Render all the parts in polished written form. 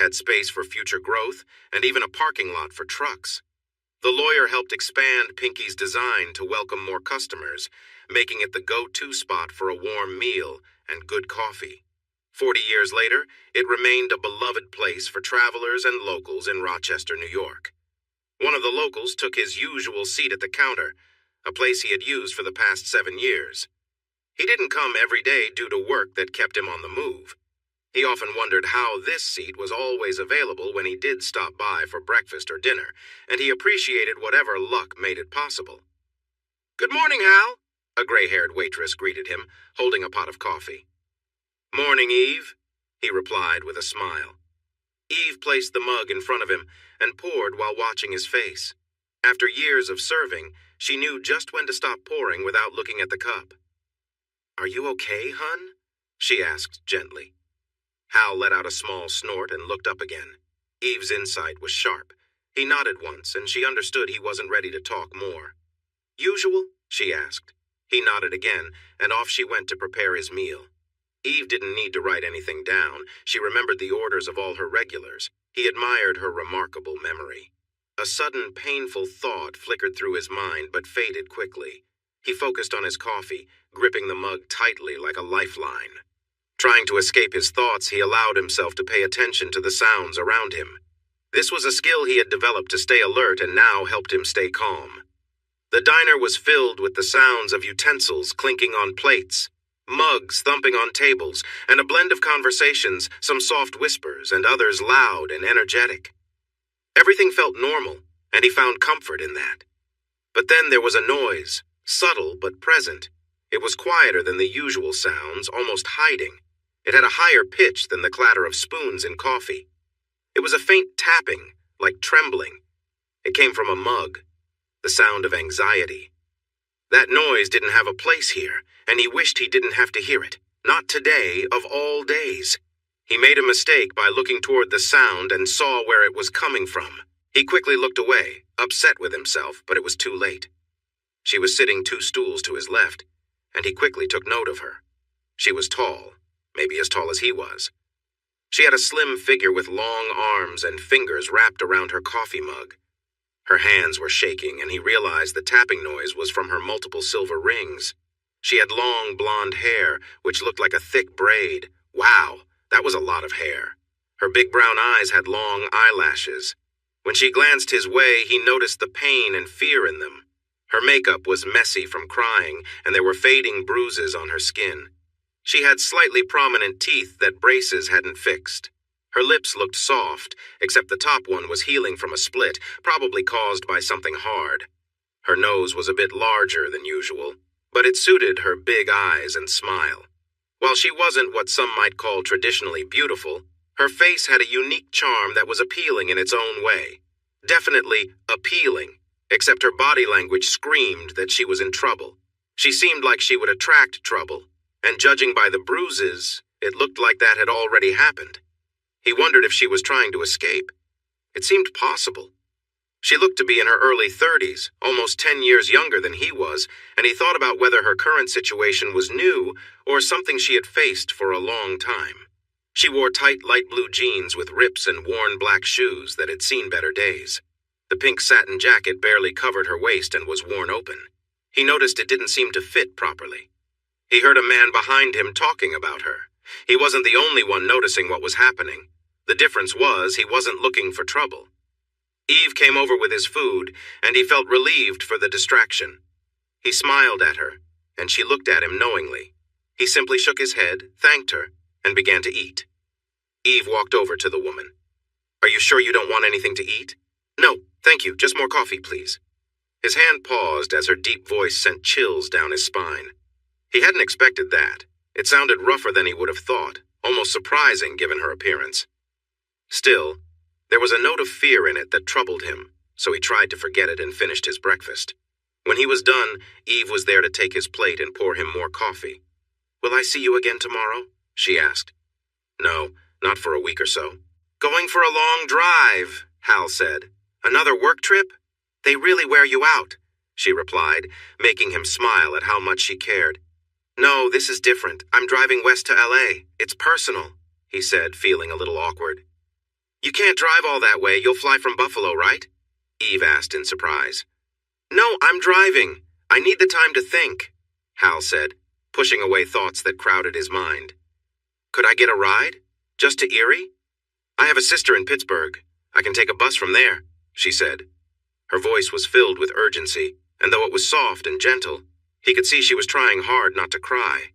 had space for future growth and even a parking lot for trucks. The lawyer helped expand Pinky's design to welcome more customers, making it the go-to spot for a warm meal and good coffee. 40 years later, it remained a beloved place for travelers and locals in Rochester, New York. One of the locals took his usual seat at the counter, a place he had used for the past 7 years. He didn't come every day due to work that kept him on the move. He often wondered how this seat was always available when he did stop by for breakfast or dinner, and he appreciated whatever luck made it possible. "Good morning, Hal," a gray-haired waitress greeted him, holding a pot of coffee. "Morning, Eve," he replied with a smile. Eve placed the mug in front of him and poured while watching his face. After years of serving, she knew just when to stop pouring without looking at the cup. "Are you okay, hun?" she asked gently. Hal let out a small snort and looked up again. Eve's insight was sharp. He nodded once, and she understood he wasn't ready to talk more. "Usual?" she asked. He nodded again, and off she went to prepare his meal. Eve didn't need to write anything down. She remembered the orders of all her regulars. He admired her remarkable memory. A sudden, painful thought flickered through his mind, but faded quickly. He focused on his coffee, gripping the mug tightly like a lifeline. Trying to escape his thoughts, he allowed himself to pay attention to the sounds around him. This was a skill he had developed to stay alert and now helped him stay calm. The diner was filled with the sounds of utensils clinking on plates, mugs thumping on tables, and a blend of conversations, some soft whispers and others loud and energetic. Everything felt normal, and he found comfort in that. But then there was a noise, subtle but present. It was quieter than the usual sounds, almost hiding. It had a higher pitch than the clatter of spoons in coffee. It was a faint tapping, like trembling. It came from a mug, the sound of anxiety. That noise didn't have a place here, and he wished he didn't have to hear it. Not today, of all days. He made a mistake by looking toward the sound and saw where it was coming from. He quickly looked away, upset with himself, but it was too late. She was sitting 2 stools to his left, and he quickly took note of her. She was tall, maybe as tall as he was. She had a slim figure with long arms and fingers wrapped around her coffee mug. Her hands were shaking, and he realized the tapping noise was from her multiple silver rings. She had long blonde hair, which looked like a thick braid. Wow, that was a lot of hair. Her big brown eyes had long eyelashes. When she glanced his way, he noticed the pain and fear in them. Her makeup was messy from crying, and there were fading bruises on her skin. She had slightly prominent teeth that braces hadn't fixed. Her lips looked soft, except the top one was healing from a split, probably caused by something hard. Her nose was a bit larger than usual, but it suited her big eyes and smile. While she wasn't what some might call traditionally beautiful, her face had a unique charm that was appealing in its own way. Definitely appealing, except her body language screamed that she was in trouble. She seemed like she would attract trouble, and judging by the bruises, it looked like that had already happened. He wondered if she was trying to escape. It seemed possible. She looked to be in her early 30s, almost 10 years younger than he was, and he thought about whether her current situation was new or something she had faced for a long time. She wore tight light blue jeans with rips and worn black shoes that had seen better days. The pink satin jacket barely covered her waist and was worn open. He noticed it didn't seem to fit properly. He heard a man behind him talking about her. He wasn't the only one noticing what was happening. The difference was he wasn't looking for trouble. Eve came over with his food, and he felt relieved for the distraction. He smiled at her, and she looked at him knowingly. He simply shook his head, thanked her, and began to eat. Eve walked over to the woman. "Are you sure you don't want anything to eat?" "No, thank you, just more coffee, please." His hand paused as her deep voice sent chills down his spine. He hadn't expected that. It sounded rougher than he would have thought, almost surprising given her appearance. Still, there was a note of fear in it that troubled him, so he tried to forget it and finished his breakfast. When he was done, Eve was there to take his plate and pour him more coffee. "Will I see you again tomorrow?" she asked. "No, not for a week or so." "Going for a long drive," Hal said. "Another work trip?" "They really wear you out," she replied, making him smile at how much she cared. "No, this is different. I'm driving west to LA. It's personal," he said, feeling a little awkward. You can't drive all that way. You'll fly from Buffalo, right? Eve asked in surprise. No, I'm driving. I need the time to think, Hal said, pushing away thoughts that crowded his mind. Could I get a ride? Just to Erie? I have a sister in Pittsburgh. I can take a bus from there, she said. Her voice was filled with urgency, and though it was soft and gentle, he could see she was trying hard not to cry.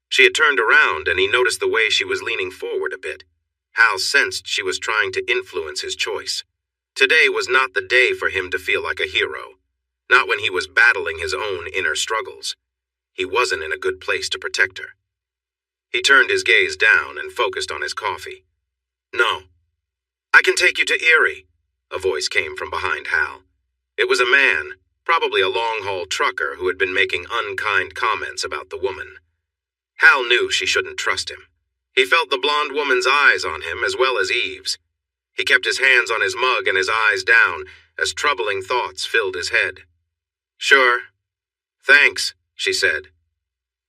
She had turned around, and he noticed the way she was leaning forward a bit. Hal sensed she was trying to influence his choice. Today was not the day for him to feel like a hero, not when he was battling his own inner struggles. He wasn't in a good place to protect her. He turned his gaze down and focused on his coffee. No. I can take you to Erie, a voice came from behind Hal. It was a man, probably a long-haul trucker who had been making unkind comments about the woman. Hal knew she shouldn't trust him. He felt the blonde woman's eyes on him as well as Eve's. He kept his hands on his mug and his eyes down as troubling thoughts filled his head. Sure. Thanks, she said.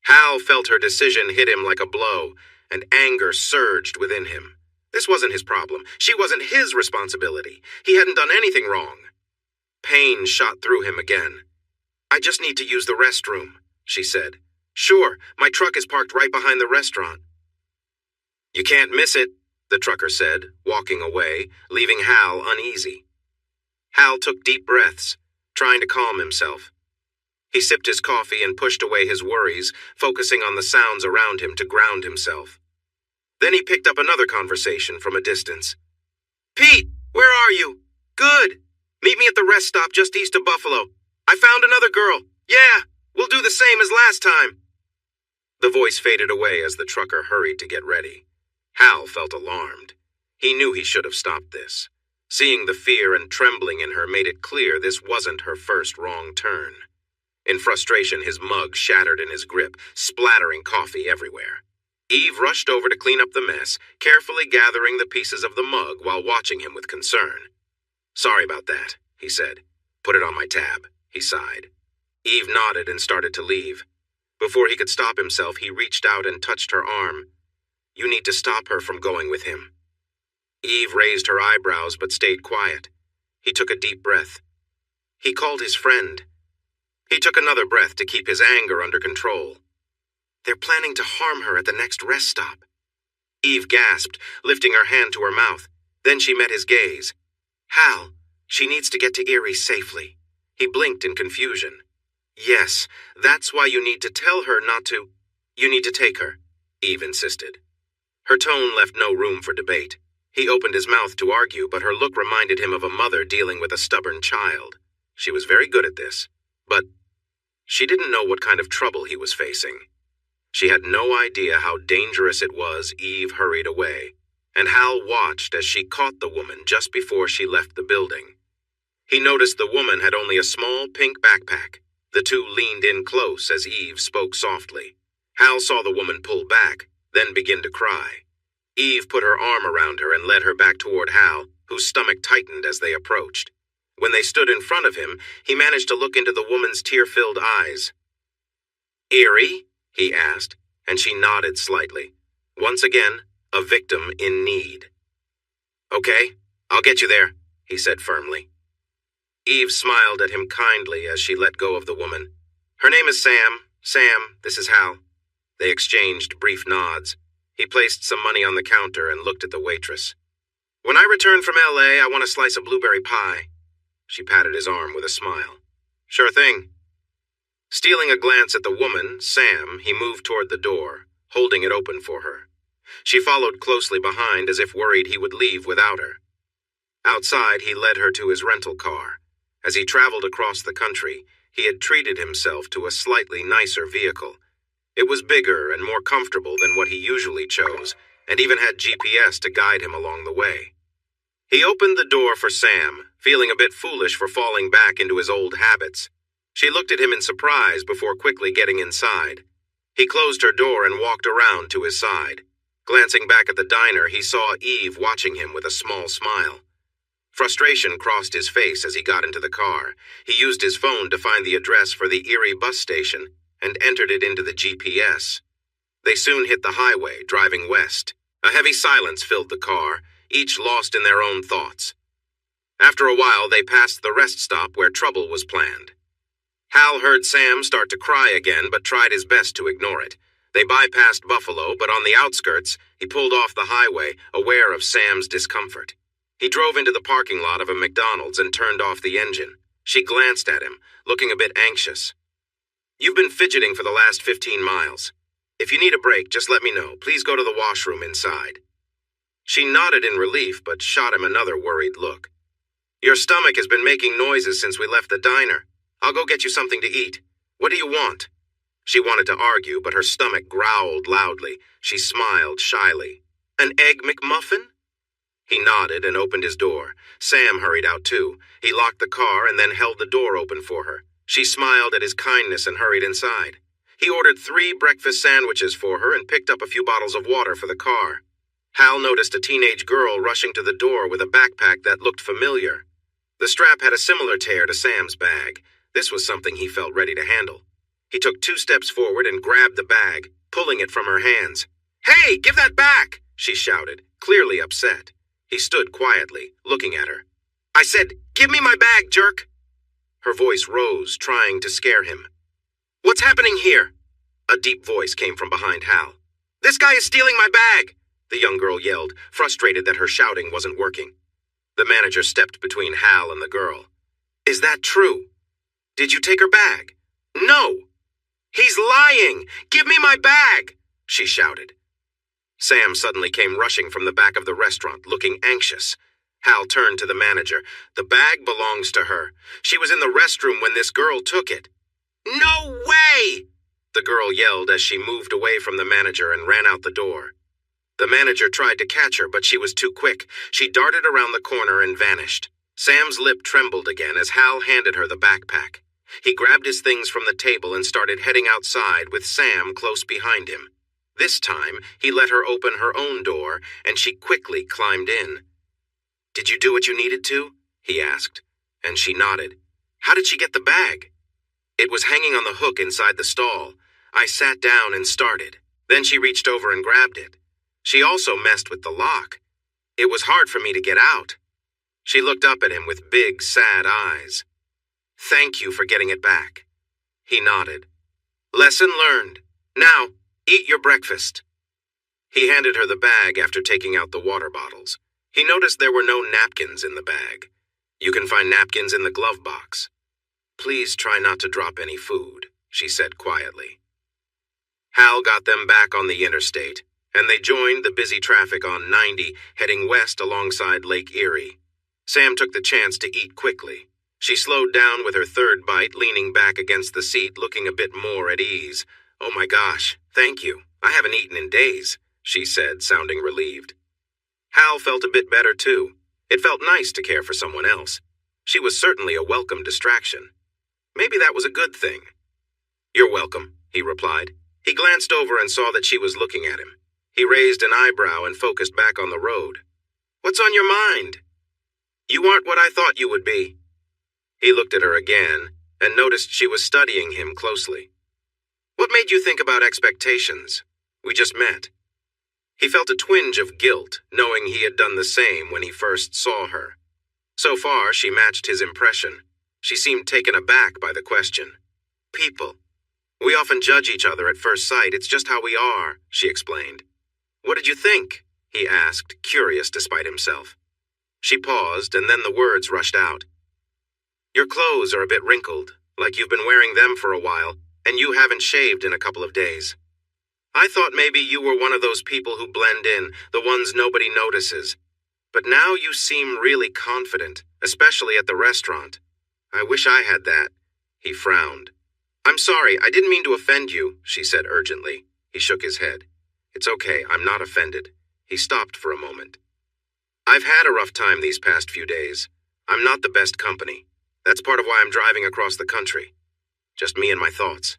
Hal felt her decision hit him like a blow, and anger surged within him. This wasn't his problem. She wasn't his responsibility. He hadn't done anything wrong. Pain shot through him again. I just need to use the restroom, she said. Sure, my truck is parked right behind the restaurant. You can't miss it, the trucker said, walking away, leaving Hal uneasy. Hal took deep breaths, trying to calm himself. He sipped his coffee and pushed away his worries, focusing on the sounds around him to ground himself. Then he picked up another conversation from a distance. Pete, where are you? Good. Meet me at the rest stop just east of Buffalo. I found another girl. Yeah, we'll do the same as last time. The voice faded away as the trucker hurried to get ready. Hal felt alarmed. He knew he should have stopped this. Seeing the fear and trembling in her made it clear this wasn't her first wrong turn. In frustration, his mug shattered in his grip, splattering coffee everywhere. Eve rushed over to clean up the mess, carefully gathering the pieces of the mug while watching him with concern. Sorry about that, he said. Put it on my tab, he sighed. Eve nodded and started to leave. Before he could stop himself, he reached out and touched her arm. You need to stop her from going with him. Eve raised her eyebrows but stayed quiet. He took a deep breath. He called his friend. He took another breath to keep his anger under control. They're planning to harm her at the next rest stop. Eve gasped, lifting her hand to her mouth. Then she met his gaze. Hal, she needs to get to Erie safely. He blinked in confusion. Yes, that's why you need to tell her not to. You need to take her, Eve insisted. Her tone left no room for debate. He opened his mouth to argue, but her look reminded him of a mother dealing with a stubborn child. She was very good at this, but she didn't know what kind of trouble he was facing. She had no idea how dangerous it was. Eve hurried away, and Hal watched as she caught the woman just before she left the building. He noticed the woman had only a small pink backpack. The two leaned in close as Eve spoke softly. Hal saw the woman pull back, then begin to cry. Eve put her arm around her and led her back toward Hal, whose stomach tightened as they approached. When they stood in front of him, he managed to look into the woman's tear-filled eyes. Erie? He asked, and she nodded slightly. Once again, a victim in need. Okay, I'll get you there, he said firmly. Eve smiled at him kindly as she let go of the woman. Her name is Sam. Sam, this is Hal. They exchanged brief nods. He placed some money on the counter and looked at the waitress. When I return from L.A., I want a slice of blueberry pie. She patted his arm with a smile. Sure thing. Stealing a glance at the woman, Sam, he moved toward the door, holding it open for her. She followed closely behind as if worried he would leave without her. Outside, he led her to his rental car. As he traveled across the country, he had treated himself to a slightly nicer vehicle. It was bigger and more comfortable than what he usually chose, and even had GPS to guide him along the way. He opened the door for Sam, feeling a bit foolish for falling back into his old habits. She looked at him in surprise before quickly getting inside. He closed her door and walked around to his side. Glancing back at the diner, he saw Eve watching him with a small smile. Frustration crossed his face as he got into the car. He used his phone to find the address for the Erie bus station and entered it into the GPS. They soon hit the highway, driving west. A heavy silence filled the car, each lost in their own thoughts. After a while, they passed the rest stop where trouble was planned. Hal heard Sam start to cry again, but tried his best to ignore it. They bypassed Buffalo, but on the outskirts, he pulled off the highway, aware of Sam's discomfort. He drove into the parking lot of a McDonald's and turned off the engine. She glanced at him, looking a bit anxious. "You've been fidgeting for the last 15 miles. If you need a break, just let me know. Please go to the washroom inside." She nodded in relief, but shot him another worried look. "Your stomach has been making noises since we left the diner. I'll go get you something to eat. What do you want?" She wanted to argue, but her stomach growled loudly. She smiled shyly. "An Egg McMuffin?" He nodded and opened his door. Sam hurried out too. He locked the car and then held the door open for her. She smiled at his kindness and hurried inside. He ordered 3 breakfast sandwiches for her and picked up a few bottles of water for the car. Hal noticed a teenage girl rushing to the door with a backpack that looked familiar. The strap had a similar tear to Sam's bag. This was something he felt ready to handle. He took 2 steps forward and grabbed the bag, pulling it from her hands. "Hey, give that back!" she shouted, clearly upset. He stood quietly, looking at her. "I said, give me my bag, jerk!" Her voice rose, trying to scare him. "What's happening here?" A deep voice came from behind Hal. "This guy is stealing my bag!" the young girl yelled, frustrated that her shouting wasn't working. The manager stepped between Hal and the girl. "Is that true? Did you take her bag?" "No!" "He's lying! Give me my bag!" she shouted. Sam suddenly came rushing from the back of the restaurant, looking anxious. Hal turned to the manager. "The bag belongs to her. She was in the restroom when this girl took it." "No way!" the girl yelled as she moved away from the manager and ran out the door. The manager tried to catch her, but she was too quick. She darted around the corner and vanished. Sam's lip trembled again as Hal handed her the backpack. He grabbed his things from the table and started heading outside with Sam close behind him. This time, he let her open her own door, and she quickly climbed in. "Did you do what you needed to?" he asked, and she nodded. "How did she get the bag?" "It was hanging on the hook inside the stall. I sat down and started. Then she reached over and grabbed it. She also messed with the lock. It was hard for me to get out." She looked up at him with big, sad eyes. "Thank you for getting it back." He nodded. "Lesson learned. Now, eat your breakfast." He handed her the bag after taking out the water bottles. He noticed there were no napkins in the bag. "You can find napkins in the glove box." "Please try not to drop any food," she said quietly. Hal got them back on the interstate, and they joined the busy traffic on 90, heading west alongside Lake Erie. Sam took the chance to eat quickly. She slowed down with her 3rd bite, leaning back against the seat, looking a bit more at ease. "Oh my gosh, thank you. I haven't eaten in days," she said, sounding relieved. Hal felt a bit better too. It felt nice to care for someone else. She was certainly a welcome distraction. Maybe that was a good thing. "You're welcome," he replied. He glanced over and saw that she was looking at him. He raised an eyebrow and focused back on the road. "What's on your mind?" "You aren't what I thought you would be." He looked at her again and noticed she was studying him closely. "What made you think about expectations? We just met." He felt a twinge of guilt, knowing he had done the same when he first saw her. So far, she matched his impression. She seemed taken aback by the question. "People. We often judge each other at first sight. It's just how we are," she explained. "What did you think?" he asked, curious despite himself. She paused, and then the words rushed out. "Your clothes are a bit wrinkled, like you've been wearing them for a while, and you haven't shaved in a couple of days. I thought maybe you were one of those people who blend in, the ones nobody notices. But now you seem really confident, especially at the restaurant. I wish I had that." He frowned. "I'm sorry, I didn't mean to offend you," she said urgently. He shook his head. "It's okay, I'm not offended." He stopped for a moment. "I've had a rough time these past few days. I'm not the best company. That's part of why I'm driving across the country. Just me and my thoughts."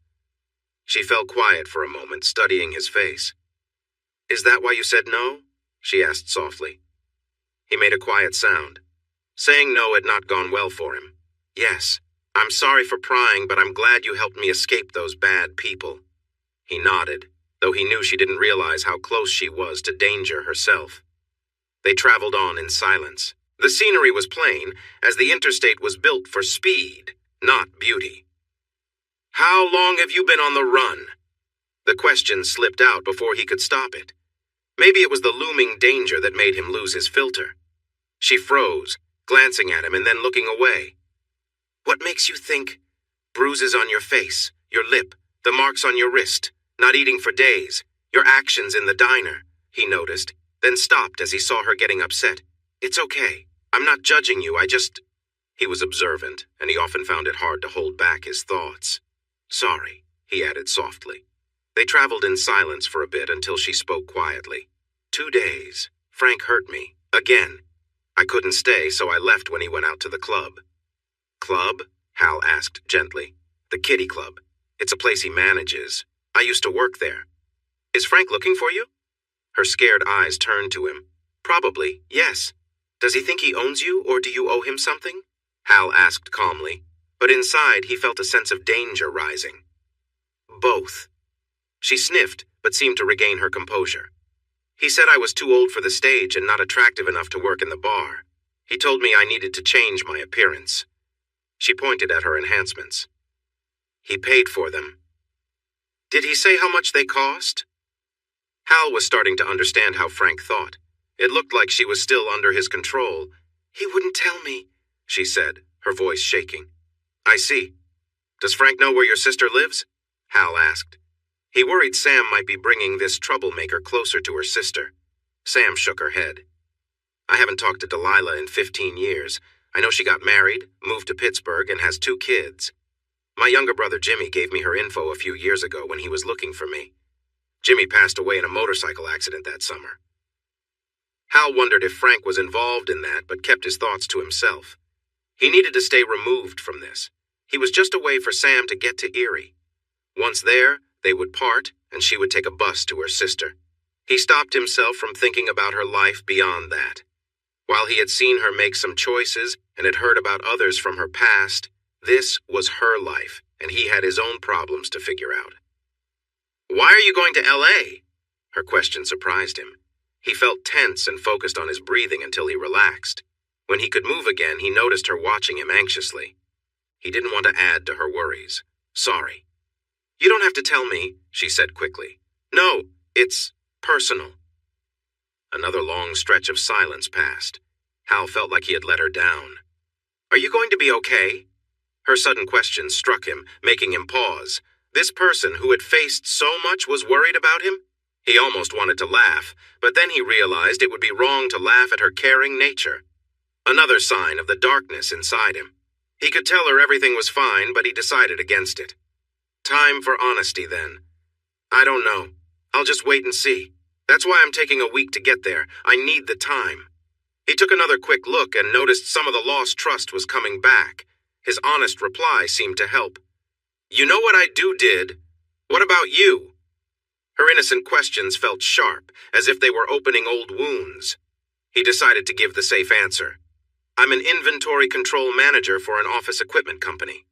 She fell quiet for a moment, studying his face. "Is that why you said no?" she asked softly. He made a quiet sound. Saying no had not gone well for him. "Yes, I'm sorry for prying, but I'm glad you helped me escape those bad people." He nodded, though he knew she didn't realize how close she was to danger herself. They traveled on in silence. The scenery was plain, as the interstate was built for speed, not beauty. "How long have you been on the run?" The question slipped out before he could stop it. Maybe it was the looming danger that made him lose his filter. She froze, glancing at him and then looking away. "What makes you think?" "Bruises on your face, your lip, the marks on your wrist, not eating for days, your actions in the diner," he noticed, then stopped as he saw her getting upset. "It's okay. I'm not judging you, He was observant, and he often found it hard to hold back his thoughts. "Sorry," he added softly. They traveled in silence for a bit until she spoke quietly. 2 days. Frank hurt me. Again. I couldn't stay, so I left when he went out to the club." "Club?" Hal asked gently. "The Kitty Club. It's a place he manages. I used to work there." "Is Frank looking for you?" Her scared eyes turned to him. "Probably, yes. Does he think he owns you, or do you owe him something?" Hal asked calmly, but inside he felt a sense of danger rising. "Both." She sniffed, but seemed to regain her composure. "He said I was too old for the stage and not attractive enough to work in the bar. He told me I needed to change my appearance." She pointed at her enhancements. "He paid for them." "Did he say how much they cost?" Hal was starting to understand how Frank thought. It looked like she was still under his control. "He wouldn't tell me," she said, her voice shaking. "I see. Does Frank know where your sister lives?" Hal asked. He worried Sam might be bringing this troublemaker closer to her sister. Sam shook her head. "I haven't talked to Delilah in 15 years. I know she got married, moved to Pittsburgh, and has 2 kids. My younger brother Jimmy gave me her info a few years ago when he was looking for me. Jimmy passed away in a motorcycle accident that summer." Hal wondered if Frank was involved in that, but kept his thoughts to himself. He needed to stay removed from this. He was just a way for Sam to get to Erie. Once there, they would part, and she would take a bus to her sister. He stopped himself from thinking about her life beyond that. While he had seen her make some choices and had heard about others from her past, this was her life, and he had his own problems to figure out. "Why are you going to L.A.? Her question surprised him. He felt tense and focused on his breathing until he relaxed. When he could move again, he noticed her watching him anxiously. He didn't want to add to her worries. "Sorry." "You don't have to tell me," she said quickly. "No, it's personal." Another long stretch of silence passed. Hal felt like he had let her down. "Are you going to be okay?" Her sudden question struck him, making him pause. This person who had faced so much was worried about him? He almost wanted to laugh, but then he realized it would be wrong to laugh at her caring nature. Another sign of the darkness inside him. He could tell her everything was fine, but he decided against it. "Time for honesty, then." "I don't know. I'll just wait and see. That's why I'm taking a week to get there. I need the time." He took another quick look and noticed some of the lost trust was coming back. His honest reply seemed to help. "You know what I did. What about you?" Her innocent questions felt sharp, as if they were opening old wounds. He decided to give the safe answer. "I'm an inventory control manager for an office equipment company."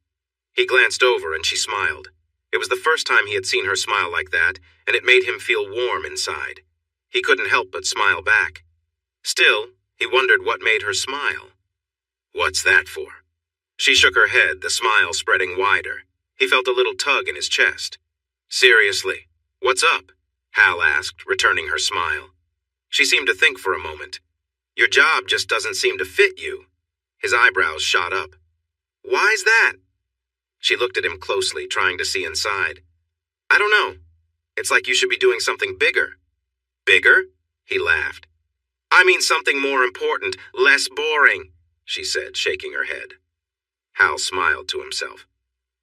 He glanced over and she smiled. It was the first time he had seen her smile like that, and it made him feel warm inside. He couldn't help but smile back. Still, he wondered what made her smile. "What's that for?" She shook her head, the smile spreading wider. He felt a little tug in his chest. "Seriously, what's up?" Hal asked, returning her smile. She seemed to think for a moment. "Your job just doesn't seem to fit you." His eyebrows shot up. "Why's that?" She looked at him closely, trying to see inside. "I don't know. It's like you should be doing something bigger." "Bigger?" He laughed. "I mean something more important, less boring," she said, shaking her head. Hal smiled to himself.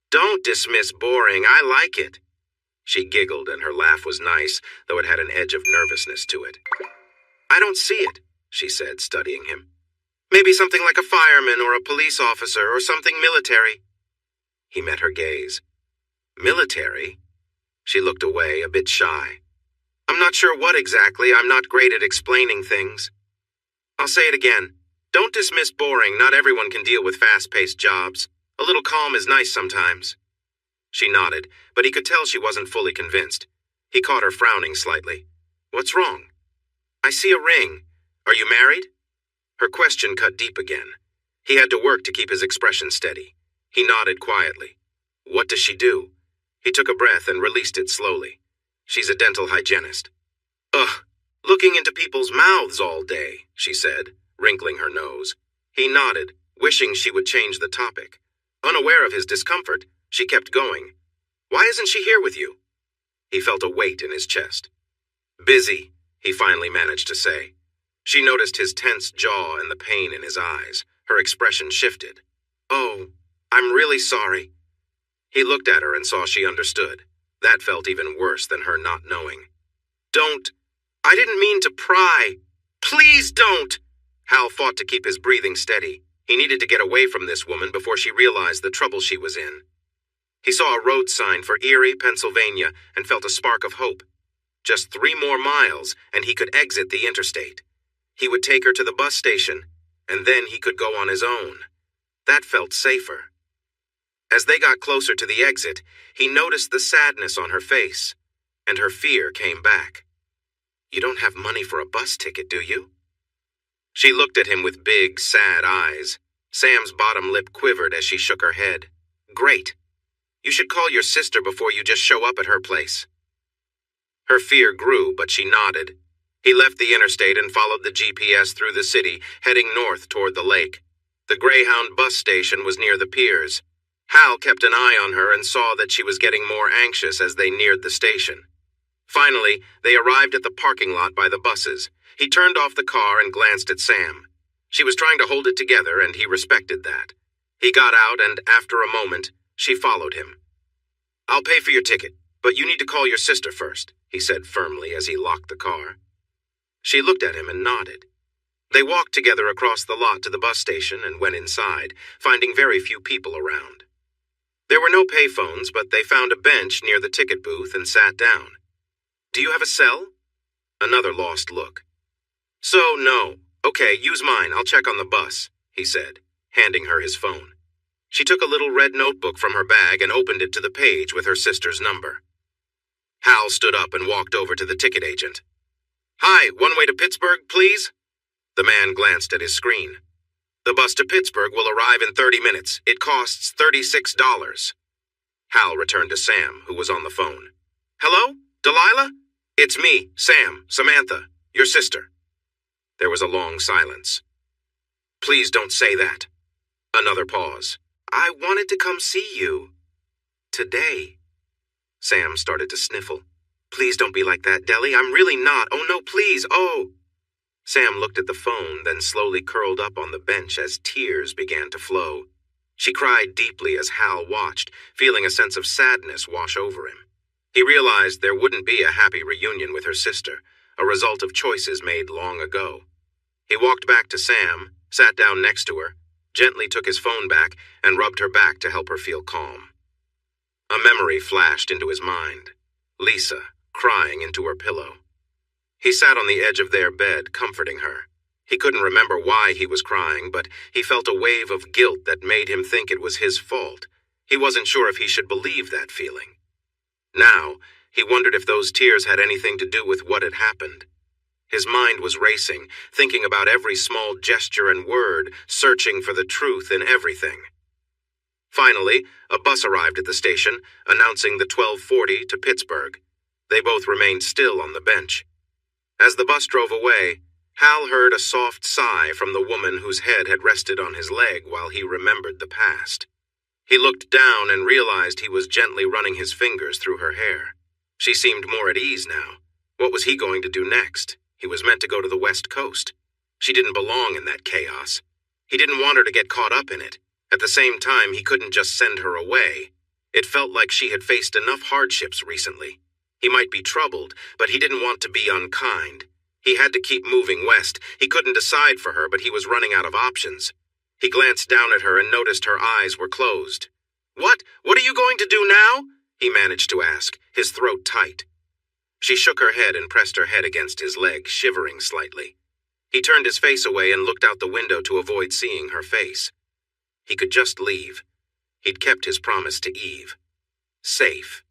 "Don't dismiss boring. I like it." She giggled, and her laugh was nice, though it had an edge of nervousness to it. "I don't see it," she said, studying him. "Maybe something like a fireman or a police officer or something military." He met her gaze. "Military?" She looked away, a bit shy. "I'm not sure what exactly. I'm not great at explaining things." "I'll say it again. Don't dismiss boring. Not everyone can deal with fast-paced jobs. A little calm is nice sometimes." She nodded, but he could tell she wasn't fully convinced. He caught her frowning slightly. "What's wrong?" "I see a ring. Are you married? Her question cut deep again. He had to work to keep his expression steady. He nodded quietly. What does she do? He took a breath and released it slowly. She's a dental hygienist. Ugh, looking into people's mouths all day, she said, wrinkling her nose. He nodded, wishing she would change the topic. Unaware of his discomfort, she kept going. Why isn't she here with you? He felt a weight in his chest. Busy, he finally managed to say. She noticed his tense jaw and the pain in his eyes. Her expression shifted. Oh, I'm really sorry. He looked at her and saw she understood. That felt even worse than her not knowing. Don't. I didn't mean to pry. Please don't. Hal fought to keep his breathing steady. He needed to get away from this woman before she realized the trouble she was in. He saw a road sign for Erie, Pennsylvania, and felt a spark of hope. Just 3 more miles, and he could exit the interstate. He would take her to the bus station, and then he could go on his own. That felt safer. As they got closer to the exit, he noticed the sadness on her face, and her fear came back. You don't have money for a bus ticket, do you? She looked at him with big, sad eyes. Sam's bottom lip quivered as she shook her head. Great. You should call your sister before you just show up at her place. Her fear grew, but she nodded. He left the interstate and followed the GPS through the city, heading north toward the lake. The Greyhound bus station was near the piers. Hal kept an eye on her and saw that she was getting more anxious as they neared the station. Finally, they arrived at the parking lot by the buses. He turned off the car and glanced at Sam. She was trying to hold it together, and he respected that. He got out, and after a moment, she followed him. I'll pay for your ticket, but you need to call your sister first, he said firmly as he locked the car. She looked at him and nodded. They walked together across the lot to the bus station and went inside, finding very few people around. There were no payphones, but they found a bench near the ticket booth and sat down. Do you have a cell? Another lost look. So, no. Okay, use mine. I'll check on the bus, he said, handing her his phone. She took a little red notebook from her bag and opened it to the page with her sister's number. Hal stood up and walked over to the ticket agent. Hi, one way to Pittsburgh, please? The man glanced at his screen. The bus to Pittsburgh will arrive in 30 minutes. It costs $36. Hal returned to Sam, who was on the phone. Hello? Delilah? It's me, Sam, Samantha, your sister. There was a long silence. Please don't say that. Another pause. I wanted to come see you. Today. Sam started to sniffle. Please don't be like that, Deli. I'm really not. Oh, no, please. Oh. Sam looked at the phone, then slowly curled up on the bench as tears began to flow. She cried deeply as Hal watched, feeling a sense of sadness wash over him. He realized there wouldn't be a happy reunion with her sister, a result of choices made long ago. He walked back to Sam, sat down next to her, gently took his phone back, and rubbed her back to help her feel calm. A memory flashed into his mind. Lisa, crying into her pillow. He sat on the edge of their bed, comforting her. He couldn't remember why he was crying, but he felt a wave of guilt that made him think it was his fault. He wasn't sure if he should believe that feeling. Now, he wondered if those tears had anything to do with what had happened. His mind was racing, thinking about every small gesture and word, searching for the truth in everything. Finally, a bus arrived at the station, announcing the 12:40 to Pittsburgh. They both remained still on the bench. As the bus drove away, Hal heard a soft sigh from the woman whose head had rested on his leg while he remembered the past. He looked down and realized he was gently running his fingers through her hair. She seemed more at ease now. What was he going to do next? He was meant to go to the West Coast. She didn't belong in that chaos. He didn't want her to get caught up in it. At the same time, he couldn't just send her away. It felt like she had faced enough hardships recently. He might be troubled, but he didn't want to be unkind. He had to keep moving west. He couldn't decide for her, but he was running out of options. He glanced down at her and noticed her eyes were closed. What? What are you going to do now? He managed to ask, his throat tight. She shook her head and pressed her head against his leg, shivering slightly. He turned his face away and looked out the window to avoid seeing her face. He could just leave. He'd kept his promise to Eve. Safe.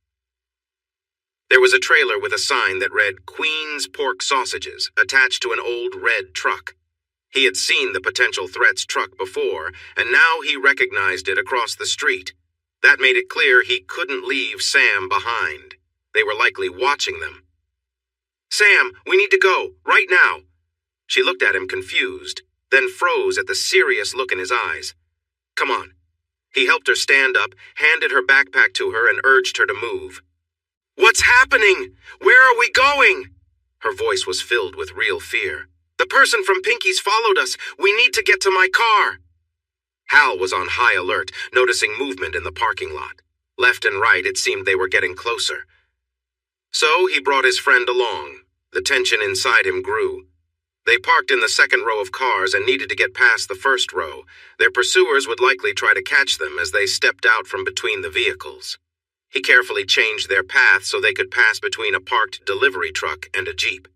There was a trailer with a sign that read Queen's Pork Sausages attached to an old red truck. He had seen the potential threat's truck before, and now he recognized it across the street. That made it clear he couldn't leave Sam behind. They were likely watching them. "Sam, we need to go, right now." She looked at him confused, then froze at the serious look in his eyes. "Come on." He helped her stand up, handed her backpack to her, and urged her to move. "What's happening? Where are we going?" Her voice was filled with real fear. "The person from Pinky's followed us. We need to get to my car." Hal was on high alert, noticing movement in the parking lot. Left and right, it seemed they were getting closer. So he brought his friend along. The tension inside him grew. They parked in the second row of cars and needed to get past the first row. Their pursuers would likely try to catch them as they stepped out from between the vehicles. He carefully changed their path so they could pass between a parked delivery truck and a Jeep.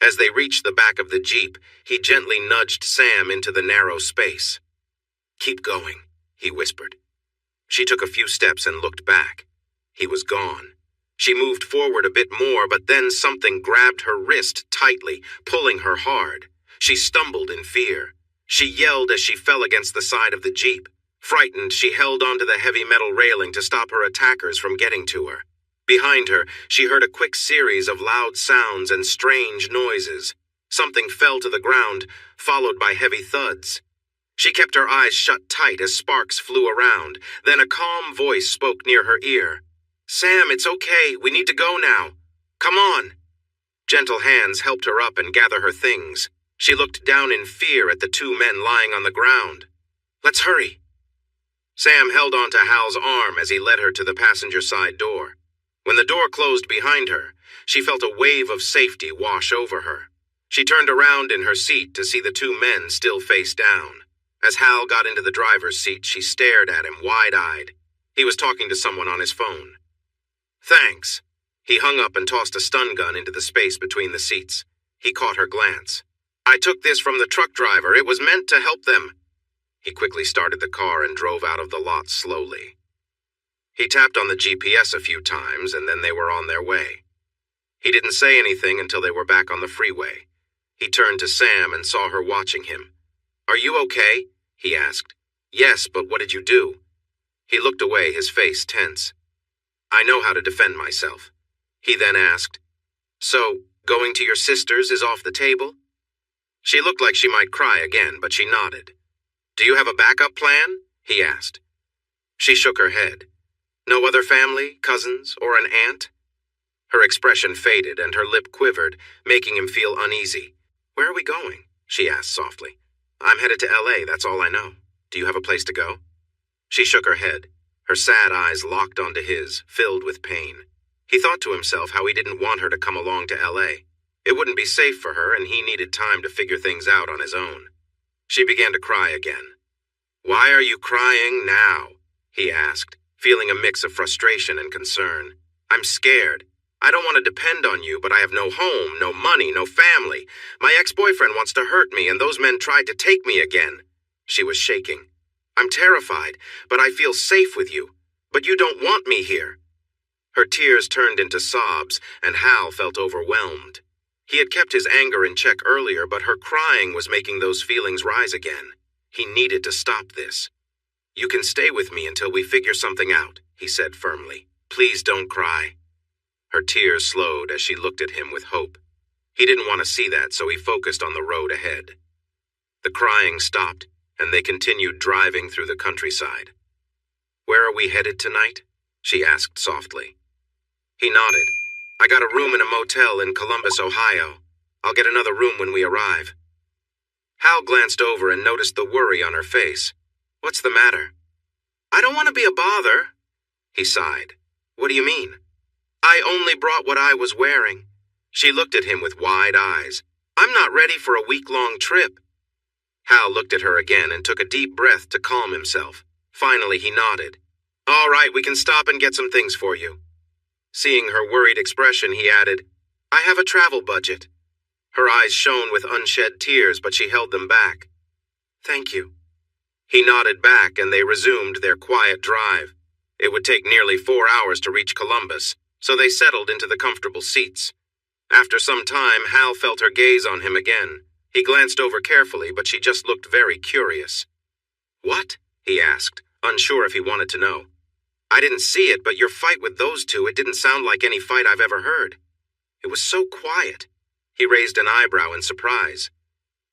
As they reached the back of the Jeep, he gently nudged Sam into the narrow space. "Keep going," he whispered. She took a few steps and looked back. He was gone. She moved forward a bit more, but then something grabbed her wrist tightly, pulling her hard. She stumbled in fear. She yelled as she fell against the side of the Jeep. Frightened, she held onto the heavy metal railing to stop her attackers from getting to her. Behind her, she heard a quick series of loud sounds and strange noises. Something fell to the ground, followed by heavy thuds. She kept her eyes shut tight as sparks flew around. Then a calm voice spoke near her ear. "Sam, it's okay. We need to go now. Come on." Gentle hands helped her up and gather her things. She looked down in fear at the two men lying on the ground. "Let's hurry." Sam held onto Hal's arm as he led her to the passenger side door. When the door closed behind her, she felt a wave of safety wash over her. She turned around in her seat to see the two men still face down. As Hal got into the driver's seat, she stared at him wide-eyed. He was talking to someone on his phone. "Thanks." He hung up and tossed a stun gun into the space between the seats. He caught her glance. "I took this from the truck driver. It was meant to help them." He quickly started the car and drove out of the lot slowly. He tapped on the GPS a few times, and then they were on their way. He didn't say anything until they were back on the freeway. He turned to Sam and saw her watching him. "Are you okay?" he asked. "Yes, but what did you do?" He looked away, his face tense. "I know how to defend myself." He then asked, "So, going to your sister's is off the table?" She looked like she might cry again, but she nodded. "Do you have a backup plan?" he asked. She shook her head. "No other family, cousins, or an aunt?" Her expression faded and her lip quivered, making him feel uneasy. "Where are we going?" she asked softly. "I'm headed to LA, that's all I know. Do you have a place to go?" She shook her head. Her sad eyes locked onto his, filled with pain. He thought to himself how he didn't want her to come along to LA. It wouldn't be safe for her, and he needed time to figure things out on his own. She began to cry again. "Why are you crying now?" he asked, feeling a mix of frustration and concern. "I'm scared. I don't want to depend on you, but I have no home, no money, no family. My ex-boyfriend wants to hurt me, and those men tried to take me again." She was shaking. "I'm terrified, but I feel safe with you. But you don't want me here." Her tears turned into sobs, and Hal felt overwhelmed. He had kept his anger in check earlier, but her crying was making those feelings rise again. He needed to stop this. "You can stay with me until we figure something out," he said firmly. "Please don't cry." Her tears slowed as she looked at him with hope. He didn't want to see that, so he focused on the road ahead. The crying stopped, and they continued driving through the countryside. "Where are we headed tonight?" she asked softly. He nodded. "I got a room in a motel in Columbus, Ohio. I'll get another room when we arrive." Hal glanced over and noticed the worry on her face. "What's the matter?" "I don't want to be a bother." He sighed. "What do you mean?" "I only brought what I was wearing." She looked at him with wide eyes. "I'm not ready for a week-long trip." Hal looked at her again and took a deep breath to calm himself. Finally, he nodded. "All right, we can stop and get some things for you." Seeing her worried expression, he added, "I have a travel budget." Her eyes shone with unshed tears, but she held them back. "Thank you." He nodded back, and they resumed their quiet drive. It would take nearly 4 hours to reach Columbus, so they settled into the comfortable seats. After some time, Hal felt her gaze on him again. He glanced over carefully, but she just looked very curious. "What?" he asked, unsure if he wanted to know. "I didn't see it, but your fight with those two, it didn't sound like any fight I've ever heard. It was so quiet." He raised an eyebrow in surprise.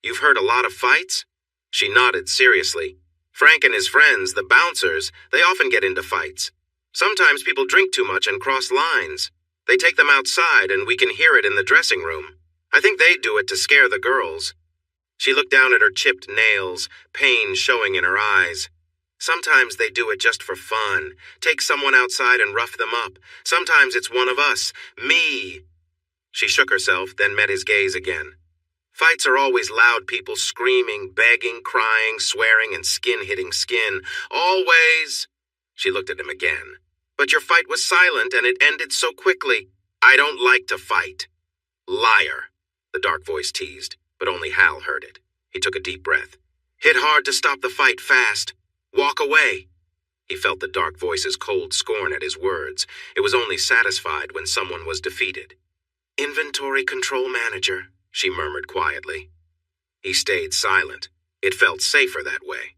"You've heard a lot of fights?" She nodded seriously. "Frank and his friends, the bouncers, they often get into fights. Sometimes people drink too much and cross lines. They take them outside and we can hear it in the dressing room. I think they do it to scare the girls." She looked down at her chipped nails, pain showing in her eyes. "Sometimes they do it just for fun. Take someone outside and rough them up. Sometimes it's one of us. Me." She shook herself, then met his gaze again. "Fights are always loud people screaming, begging, crying, swearing, and skin hitting skin. Always." She looked at him again. "But your fight was silent and it ended so quickly." "I don't like to fight." "Liar," the dark voice teased, but only Hal heard it. He took a deep breath. "Hit hard to stop the fight fast. Walk away." He felt the dark voice's cold scorn at his words. It was only satisfied when someone was defeated. "Inventory control manager," she murmured quietly. He stayed silent. It felt safer that way.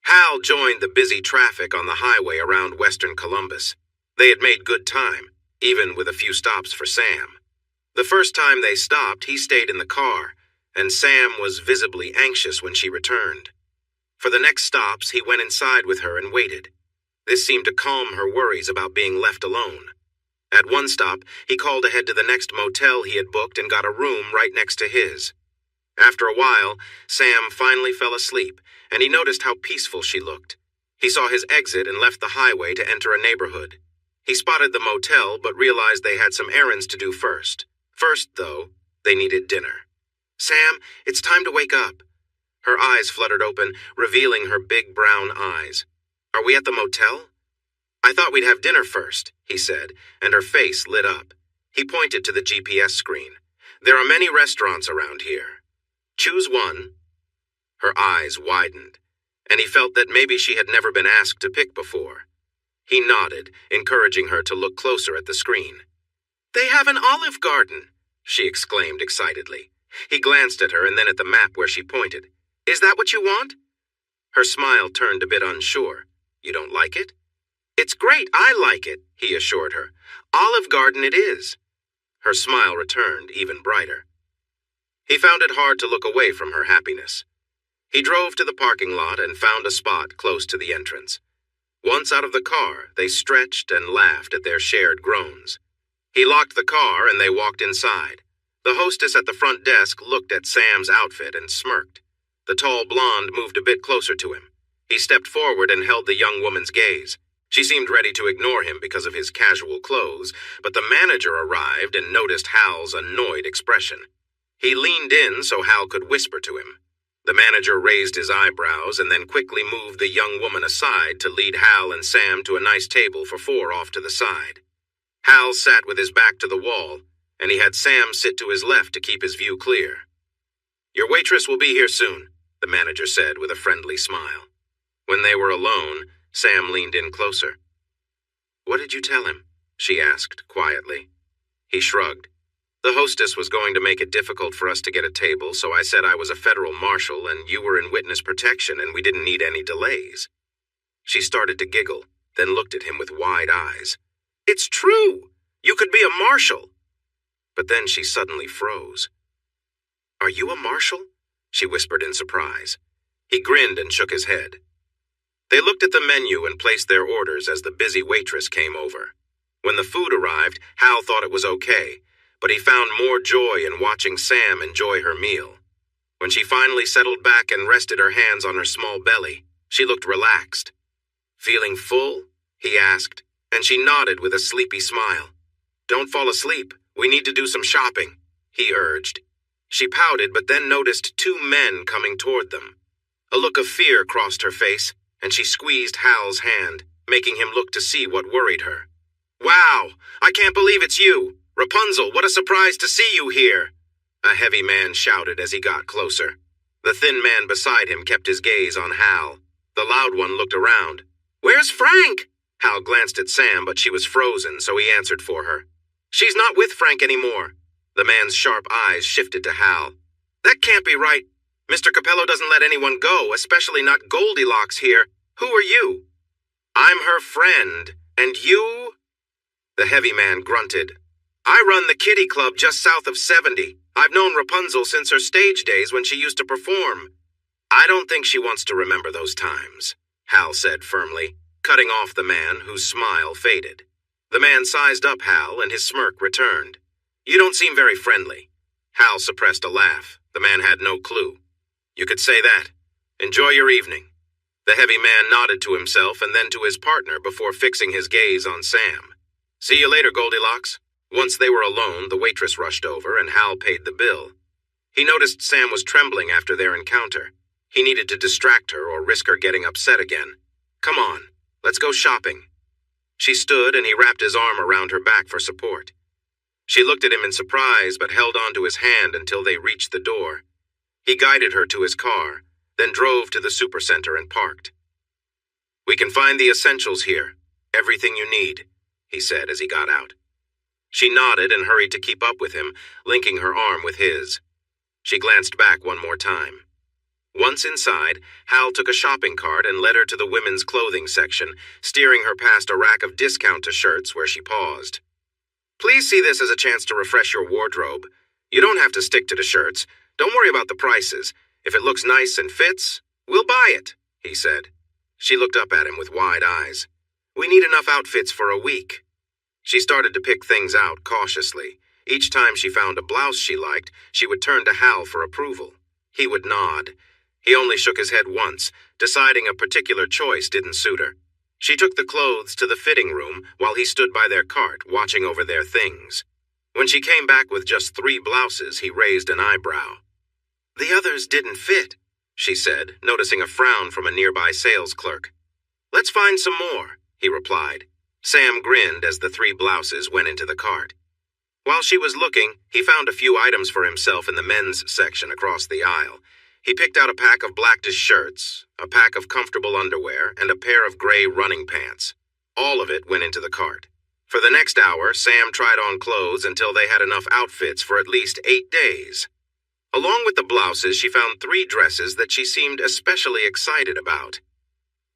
Hal joined the busy traffic on the highway around western Columbus. They had made good time, even with a few stops for Sam. The first time they stopped, he stayed in the car, and Sam was visibly anxious when she returned. For the next stops, he went inside with her and waited. This seemed to calm her worries about being left alone. At one stop, he called ahead to the next motel he had booked and got a room right next to his. After a while, Sam finally fell asleep, and he noticed how peaceful she looked. He saw his exit and left the highway to enter a neighborhood. He spotted the motel, but realized they had some errands to do first. First, though, they needed dinner. "Sam, it's time to wake up." Her eyes fluttered open, revealing her big brown eyes. "Are we at the motel?" "I thought we'd have dinner first," he said, and her face lit up. He pointed to the GPS screen. "There are many restaurants around here. Choose one." Her eyes widened, and he felt that maybe she had never been asked to pick before. He nodded, encouraging her to look closer at the screen. "They have an Olive Garden," she exclaimed excitedly. He glanced at her and then at the map where she pointed. "Is that what you want?" Her smile turned a bit unsure. "You don't like it?" "It's great, I like it," he assured her. "Olive Garden it is." Her smile returned, even brighter. He found it hard to look away from her happiness. He drove to the parking lot and found a spot close to the entrance. Once out of the car, they stretched and laughed at their shared groans. He locked the car and they walked inside. The hostess at the front desk looked at Sam's outfit and smirked. The tall blonde moved a bit closer to him. He stepped forward and held the young woman's gaze. She seemed ready to ignore him because of his casual clothes, but the manager arrived and noticed Hal's annoyed expression. He leaned in so Hal could whisper to him. The manager raised his eyebrows and then quickly moved the young woman aside to lead Hal and Sam to a nice table for four off to the side. Hal sat with his back to the wall, and he had Sam sit to his left to keep his view clear. "Your waitress will be here soon," the manager said with a friendly smile. When they were alone, Sam leaned in closer. "What did you tell him?" she asked quietly. He shrugged. "The hostess was going to make it difficult for us to get a table, so I said I was a federal marshal and you were in witness protection and we didn't need any delays." She started to giggle, then looked at him with wide eyes. "It's true! You could be a marshal!" But then she suddenly froze. "Are you a marshal?" she whispered in surprise. He grinned and shook his head. They looked at the menu and placed their orders as the busy waitress came over. When the food arrived, Hal thought it was okay, but he found more joy in watching Sam enjoy her meal. When she finally settled back and rested her hands on her small belly, she looked relaxed. "Feeling full?" he asked, and she nodded with a sleepy smile. "Don't fall asleep. We need to do some shopping," he urged. She pouted but then noticed two men coming toward them. A look of fear crossed her face, and she squeezed Hal's hand, making him look to see what worried her. "Wow! I can't believe it's you! Rapunzel, what a surprise to see you here!" A heavy man shouted as he got closer. The thin man beside him kept his gaze on Hal. The loud one looked around. "Where's Frank?" Hal glanced at Sam, but she was frozen, so he answered for her. "She's not with Frank anymore." The man's sharp eyes shifted to Hal. "That can't be right. Mr. Capello doesn't let anyone go, especially not Goldilocks here. Who are you?" "I'm her friend. And you?" The heavy man grunted. "I run the Kitty Club just south of 70. I've known Rapunzel since her stage days when she used to perform." "I don't think she wants to remember those times," Hal said firmly, cutting off the man whose smile faded. The man sized up Hal, and his smirk returned. "You don't seem very friendly." Hal suppressed a laugh. The man had no clue. "You could say that. Enjoy your evening." The heavy man nodded to himself and then to his partner before fixing his gaze on Sam. "See you later, Goldilocks." Once they were alone, the waitress rushed over and Hal paid the bill. He noticed Sam was trembling after their encounter. He needed to distract her or risk her getting upset again. "Come on, let's go shopping." She stood and he wrapped his arm around her back for support. She looked at him in surprise but held on to his hand until they reached the door. He guided her to his car, then drove to the supercenter and parked. "We can find the essentials here, everything you need," he said as he got out. She nodded and hurried to keep up with him, linking her arm with his. She glanced back one more time. Once inside, Hal took a shopping cart and led her to the women's clothing section, steering her past a rack of discount-to-shirts where she paused. "Please see this as a chance to refresh your wardrobe. You don't have to stick to the shirts. Don't worry about the prices. If it looks nice and fits, we'll buy it," he said. She looked up at him with wide eyes. "We need enough outfits for a week." She started to pick things out cautiously. Each time she found a blouse she liked, she would turn to Hal for approval. He would nod. He only shook his head once, deciding a particular choice didn't suit her. She took the clothes to the fitting room while he stood by their cart, watching over their things. When she came back with just 3 blouses, he raised an eyebrow. "The others didn't fit," she said, noticing a frown from a nearby sales clerk. "Let's find some more," he replied. Sam grinned as the 3 blouses went into the cart. While she was looking, he found a few items for himself in the men's section across the aisle. He picked out a pack of black shirts, a pack of comfortable underwear, and a pair of gray running pants. All of it went into the cart. For the next hour, Sam tried on clothes until they had enough outfits for at least 8 days. Along with the blouses, she found 3 dresses that she seemed especially excited about.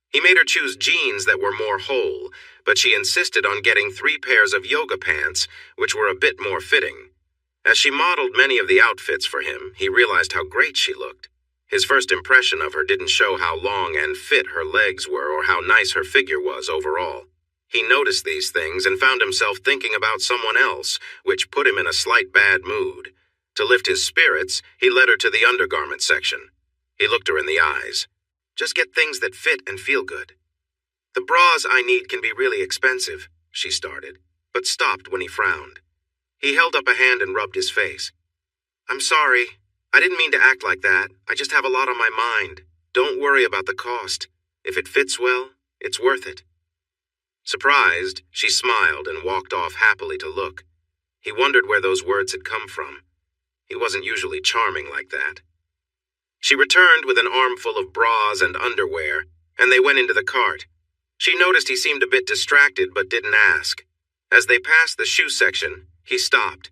He made her choose jeans that were more whole, but she insisted on getting 3 pairs of yoga pants, which were a bit more fitting. As she modeled many of the outfits for him, he realized how great she looked. His first impression of her didn't show how long and fit her legs were or how nice her figure was overall. He noticed these things and found himself thinking about someone else, which put him in a slight bad mood. To lift his spirits, he led her to the undergarment section. He looked her in the eyes. "Just get things that fit and feel good." "The bras I need can be really expensive," she started, but stopped when he frowned. He held up a hand and rubbed his face. "I'm sorry. I didn't mean to act like that. I just have a lot on my mind. Don't worry about the cost. If it fits well, it's worth it." Surprised, she smiled and walked off happily to look. He wondered where those words had come from. He wasn't usually charming like that. She returned with an armful of bras and underwear, and they went into the cart. She noticed he seemed a bit distracted but didn't ask. As they passed the shoe section, he stopped.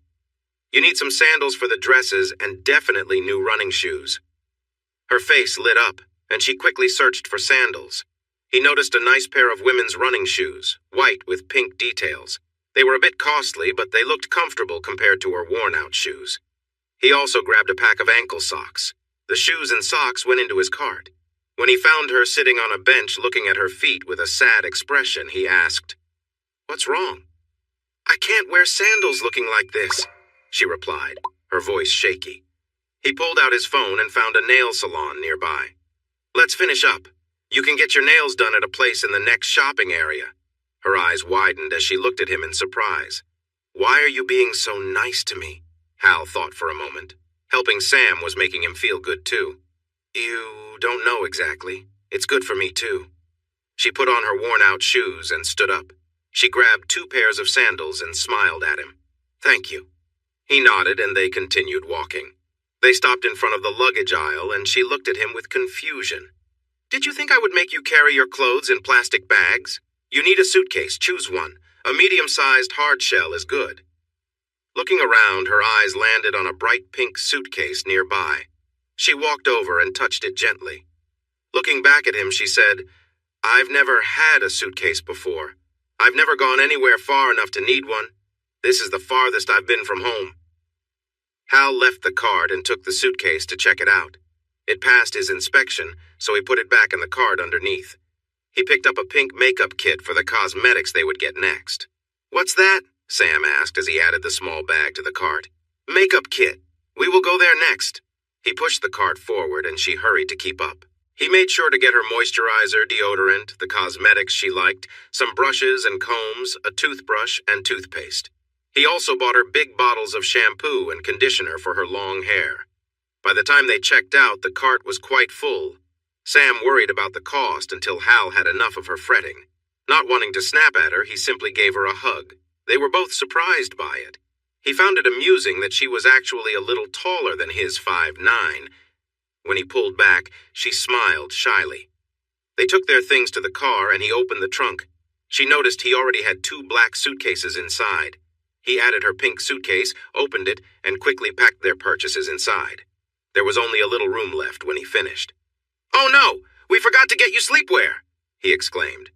"You need some sandals for the dresses and definitely new running shoes." Her face lit up, and she quickly searched for sandals. He noticed a nice pair of women's running shoes, white with pink details. They were a bit costly, but they looked comfortable compared to her worn-out shoes. He also grabbed a pack of ankle socks. The shoes and socks went into his cart. When he found her sitting on a bench looking at her feet with a sad expression, he asked, "What's wrong?" "I can't wear sandals looking like this," she replied, her voice shaky. He pulled out his phone and found a nail salon nearby. "Let's finish up. You can get your nails done at a place in the next shopping area." Her eyes widened as she looked at him in surprise. "Why are you being so nice to me?" Hal thought for a moment. Helping Sam was making him feel good too. "You don't know exactly. It's good for me too." She put on her worn-out shoes and stood up. She grabbed 2 pairs of sandals and smiled at him. "Thank you." He nodded and they continued walking. They stopped in front of the luggage aisle and she looked at him with confusion. "Did you think I would make you carry your clothes in plastic bags?" You need a suitcase. Choose one. A medium-sized hard shell is good. Looking around, her eyes landed on a bright pink suitcase nearby. She walked over and touched it gently. Looking back at him, she said, "I've never had a suitcase before. I've never gone anywhere far enough to need one. This is the farthest I've been from home." Hal left the cart and took the suitcase to check it out. It passed his inspection, so he put it back in the cart underneath. He picked up a pink makeup kit for the cosmetics they would get next. "What's that?" Sam asked as he added the small bag to the cart. "Makeup kit. We will go there next." He pushed the cart forward and she hurried to keep up. He made sure to get her moisturizer, deodorant, the cosmetics she liked, some brushes and combs, a toothbrush, and toothpaste. He also bought her big bottles of shampoo and conditioner for her long hair. By the time they checked out, the cart was quite full. Sam worried about the cost until Hal had enough of her fretting. Not wanting to snap at her, he simply gave her a hug. They were both surprised by it. He found it amusing that she was actually a little taller than his 5'9". When he pulled back, she smiled shyly. They took their things to the car and he opened the trunk. She noticed he already had 2 black suitcases inside. He added her pink suitcase, opened it, and quickly packed their purchases inside. There was only a little room left when he finished. "Oh no, we forgot to get you sleepwear," he exclaimed.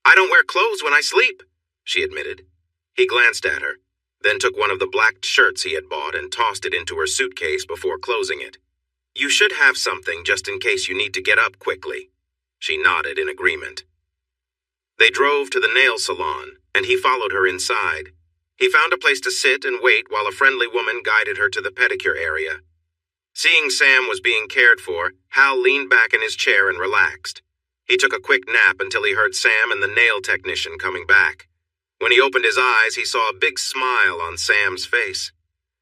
"I don't wear clothes when I sleep," she admitted. He glanced at her, then took one of the black shirts he had bought and tossed it into her suitcase before closing it. "You should have something just in case you need to get up quickly." She nodded in agreement. They drove to the nail salon, and he followed her inside. He found a place to sit and wait while a friendly woman guided her to the pedicure area. Seeing Sam was being cared for, Hal leaned back in his chair and relaxed. He took a quick nap until he heard Sam and the nail technician coming back. When he opened his eyes, he saw a big smile on Sam's face.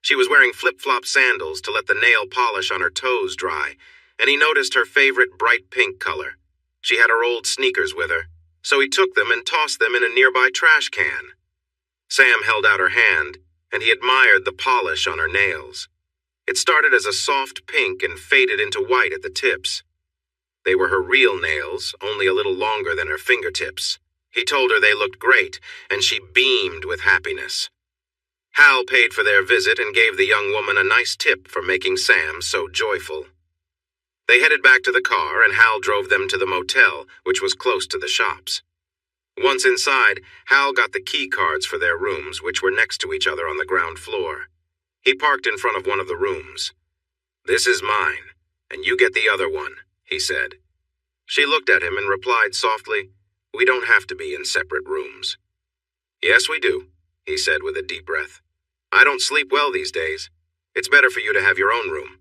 She was wearing flip-flop sandals to let the nail polish on her toes dry, and he noticed her favorite bright pink color. She had her old sneakers with her, so he took them and tossed them in a nearby trash can. Sam held out her hand, and he admired the polish on her nails. It started as a soft pink and faded into white at the tips. They were her real nails, only a little longer than her fingertips. He told her they looked great, and she beamed with happiness. Hal paid for their visit and gave the young woman a nice tip for making Sam so joyful. They headed back to the car, and Hal drove them to the motel, which was close to the shops. Once inside, Hal got the key cards for their rooms, which were next to each other on the ground floor. He parked in front of one of the rooms. "This is mine, and you get the other one," he said. She looked at him and replied softly, "We don't have to be in separate rooms." "Yes, we do," he said with a deep breath. "I don't sleep well these days. It's better for you to have your own room."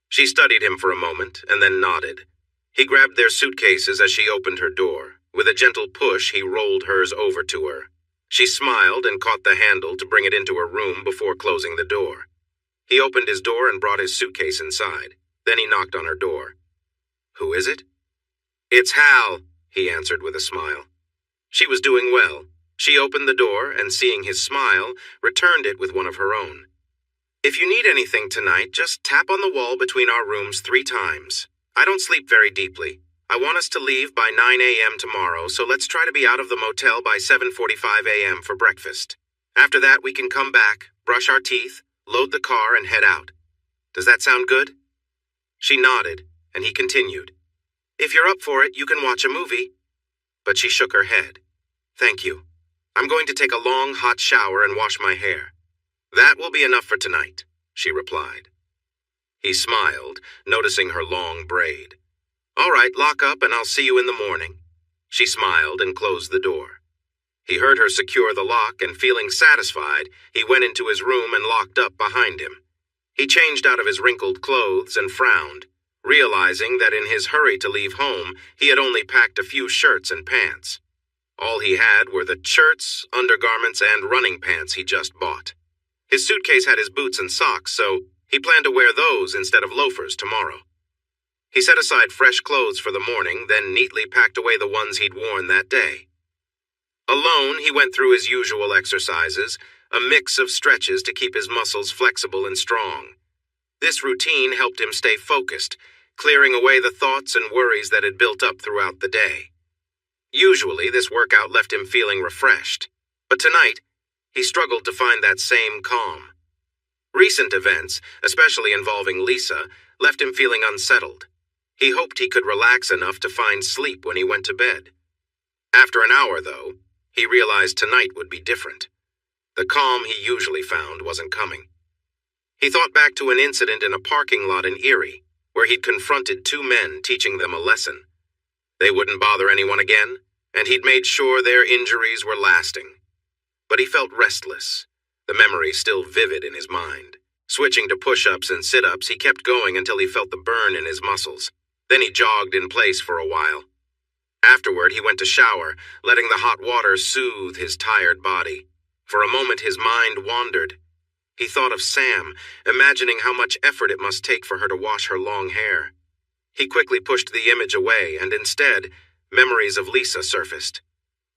She studied him for a moment and then nodded. He grabbed their suitcases as she opened her door. With a gentle push, he rolled hers over to her. She smiled and caught the handle to bring it into her room before closing the door. He opened his door and brought his suitcase inside. Then he knocked on her door. "Who is it?" "It's Hal," he answered with a smile. She was doing well. She opened the door and, seeing his smile, returned it with one of her own. "If you need anything tonight, just tap on the wall between our rooms 3 times. I don't sleep very deeply. I want us to leave by 9 a.m. tomorrow, so let's try to be out of the motel by 7:45 a.m. for breakfast. After that, we can come back, brush our teeth, load the car, and head out. Does that sound good?" She nodded, and he continued. "If you're up for it, you can watch a movie." But she shook her head. "Thank you. I'm going to take a long, hot shower and wash my hair." "That will be enough for tonight," she replied. He smiled, noticing her long braid. "All right, lock up and I'll see you in the morning." She smiled and closed the door. He heard her secure the lock, and feeling satisfied, he went into his room and locked up behind him. He changed out of his wrinkled clothes and frowned, realizing that in his hurry to leave home, he had only packed a few shirts and pants. All he had were the shirts, undergarments, and running pants he just bought. His suitcase had his boots and socks, so he planned to wear those instead of loafers tomorrow. He set aside fresh clothes for the morning, then neatly packed away the ones he'd worn that day. Alone, he went through his usual exercises, a mix of stretches to keep his muscles flexible and strong. This routine helped him stay focused, clearing away the thoughts and worries that had built up throughout the day. Usually, this workout left him feeling refreshed, but tonight, he struggled to find that same calm. Recent events, especially involving Lisa, left him feeling unsettled. He hoped he could relax enough to find sleep when he went to bed. After an hour, though, he realized tonight would be different. The calm he usually found wasn't coming. He thought back to an incident in a parking lot in Erie, where he'd confronted two men teaching them a lesson. They wouldn't bother anyone again, and he'd made sure their injuries were lasting. But he felt restless, the memory still vivid in his mind. Switching to push-ups and sit-ups, he kept going until he felt the burn in his muscles. Then he jogged in place for a while. Afterward, he went to shower, letting the hot water soothe his tired body. For a moment, his mind wandered. He thought of Sam, imagining how much effort it must take for her to wash her long hair. He quickly pushed the image away, and instead, memories of Lisa surfaced.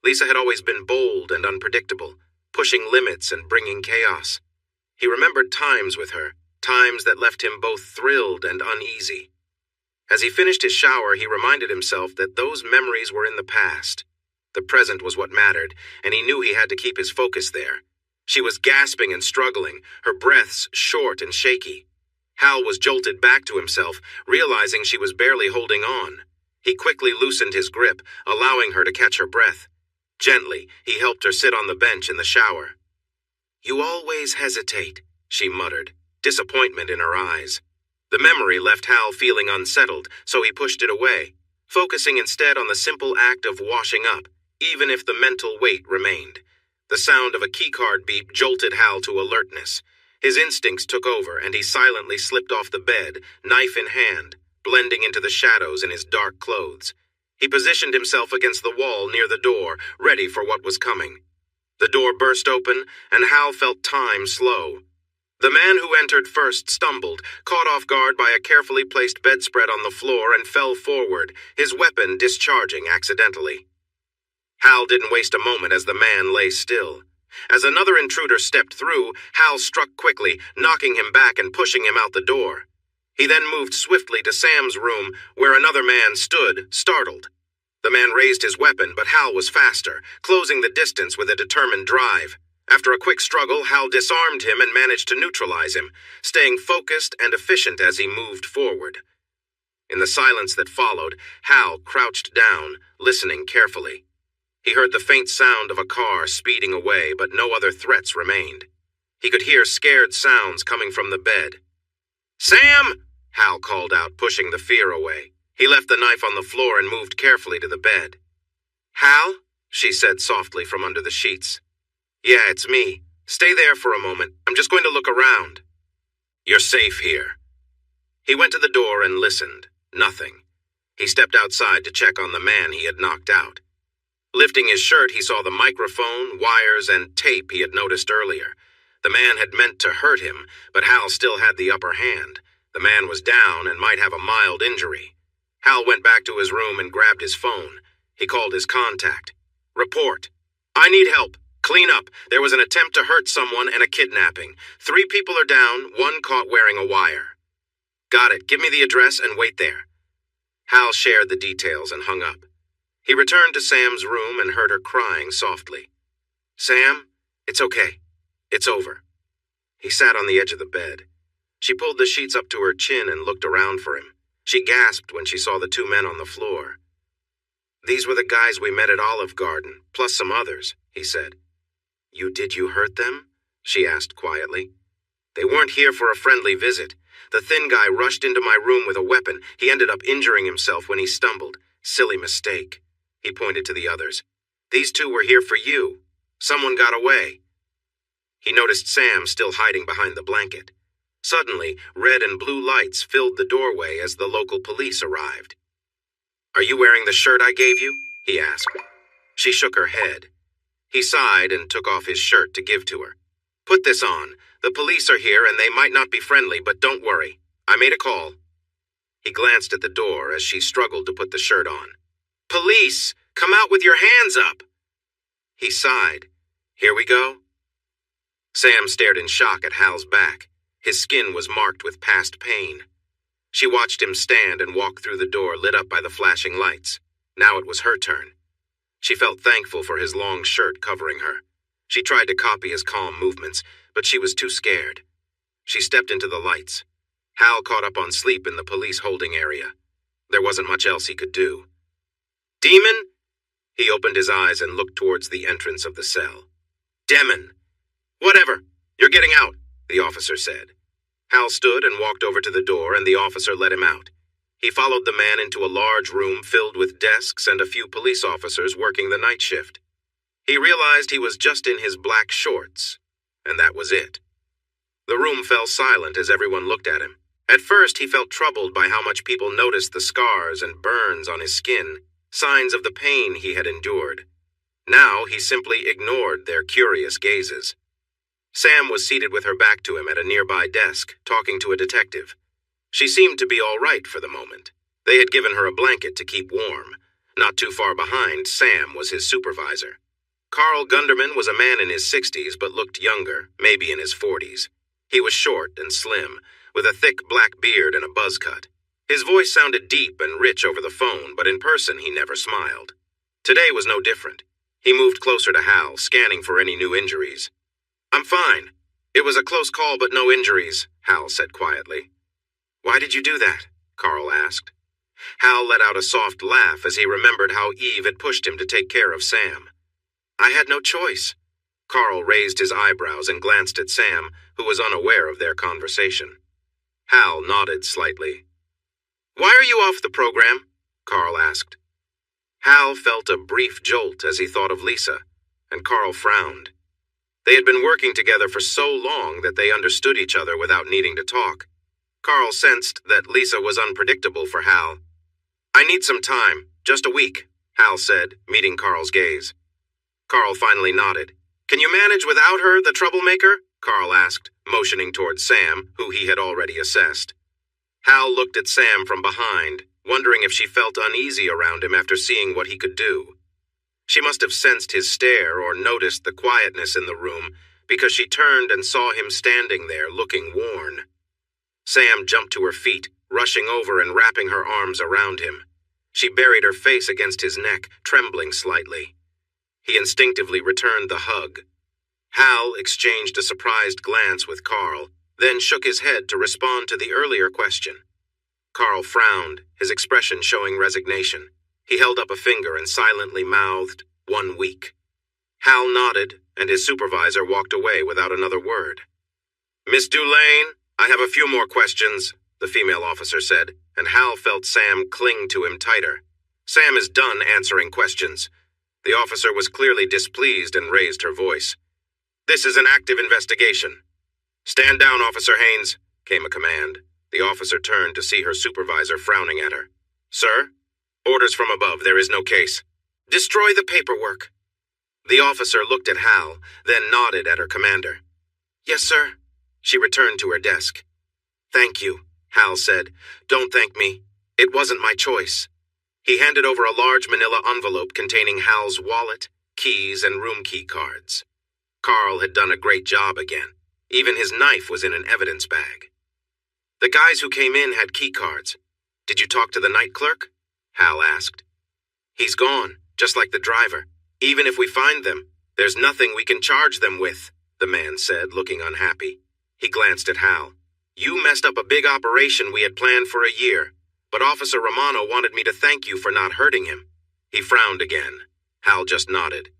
Lisa had always been bold and unpredictable, pushing limits and bringing chaos. He remembered times with her, times that left him both thrilled and uneasy. As he finished his shower, he reminded himself that those memories were in the past. The present was what mattered, and he knew he had to keep his focus there. She was gasping and struggling, her breaths short and shaky. Hal was jolted back to himself, realizing she was barely holding on. He quickly loosened his grip, allowing her to catch her breath. Gently, he helped her sit on the bench in the shower. "You always hesitate," she muttered, disappointment in her eyes. The memory left Hal feeling unsettled, so he pushed it away, focusing instead on the simple act of washing up, even if the mental weight remained. The sound of a keycard beep jolted Hal to alertness. His instincts took over, and he silently slipped off the bed, knife in hand, blending into the shadows in his dark clothes. He positioned himself against the wall near the door, ready for what was coming. The door burst open, and Hal felt time slow. The man who entered first stumbled, caught off guard by a carefully placed bedspread on the floor, and fell forward, his weapon discharging accidentally. Hal didn't waste a moment as the man lay still. As another intruder stepped through, Hal struck quickly, knocking him back and pushing him out the door. He then moved swiftly to Sam's room, where another man stood, startled. The man raised his weapon, but Hal was faster, closing the distance with a determined drive. After a quick struggle, Hal disarmed him and managed to neutralize him, staying focused and efficient as he moved forward. In the silence that followed, Hal crouched down, listening carefully. He heard the faint sound of a car speeding away, but no other threats remained. He could hear scared sounds coming from the bed. "Sam!" Hal called out, pushing the fear away. He left the knife on the floor and moved carefully to the bed. "Hal?" she said softly from under the sheets. "Yeah, it's me. Stay there for a moment. I'm just going to look around." "You're safe here." He went to the door and listened. Nothing. He stepped outside to check on the man he had knocked out. Lifting his shirt, he saw the microphone, wires, and tape he had noticed earlier. The man had meant to hurt him, but Hal still had the upper hand. The man was down and might have a mild injury. Hal went back to his room and grabbed his phone. He called his contact. "Report. I need help. Clean up. There was an attempt to hurt someone and a kidnapping. 3 people are down, 1 caught wearing a wire." "Got it. Give me the address and wait there." Hal shared the details and hung up. He returned to Sam's room and heard her crying softly. "Sam, it's okay. It's over." He sat on the edge of the bed. She pulled the sheets up to her chin and looked around for him. She gasped when she saw the 2 men on the floor. "These were the guys we met at Olive Garden, plus some others," he said. Did you hurt them?" she asked quietly. "They weren't here for a friendly visit. The thin guy rushed into my room with a weapon. He ended up injuring himself when he stumbled. Silly mistake." He pointed to the others. "These 2 were here for you. Someone got away." He noticed Sam still hiding behind the blanket. Suddenly, red and blue lights filled the doorway as the local police arrived. "Are you wearing the shirt I gave you?" he asked. She shook her head. He sighed and took off his shirt to give to her. "Put this on. The police are here and they might not be friendly, but don't worry. I made a call." He glanced at the door as she struggled to put the shirt on. "Police! Come out with your hands up!" He sighed. "Here we go?" Sam stared in shock at Hal's back. His skin was marked with past pain. She watched him stand and walk through the door lit up by the flashing lights. Now it was her turn. She felt thankful for his long shirt covering her. She tried to copy his calm movements, but she was too scared. She stepped into the lights. Hal caught up on sleep in the police holding area. There wasn't much else he could do. Demon? He opened his eyes and looked towards the entrance of the cell. Demon. Whatever. You're getting out, the officer said. Hal stood and walked over to the door, and the officer let him out. He followed the man into a large room filled with desks and a few police officers working the night shift. He realized he was just in his black shorts, and that was it. The room fell silent as everyone looked at him. At first, he felt troubled by how much people noticed the scars and burns on his skin, signs of the pain he had endured. Now, he simply ignored their curious gazes. Sam was seated with her back to him at a nearby desk, talking to a detective. She seemed to be all right for the moment. They had given her a blanket to keep warm. Not too far behind, Sam was his supervisor. Carl Gunderman was a man in his 60s but looked younger, maybe in his 40s. He was short and slim, with a thick black beard and a buzz cut. His voice sounded deep and rich over the phone, but in person he never smiled. Today was no different. He moved closer to Hal, scanning for any new injuries. "I'm fine. It was a close call but no injuries," Hal said quietly. "Why did you do that?" Carl asked. Hal let out a soft laugh as he remembered how Eve had pushed him to take care of Sam. "I had no choice." Carl raised his eyebrows and glanced at Sam, who was unaware of their conversation. Hal nodded slightly. "Why are you off the program?" Carl asked. Hal felt a brief jolt as he thought of Lisa, and Carl frowned. They had been working together for so long that they understood each other without needing to talk. Carl sensed that Lisa was unpredictable for Hal. "I need some time, just a week," Hal said, meeting Carl's gaze. Carl finally nodded. "Can you manage without her, the troublemaker?" Carl asked, motioning towards Sam, who he had already assessed. Hal looked at Sam from behind, wondering if she felt uneasy around him after seeing what he could do. She must have sensed his stare or noticed the quietness in the room, because she turned and saw him standing there looking worn. Sam jumped to her feet, rushing over and wrapping her arms around him. She buried her face against his neck, trembling slightly. He instinctively returned the hug. Hal exchanged a surprised glance with Carl, then shook his head to respond to the earlier question. Carl frowned, his expression showing resignation. He held up a finger and silently mouthed, "1 week." Hal nodded, and his supervisor walked away without another word. "Miss Dulaine, I have a few more questions," the female officer said, and Hal felt Sam cling to him tighter. "Sam is done answering questions." The officer was clearly displeased and raised her voice. "This is an active investigation." "Stand down, Officer Haynes," came a command. The officer turned to see her supervisor frowning at her. "Sir? Orders from above, there is no case." "Destroy the paperwork." The officer looked at Hal, then nodded at her commander. "Yes, sir." She returned to her desk. "Thank you," Hal said. "Don't thank me. It wasn't my choice." He handed over a large manila envelope containing Hal's wallet, keys, and room key cards. Carl had done a great job again. Even his knife was in an evidence bag. "The guys who came in had key cards. Did you talk to the night clerk?" Hal asked. "He's gone, just like the driver. Even if we find them, there's nothing we can charge them with," the man said, looking unhappy. He glanced at Hal. "You messed up a big operation we had planned for a year, but Officer Romano wanted me to thank you for not hurting him." He frowned again. Hal just nodded.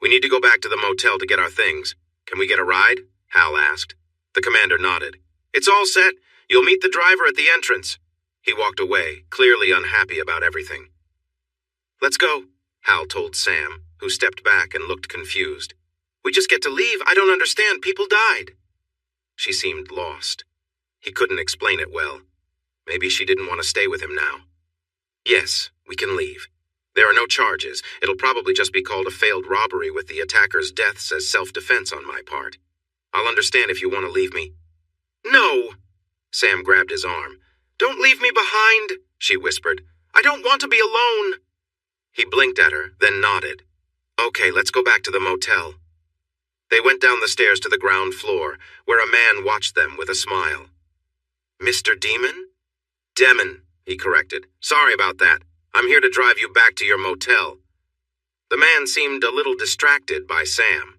"We need to go back to the motel to get our things. Can we get a ride?" Hal asked. The commander nodded. "It's all set. You'll meet the driver at the entrance." He walked away, clearly unhappy about everything. "Let's go," Hal told Sam, who stepped back and looked confused. "We just get to leave? I don't understand. People died." She seemed lost. He couldn't explain it well. Maybe she didn't want to stay with him now. "Yes, we can leave. There are no charges. It'll probably just be called a failed robbery with the attacker's deaths as self-defense on my part. I'll understand if you want to leave me." "No!" Sam grabbed his arm. "Don't leave me behind," she whispered. "I don't want to be alone." He blinked at her, then nodded. "Okay, let's go back to the motel." They went down the stairs to the ground floor, where a man watched them with a smile. "Mr. Demon?" "Demon," he corrected. "Sorry about that. I'm here to drive you back to your motel." The man seemed a little distracted by Sam.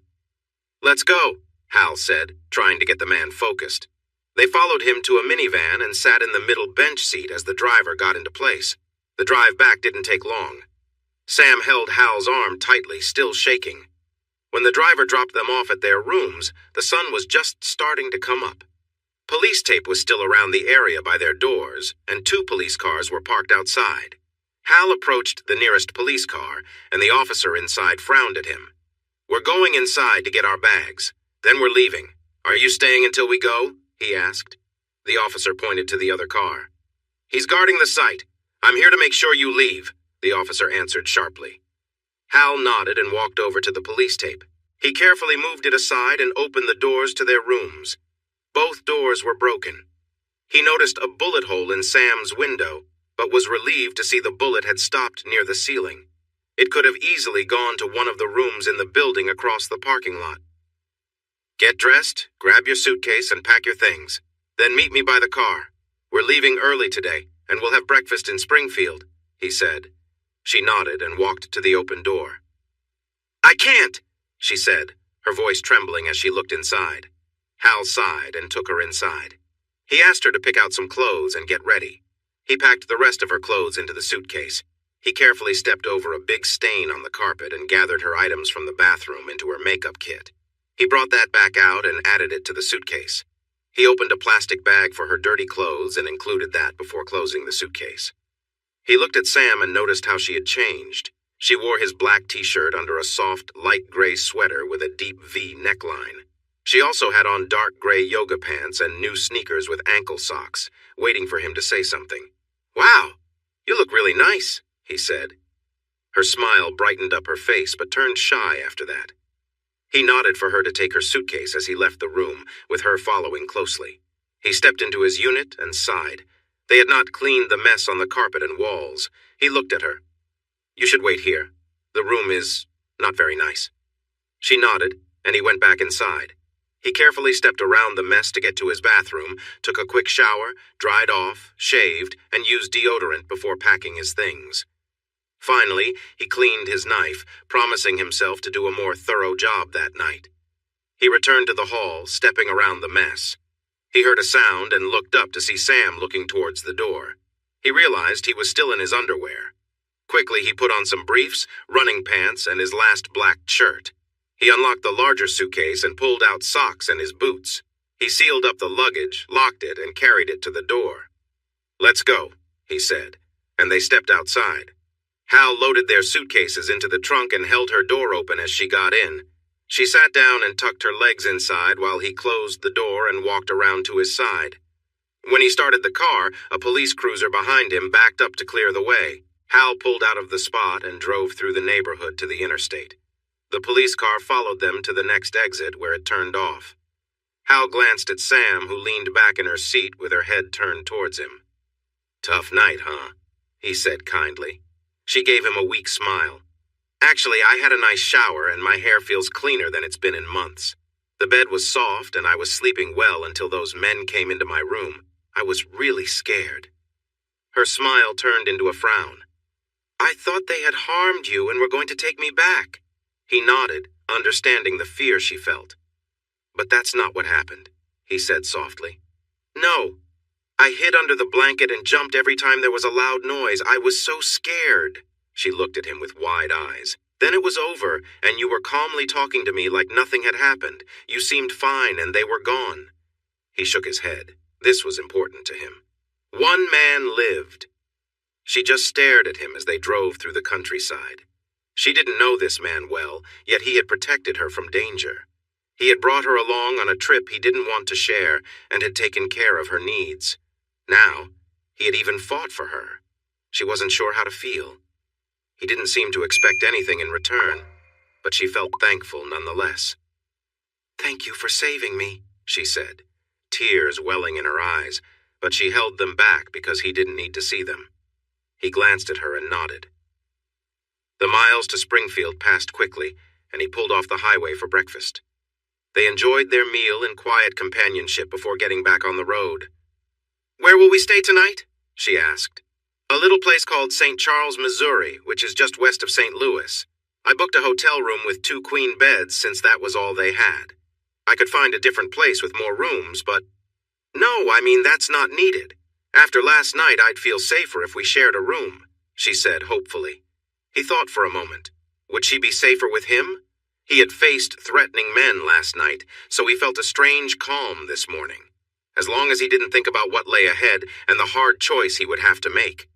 "Let's go," Hal said, trying to get the man focused. They followed him to a minivan and sat in the middle bench seat as the driver got into place. The drive back didn't take long. Sam held Hal's arm tightly, still shaking. When the driver dropped them off at their rooms, the sun was just starting to come up. Police tape was still around the area by their doors, and 2 police cars were parked outside. Hal approached the nearest police car, and the officer inside frowned at him. "We're going inside to get our bags. Then we're leaving. Are you staying until we go?" he asked. The officer pointed to the other car. "He's guarding the site. I'm here to make sure you leave," the officer answered sharply. Hal nodded and walked over to the police tape. He carefully moved it aside and opened the doors to their rooms. Both doors were broken. He noticed a bullet hole in Sam's window, but was relieved to see the bullet had stopped near the ceiling. It could have easily gone to one of the rooms in the building across the parking lot. "Get dressed, grab your suitcase, and pack your things. Then meet me by the car. We're leaving early today, and we'll have breakfast in Springfield," he said. She nodded and walked to the open door. "I can't," she said, her voice trembling as she looked inside. Hal sighed and took her inside. He asked her to pick out some clothes and get ready. He packed the rest of her clothes into the suitcase. He carefully stepped over a big stain on the carpet and gathered her items from the bathroom into her makeup kit. He brought that back out and added it to the suitcase. He opened a plastic bag for her dirty clothes and included that before closing the suitcase. He looked at Sam and noticed how she had changed. She wore his black t-shirt under a soft, light gray sweater with a deep V neckline. She also had on dark gray yoga pants and new sneakers with ankle socks, waiting for him to say something. "Wow, you look really nice," he said. Her smile brightened up her face but turned shy after that. He nodded for her to take her suitcase as he left the room, with her following closely. He stepped into his unit and sighed. They had not cleaned the mess on the carpet and walls. He looked at her. "You should wait here. The room is not very nice." She nodded, and he went back inside. He carefully stepped around the mess to get to his bathroom, took a quick shower, dried off, shaved, and used deodorant before packing his things. Finally, he cleaned his knife, promising himself to do a more thorough job that night. He returned to the hall, stepping around the mess. He heard a sound and looked up to see Sam looking towards the door. He realized he was still in his underwear. Quickly, he put on some briefs, running pants, and his last black shirt. He unlocked the larger suitcase and pulled out socks and his boots. He sealed up the luggage, locked it, and carried it to the door. "Let's go," he said, and they stepped outside. Hal loaded their suitcases into the trunk and held her door open as she got in. She sat down and tucked her legs inside while he closed the door and walked around to his side. When he started the car, a police cruiser behind him backed up to clear the way. Hal pulled out of the spot and drove through the neighborhood to the interstate. The police car followed them to the next exit where it turned off. Hal glanced at Sam, who leaned back in her seat with her head turned towards him. "Tough night, huh?" he said kindly. She gave him a weak smile. "Actually, I had a nice shower and my hair feels cleaner than it's been in months. The bed was soft and I was sleeping well until those men came into my room. I was really scared." Her smile turned into a frown. "I thought they had harmed you and were going to take me back." He nodded, understanding the fear she felt. "But that's not what happened," he said softly. "No. I hid under the blanket and jumped every time there was a loud noise. I was so scared." She looked at him with wide eyes. "Then it was over, and you were calmly talking to me like nothing had happened. You seemed fine, and they were gone." He shook his head. This was important to him. One man lived. She just stared at him as they drove through the countryside. She didn't know this man well, yet he had protected her from danger. He had brought her along on a trip he didn't want to share and had taken care of her needs. Now, he had even fought for her. She wasn't sure how to feel. He didn't seem to expect anything in return, but she felt thankful nonetheless. "Thank you for saving me," she said, tears welling in her eyes, but she held them back because he didn't need to see them. He glanced at her and nodded. The miles to Springfield passed quickly, and he pulled off the highway for breakfast. They enjoyed their meal in quiet companionship before getting back on the road. "Where will we stay tonight?" she asked. "A little place called St. Charles, Missouri, which is just west of St. Louis. I booked a hotel room with 2 queen beds since that was all they had. I could find a different place with more rooms, but... No, I mean, that's not needed. After last night, I'd feel safer if we shared a room, she said hopefully. He thought for a moment. Would she be safer with him? He had faced threatening men last night, so he felt a strange calm this morning. As long as he didn't think about what lay ahead and the hard choice he would have to make.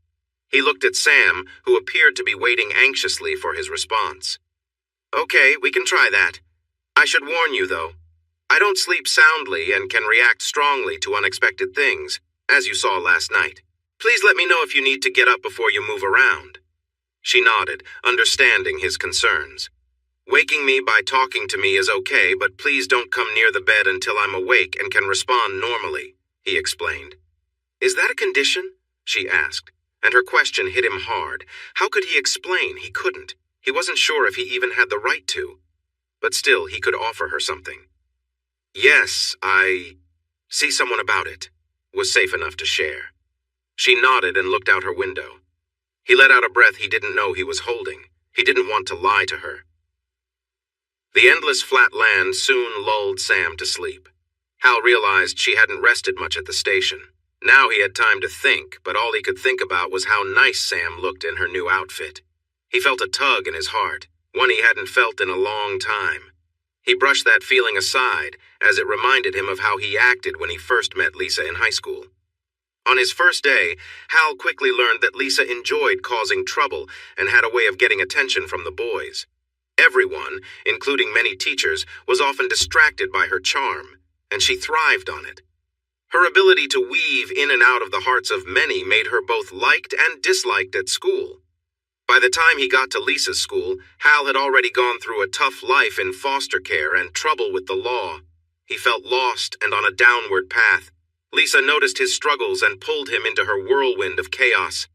He looked at Sam, who appeared to be waiting anxiously for his response. Okay, we can try that. I should warn you, though. I don't sleep soundly and can react strongly to unexpected things, as you saw last night. Please let me know if you need to get up before you move around. She nodded, understanding his concerns. Waking me by talking to me is okay, but please don't come near the bed until I'm awake and can respond normally, he explained. Is that a condition? She asked, and her question hit him hard. How could he explain? He couldn't. He wasn't sure if he even had the right to. But still, he could offer her something. Yes, I see someone about it, was safe enough to share. She nodded and looked out her window. He let out a breath he didn't know he was holding. He didn't want to lie to her. The endless flat land soon lulled Sam to sleep. Hal realized she hadn't rested much at the station. Now he had time to think, but all he could think about was how nice Sam looked in her new outfit. He felt a tug in his heart, one he hadn't felt in a long time. He brushed that feeling aside, as it reminded him of how he acted when he first met Lisa in high school. On his first day, Hal quickly learned that Lisa enjoyed causing trouble and had a way of getting attention from the boys. Everyone, including many teachers, was often distracted by her charm, and she thrived on it. Her ability to weave in and out of the hearts of many made her both liked and disliked at school. By the time he got to Lisa's school, Hal had already gone through a tough life in foster care and trouble with the law. He felt lost and on a downward path. Lisa noticed his struggles and pulled him into her whirlwind of chaos.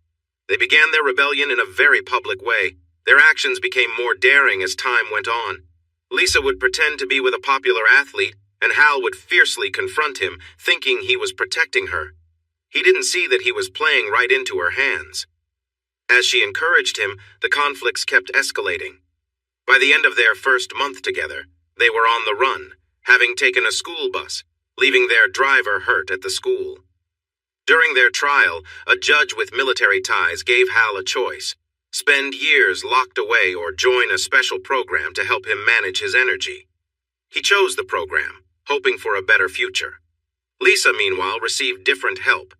They began their rebellion in a very public way. Their actions became more daring as time went on. Lisa would pretend to be with a popular athlete, and Hal would fiercely confront him, thinking he was protecting her. He didn't see that he was playing right into her hands. As she encouraged him, the conflicts kept escalating. By the end of their first month together, they were on the run, having taken a school bus, leaving their driver hurt at the school. During their trial, a judge with military ties gave Hal a choice: spend years locked away or join a special program to help him manage his energy. He chose the program, hoping for a better future. Lisa, meanwhile, received different help.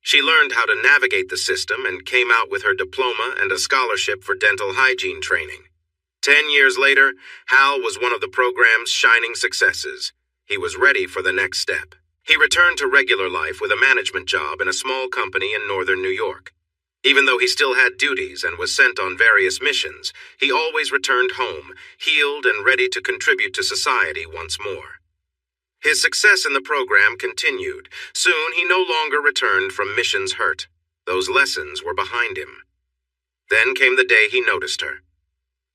She learned how to navigate the system and came out with her diploma and a scholarship for dental hygiene training. 10 years later, Hal was one of the program's shining successes. He was ready for the next step. He returned to regular life with a management job in a small company in northern New York. Even though he still had duties and was sent on various missions, he always returned home, healed and ready to contribute to society once more. His success in the program continued. Soon he no longer returned from missions hurt. Those lessons were behind him. Then came the day he noticed her.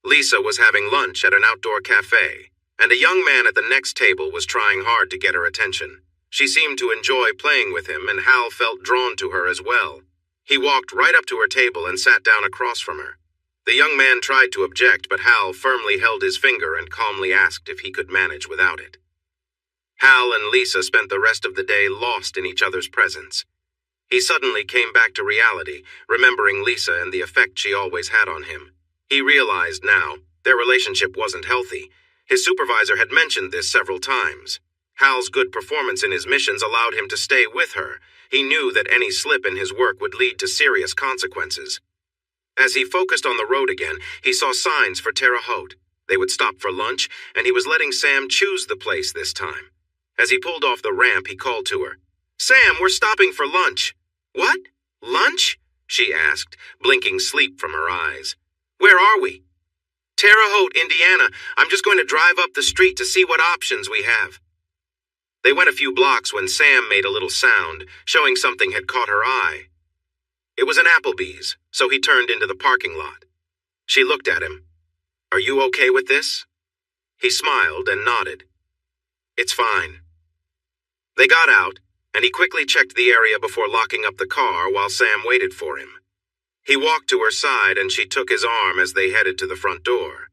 Lisa was having lunch at an outdoor cafe, and a young man at the next table was trying hard to get her attention. She seemed to enjoy playing with him, and Hal felt drawn to her as well. He walked right up to her table and sat down across from her. The young man tried to object, but Hal firmly held his finger and calmly asked if he could manage without it. Hal and Lisa spent the rest of the day lost in each other's presence. He suddenly came back to reality, remembering Lisa and the effect she always had on him. He realized now their relationship wasn't healthy. His supervisor had mentioned this several times. Hal's good performance in his missions allowed him to stay with her. He knew that any slip in his work would lead to serious consequences. As he focused on the road again, he saw signs for Terre Haute. They would stop for lunch, and he was letting Sam choose the place this time. As he pulled off the ramp, he called to her. "Sam, we're stopping for lunch." "What? Lunch?" she asked, blinking sleep from her eyes. "Where are we?" "Terre Haute, Indiana. I'm just going to drive up the street to see what options we have." They went a few blocks when Sam made a little sound, showing something had caught her eye. It was an Applebee's, so he turned into the parking lot. She looked at him. "Are you okay with this?" He smiled and nodded. "It's fine." They got out, and he quickly checked the area before locking up the car while Sam waited for him. He walked to her side, and she took his arm as they headed to the front door.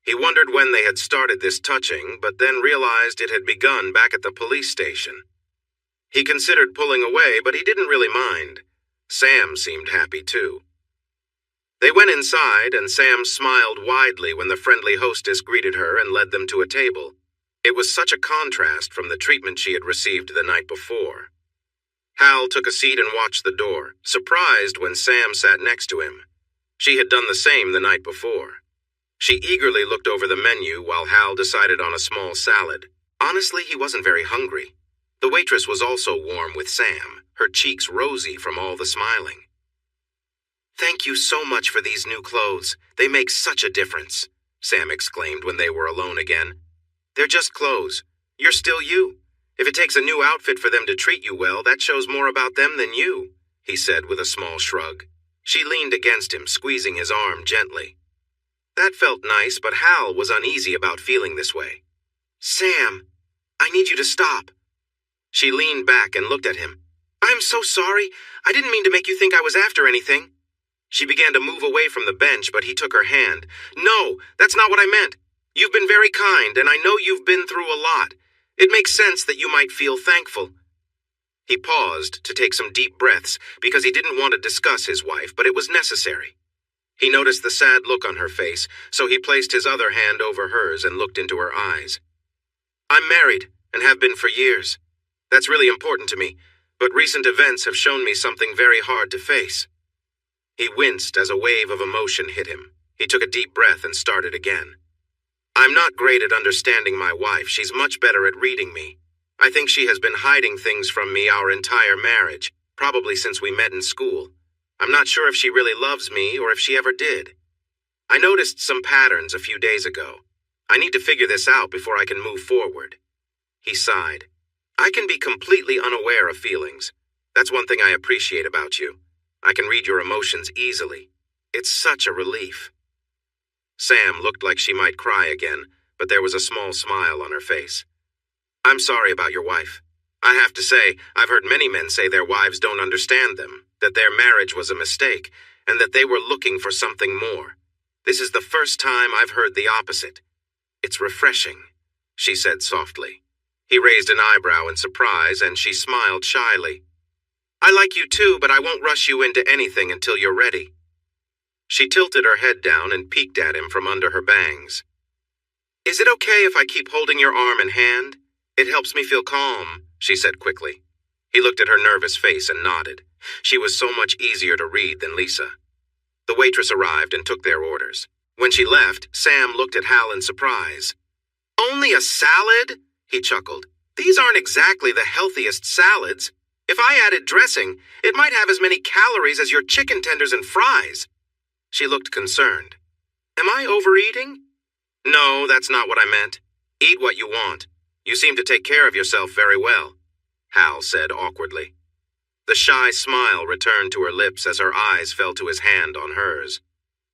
He wondered when they had started this touching, but then realized it had begun back at the police station. He considered pulling away, but he didn't really mind. Sam seemed happy too. They went inside, and Sam smiled widely when the friendly hostess greeted her and led them to a table. It was such a contrast from the treatment she had received the night before. Hal took a seat and watched the door, surprised when Sam sat next to him. She had done the same the night before. She eagerly looked over the menu while Hal decided on a small salad. Honestly, he wasn't very hungry. The waitress was also warm with Sam, her cheeks rosy from all the smiling. "Thank you so much for these new clothes. They make such a difference," Sam exclaimed when they were alone again. "They're just clothes. You're still you. If it takes a new outfit for them to treat you well, that shows more about them than you," he said with a small shrug. She leaned against him, squeezing his arm gently. That felt nice, but Hal was uneasy about feeling this way. "Sam, I need you to stop." She leaned back and looked at him. "I'm so sorry. I didn't mean to make you think I was after anything." She began to move away from the bench, but he took her hand. "No, that's not what I meant. You've been very kind, and I know you've been through a lot. It makes sense that you might feel thankful." He paused to take some deep breaths because he didn't want to discuss his wife, but it was necessary. He noticed the sad look on her face, so he placed his other hand over hers and looked into her eyes. "I'm married, and have been for years. That's really important to me, but recent events have shown me something very hard to face." He winced as a wave of emotion hit him. He took a deep breath and started again. "I'm not great at understanding my wife. She's much better at reading me. I think she has been hiding things from me our entire marriage, probably since we met in school. I'm not sure if she really loves me or if she ever did. I noticed some patterns a few days ago. I need to figure this out before I can move forward." He sighed. "I can be completely unaware of feelings. That's one thing I appreciate about you. I can read your emotions easily. It's such a relief." Sam looked like she might cry again, but there was a small smile on her face. "I'm sorry about your wife. I have to say, I've heard many men say their wives don't understand them, that their marriage was a mistake, and that they were looking for something more. This is the first time I've heard the opposite. It's refreshing," she said softly. He raised an eyebrow in surprise, and she smiled shyly. "I like you too, but I won't rush you into anything until you're ready." She tilted her head down and peeked at him from under her bangs. "Is it okay if I keep holding your arm and hand? It helps me feel calm," she said quickly. He looked at her nervous face and nodded. She was so much easier to read than Lisa. The waitress arrived and took their orders. When she left, Sam looked at Hal in surprise. "Only a salad?" he chuckled. "These aren't exactly the healthiest salads. If I added dressing, it might have as many calories as your chicken tenders and fries." She looked concerned. "Am I overeating?" "No, that's not what I meant. Eat what you want. You seem to take care of yourself very well," Hal said awkwardly. The shy smile returned to her lips as her eyes fell to his hand on hers.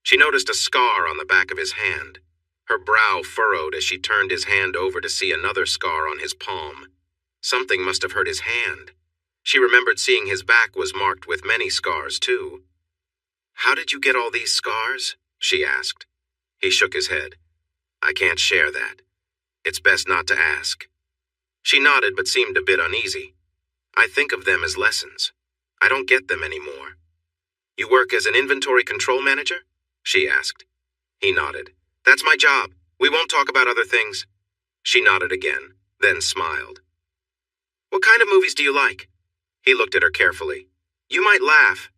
She noticed a scar on the back of his hand. Her brow furrowed as she turned his hand over to see another scar on his palm. Something must have hurt his hand. She remembered seeing his back was marked with many scars, too. "How did you get all these scars?" she asked. He shook his head. "I can't share that. It's best not to ask." She nodded but seemed a bit uneasy. "I think of them as lessons. I don't get them anymore." "You work as an inventory control manager?" she asked. He nodded. "That's my job. We won't talk about other things." She nodded again, then smiled. "What kind of movies do you like?" He looked at her carefully. "You might laugh."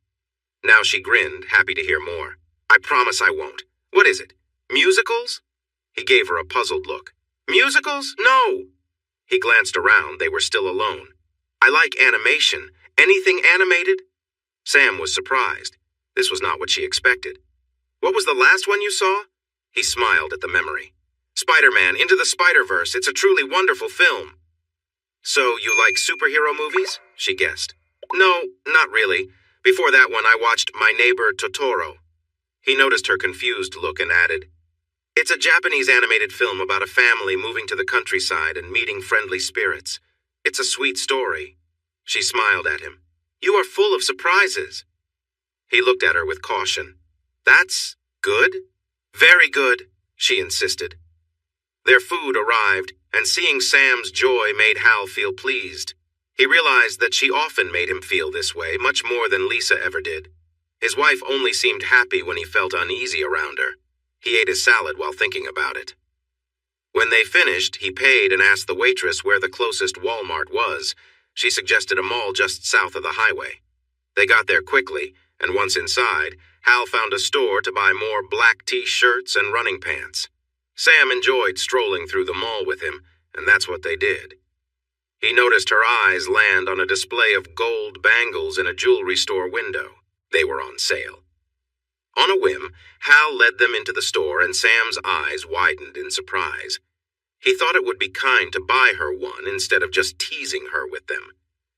Now she grinned, happy to hear more. "I promise I won't. What is it? Musicals?" He gave her a puzzled look. "Musicals? No." He glanced around. They were still alone. "I like animation. Anything animated?" Sam was surprised. This was not what she expected. "What was the last one you saw?" He smiled at the memory. "Spider-Man, Into the Spider-Verse. It's a truly wonderful film." "So you like superhero movies?" she guessed. "No, not really. Before that one, I watched My Neighbor Totoro." He noticed her confused look and added, "It's a Japanese animated film about a family moving to the countryside and meeting friendly spirits. It's a sweet story." She smiled at him. "You are full of surprises." He looked at her with caution. "That's good?" "Very good," she insisted. Their food arrived, and seeing Sam's joy made Hal feel pleased. He realized that she often made him feel this way, much more than Lisa ever did. His wife only seemed happy when he felt uneasy around her. He ate his salad while thinking about it. When they finished, he paid and asked the waitress where the closest Walmart was. She suggested a mall just south of the highway. They got there quickly, and once inside, Hal found a store to buy more black T-shirts and running pants. Sam enjoyed strolling through the mall with him, and that's what they did. He noticed her eyes land on a display of gold bangles in a jewelry store window. They were on sale. On a whim, Hal led them into the store, and Sam's eyes widened in surprise. He thought it would be kind to buy her one instead of just teasing her with them.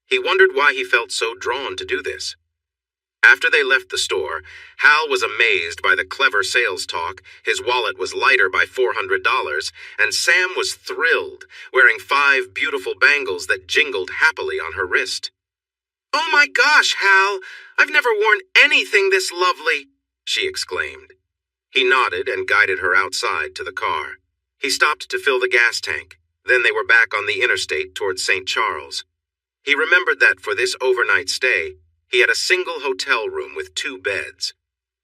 He wondered why he felt so drawn to do this. After they left the store, Hal was amazed by the clever sales talk. His wallet was lighter by $400, and Sam was thrilled, wearing 5 beautiful bangles that jingled happily on her wrist. "Oh my gosh, Hal! I've never worn anything this lovely!" she exclaimed. He nodded and guided her outside to the car. He stopped to fill the gas tank. Then they were back on the interstate towards St. Charles. He remembered that for this overnight stay, he had a single hotel room with 2 beds.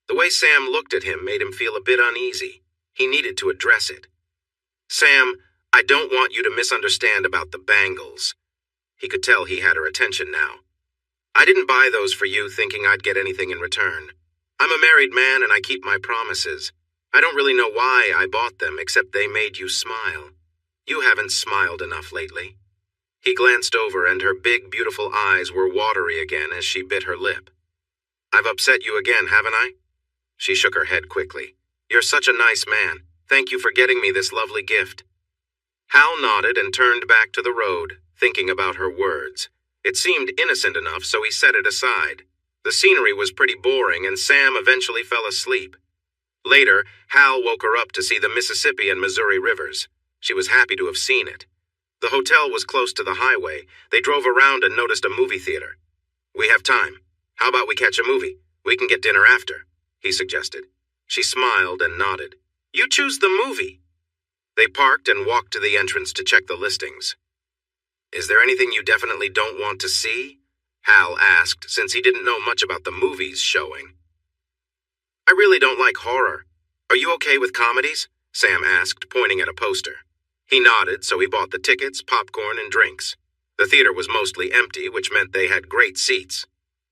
The way Sam looked at him made him feel a bit uneasy. He needed to address it. "Sam, I don't want you to misunderstand about the bangles." He could tell he had her attention now. "I didn't buy those for you thinking I'd get anything in return. I'm a married man and I keep my promises. I don't really know why I bought them, except they made you smile. You haven't smiled enough lately." He glanced over, and her big, beautiful eyes were watery again as she bit her lip. "I've upset you again, haven't I?" She shook her head quickly. "You're such a nice man. Thank you for getting me this lovely gift." Hal nodded and turned back to the road, thinking about her words. It seemed innocent enough, so he set it aside. The scenery was pretty boring, and Sam eventually fell asleep. Later, Hal woke her up to see the Mississippi and Missouri rivers. She was happy to have seen it. The hotel was close to the highway. They drove around and noticed a movie theater. "We have time. How about we catch a movie? We can get dinner after," he suggested. She smiled and nodded. "You choose the movie." They parked and walked to the entrance to check the listings. "Is there anything you definitely don't want to see?" Hal asked, since he didn't know much about the movies showing. "I really don't like horror. Are you okay with comedies?" Sam asked, pointing at a poster. He nodded, so he bought the tickets, popcorn, and drinks. The theater was mostly empty, which meant they had great seats.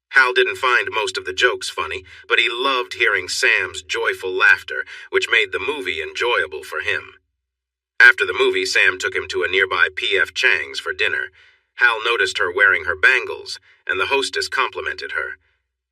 Hal didn't find most of the jokes funny, but he loved hearing Sam's joyful laughter, which made the movie enjoyable for him. After the movie, Sam took him to a nearby P.F. Chang's for dinner. Hal noticed her wearing her bangles, and the hostess complimented her.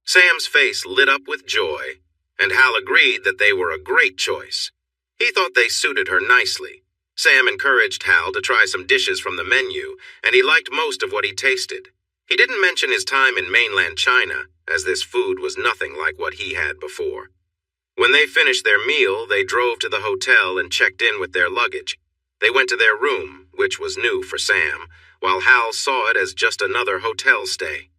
Sam's face lit up with joy, and Hal agreed that they were a great choice. He thought they suited her nicely. Sam encouraged Hal to try some dishes from the menu, and he liked most of what he tasted. He didn't mention his time in mainland China, as this food was nothing like what he had before. When they finished their meal, they drove to the hotel and checked in with their luggage. They went to their room, which was new for Sam, while Hal saw it as just another hotel stay.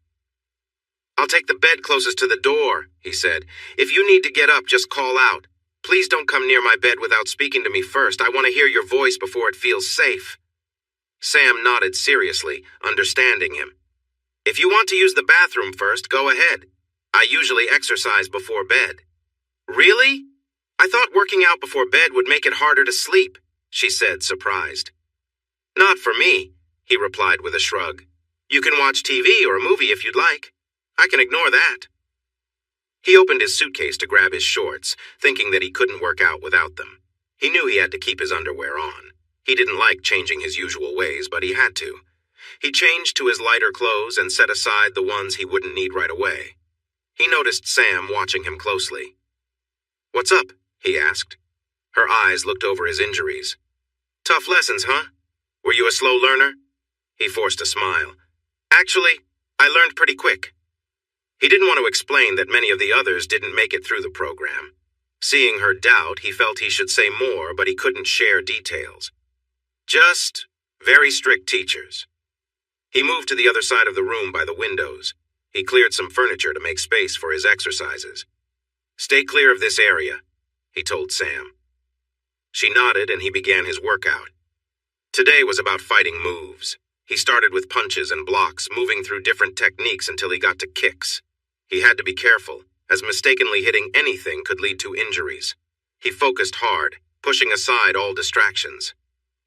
"I'll take the bed closest to the door," he said. "If you need to get up, just call out. Please don't come near my bed without speaking to me first. I want to hear your voice before it feels safe." Sam nodded seriously, understanding him. "If you want to use the bathroom first, go ahead. I usually exercise before bed." "Really? I thought working out before bed would make it harder to sleep," she said, surprised. "Not for me," he replied with a shrug. "You can watch TV or a movie if you'd like. I can ignore that." He opened his suitcase to grab his shorts, thinking that he couldn't work out without them. He knew he had to keep his underwear on. He didn't like changing his usual ways, but he had to. He changed to his lighter clothes and set aside the ones he wouldn't need right away. He noticed Sam watching him closely. "What's up?" he asked. Her eyes looked over his injuries. "Tough lessons, huh? Were you a slow learner?" He forced a smile. "Actually, I learned pretty quick." He didn't want to explain that many of the others didn't make it through the program. Seeing her doubt, he felt he should say more, but he couldn't share details. Just very strict teachers. He moved to the other side of the room by the windows. He cleared some furniture to make space for his exercises. "Stay clear of this area," he told Sam. She nodded and he began his workout. Today was about fighting moves. He started with punches and blocks, moving through different techniques until he got to kicks. He had to be careful, as mistakenly hitting anything could lead to injuries. He focused hard, pushing aside all distractions.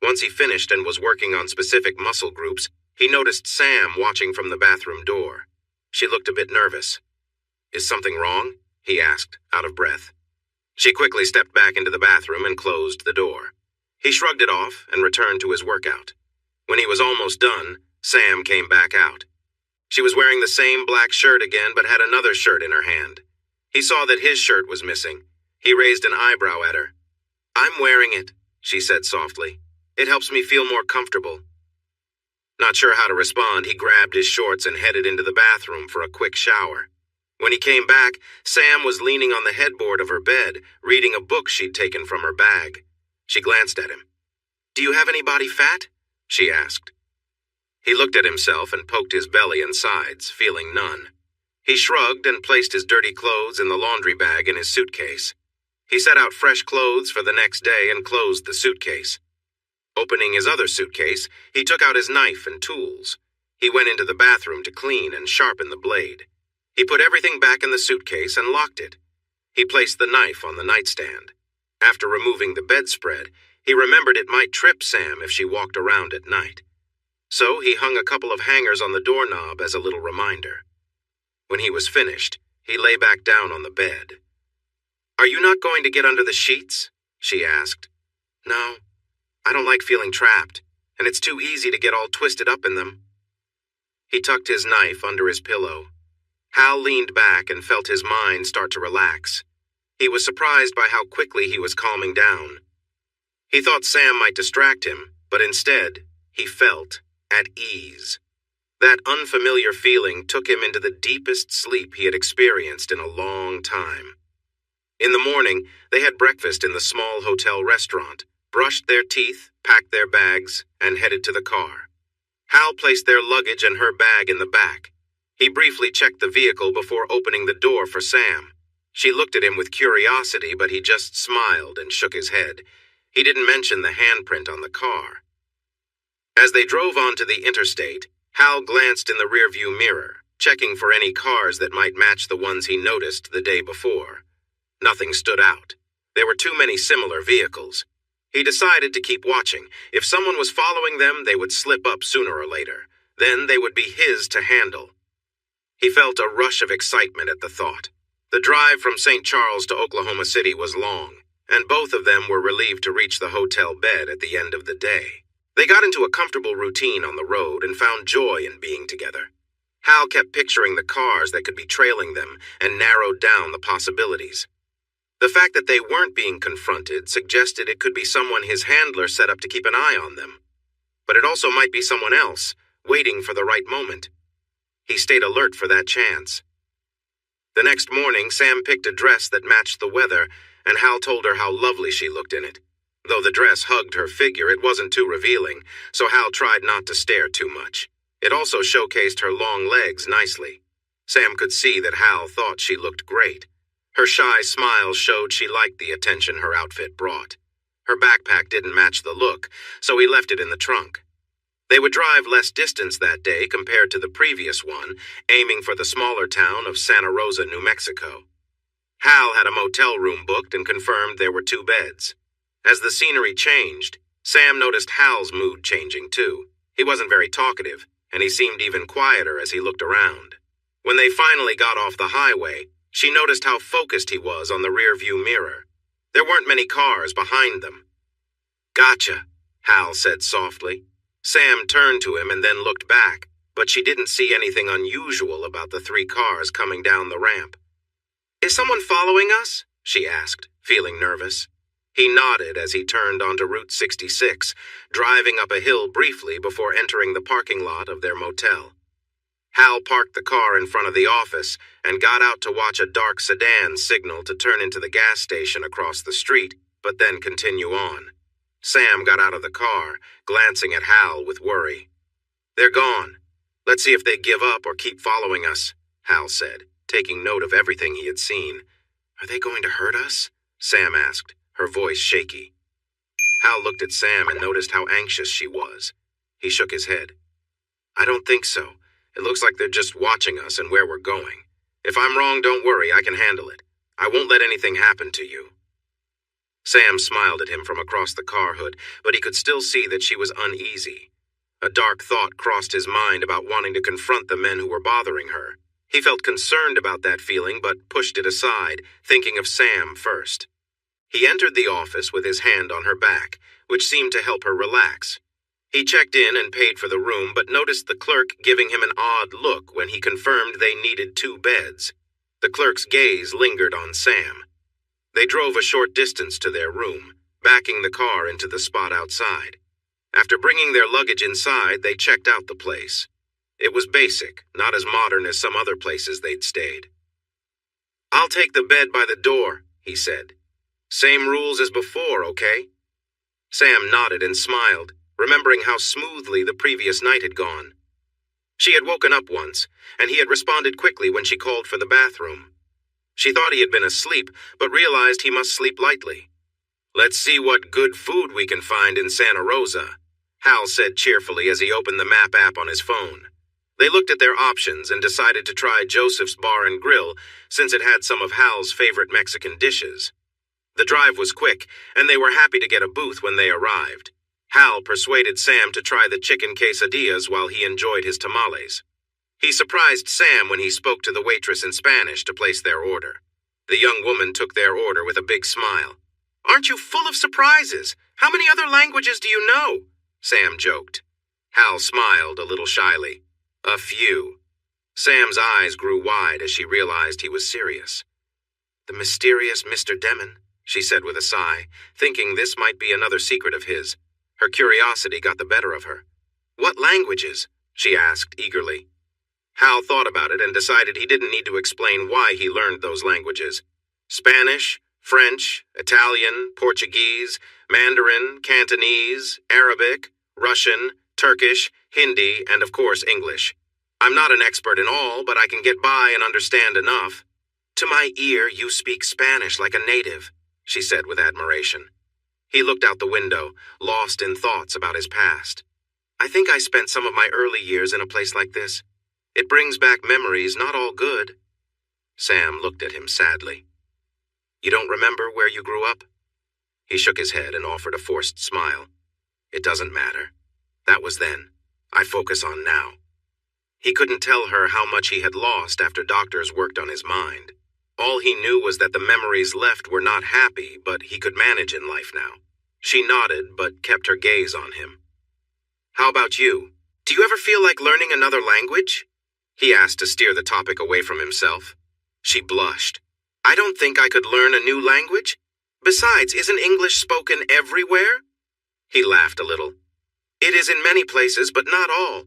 Once he finished and was working on specific muscle groups, he noticed Sam watching from the bathroom door. She looked a bit nervous. "Is something wrong?" he asked, out of breath. She quickly stepped back into the bathroom and closed the door. He shrugged it off and returned to his workout. When he was almost done, Sam came back out. She was wearing the same black shirt again, but had another shirt in her hand. He saw that his shirt was missing. He raised an eyebrow at her. "I'm wearing it," she said softly. "It helps me feel more comfortable." Not sure how to respond, he grabbed his shorts and headed into the bathroom for a quick shower. When he came back, Sam was leaning on the headboard of her bed, reading a book she'd taken from her bag. She glanced at him. "Do you have any body fat?" she asked. He looked at himself and poked his belly and sides, feeling none. He shrugged and placed his dirty clothes in the laundry bag in his suitcase. He set out fresh clothes for the next day and closed the suitcase. Opening his other suitcase, he took out his knife and tools. He went into the bathroom to clean and sharpen the blade. He put everything back in the suitcase and locked it. He placed the knife on the nightstand. After removing the bedspread, he remembered it might trip Sam if she walked around at night. So he hung a couple of hangers on the doorknob as a little reminder. When he was finished, he lay back down on the bed. "Are you not going to get under the sheets?" she asked. "No, I don't like feeling trapped, and it's too easy to get all twisted up in them." He tucked his knife under his pillow. Hal leaned back and felt his mind start to relax. He was surprised by how quickly he was calming down. He thought Sam might distract him, but instead, he felt at ease. That unfamiliar feeling took him into the deepest sleep he had experienced in a long time. In the morning, they had breakfast in the small hotel restaurant, brushed their teeth, packed their bags, and headed to the car. Hal placed their luggage and her bag in the back. He briefly checked the vehicle before opening the door for Sam. She looked at him with curiosity, but he just smiled and shook his head. He didn't mention the handprint on the car. As they drove onto the interstate, Hal glanced in the rearview mirror, checking for any cars that might match the ones he noticed the day before. Nothing stood out. There were too many similar vehicles. He decided to keep watching. If someone was following them, they would slip up sooner or later. Then they would be his to handle. He felt a rush of excitement at the thought. The drive from St. Charles to Oklahoma City was long, and both of them were relieved to reach the hotel bed at the end of the day. They got into a comfortable routine on the road and found joy in being together. Hal kept picturing the cars that could be trailing them and narrowed down the possibilities. The fact that they weren't being confronted suggested it could be someone his handler set up to keep an eye on them. But it also might be someone else, waiting for the right moment. He stayed alert for that chance. The next morning, Sam picked a dress that matched the weather, and Hal told her how lovely she looked in it. Though the dress hugged her figure, it wasn't too revealing, so Hal tried not to stare too much. It also showcased her long legs nicely. Sam could see that Hal thought she looked great. Her shy smile showed she liked the attention her outfit brought. Her backpack didn't match the look, so he left it in the trunk. They would drive less distance that day compared to the previous one, aiming for the smaller town of Santa Rosa, New Mexico. Hal had a motel room booked and confirmed there were 2 beds. As the scenery changed, Sam noticed Hal's mood changing too. He wasn't very talkative, and he seemed even quieter as he looked around. When they finally got off the highway, she noticed how focused he was on the rearview mirror. There weren't many cars behind them. "Gotcha," Hal said softly. Sam turned to him and then looked back, but she didn't see anything unusual about the 3 cars coming down the ramp. "Is someone following us?" she asked, feeling nervous. He nodded as he turned onto Route 66, driving up a hill briefly before entering the parking lot of their motel. Hal parked the car in front of the office and got out to watch a dark sedan signal to turn into the gas station across the street, but then continue on. Sam got out of the car, glancing at Hal with worry. "They're gone. Let's see if they give up or keep following us," Hal said, taking note of everything he had seen. "Are they going to hurt us?" Sam asked, her voice shaky. Hal looked at Sam and noticed how anxious she was. He shook his head. I don't think so. It looks like they're just watching us and where we're going. If I'm wrong, don't worry, I can handle it. I won't let anything happen to you. Sam smiled at him from across the car hood, but he could still see that she was uneasy. A dark thought crossed his mind about wanting to confront the men who were bothering her. He felt concerned about that feeling, but pushed it aside, thinking of Sam first. He entered the office with his hand on her back, which seemed to help her relax. He checked in and paid for the room, but noticed the clerk giving him an odd look when he confirmed they needed 2 beds. The clerk's gaze lingered on Sam. They drove a short distance to their room, backing the car into the spot outside. After bringing their luggage inside, they checked out the place. It was basic, not as modern as some other places they'd stayed. I'll take the bed by the door, he said. Same rules as before, okay? Sam nodded and smiled, remembering how smoothly the previous night had gone. She had woken up once, and he had responded quickly when she called for the bathroom. She thought he had been asleep, but realized he must sleep lightly. Let's see what good food we can find in Santa Rosa, Hal said cheerfully as he opened the map app on his phone. They looked at their options and decided to try Joseph's Bar and Grill, since it had some of Hal's favorite Mexican dishes. The drive was quick, and they were happy to get a booth when they arrived. Hal persuaded Sam to try the chicken quesadillas while he enjoyed his tamales. He surprised Sam when he spoke to the waitress in Spanish to place their order. The young woman took their order with a big smile. Aren't you full of surprises? How many other languages do you know? Sam joked. Hal smiled a little shyly. A few. Sam's eyes grew wide as she realized he was serious. The mysterious Mr. Demon, she said with a sigh, thinking this might be another secret of his. Her curiosity got the better of her. What languages? She asked eagerly. Hal thought about it and decided he didn't need to explain why he learned those languages. Spanish, French, Italian, Portuguese, Mandarin, Cantonese, Arabic, Russian, Turkish, Hindi, and of course English. I'm not an expert in all, but I can get by and understand enough. To my ear, you speak Spanish like a native, she said with admiration. He looked out the window, lost in thoughts about his past. I think I spent some of my early years in a place like this. It brings back memories not all good. Sam looked at him sadly. You don't remember where you grew up? He shook his head and offered a forced smile. It doesn't matter. That was then. I focus on now. He couldn't tell her how much he had lost after doctors worked on his mind. All he knew was that the memories left were not happy, but he could manage in life now. She nodded, but kept her gaze on him. How about you? Do you ever feel like learning another language? He asked to steer the topic away from himself. She blushed. I don't think I could learn a new language. Besides, isn't English spoken everywhere? He laughed a little. It is in many places, but not all.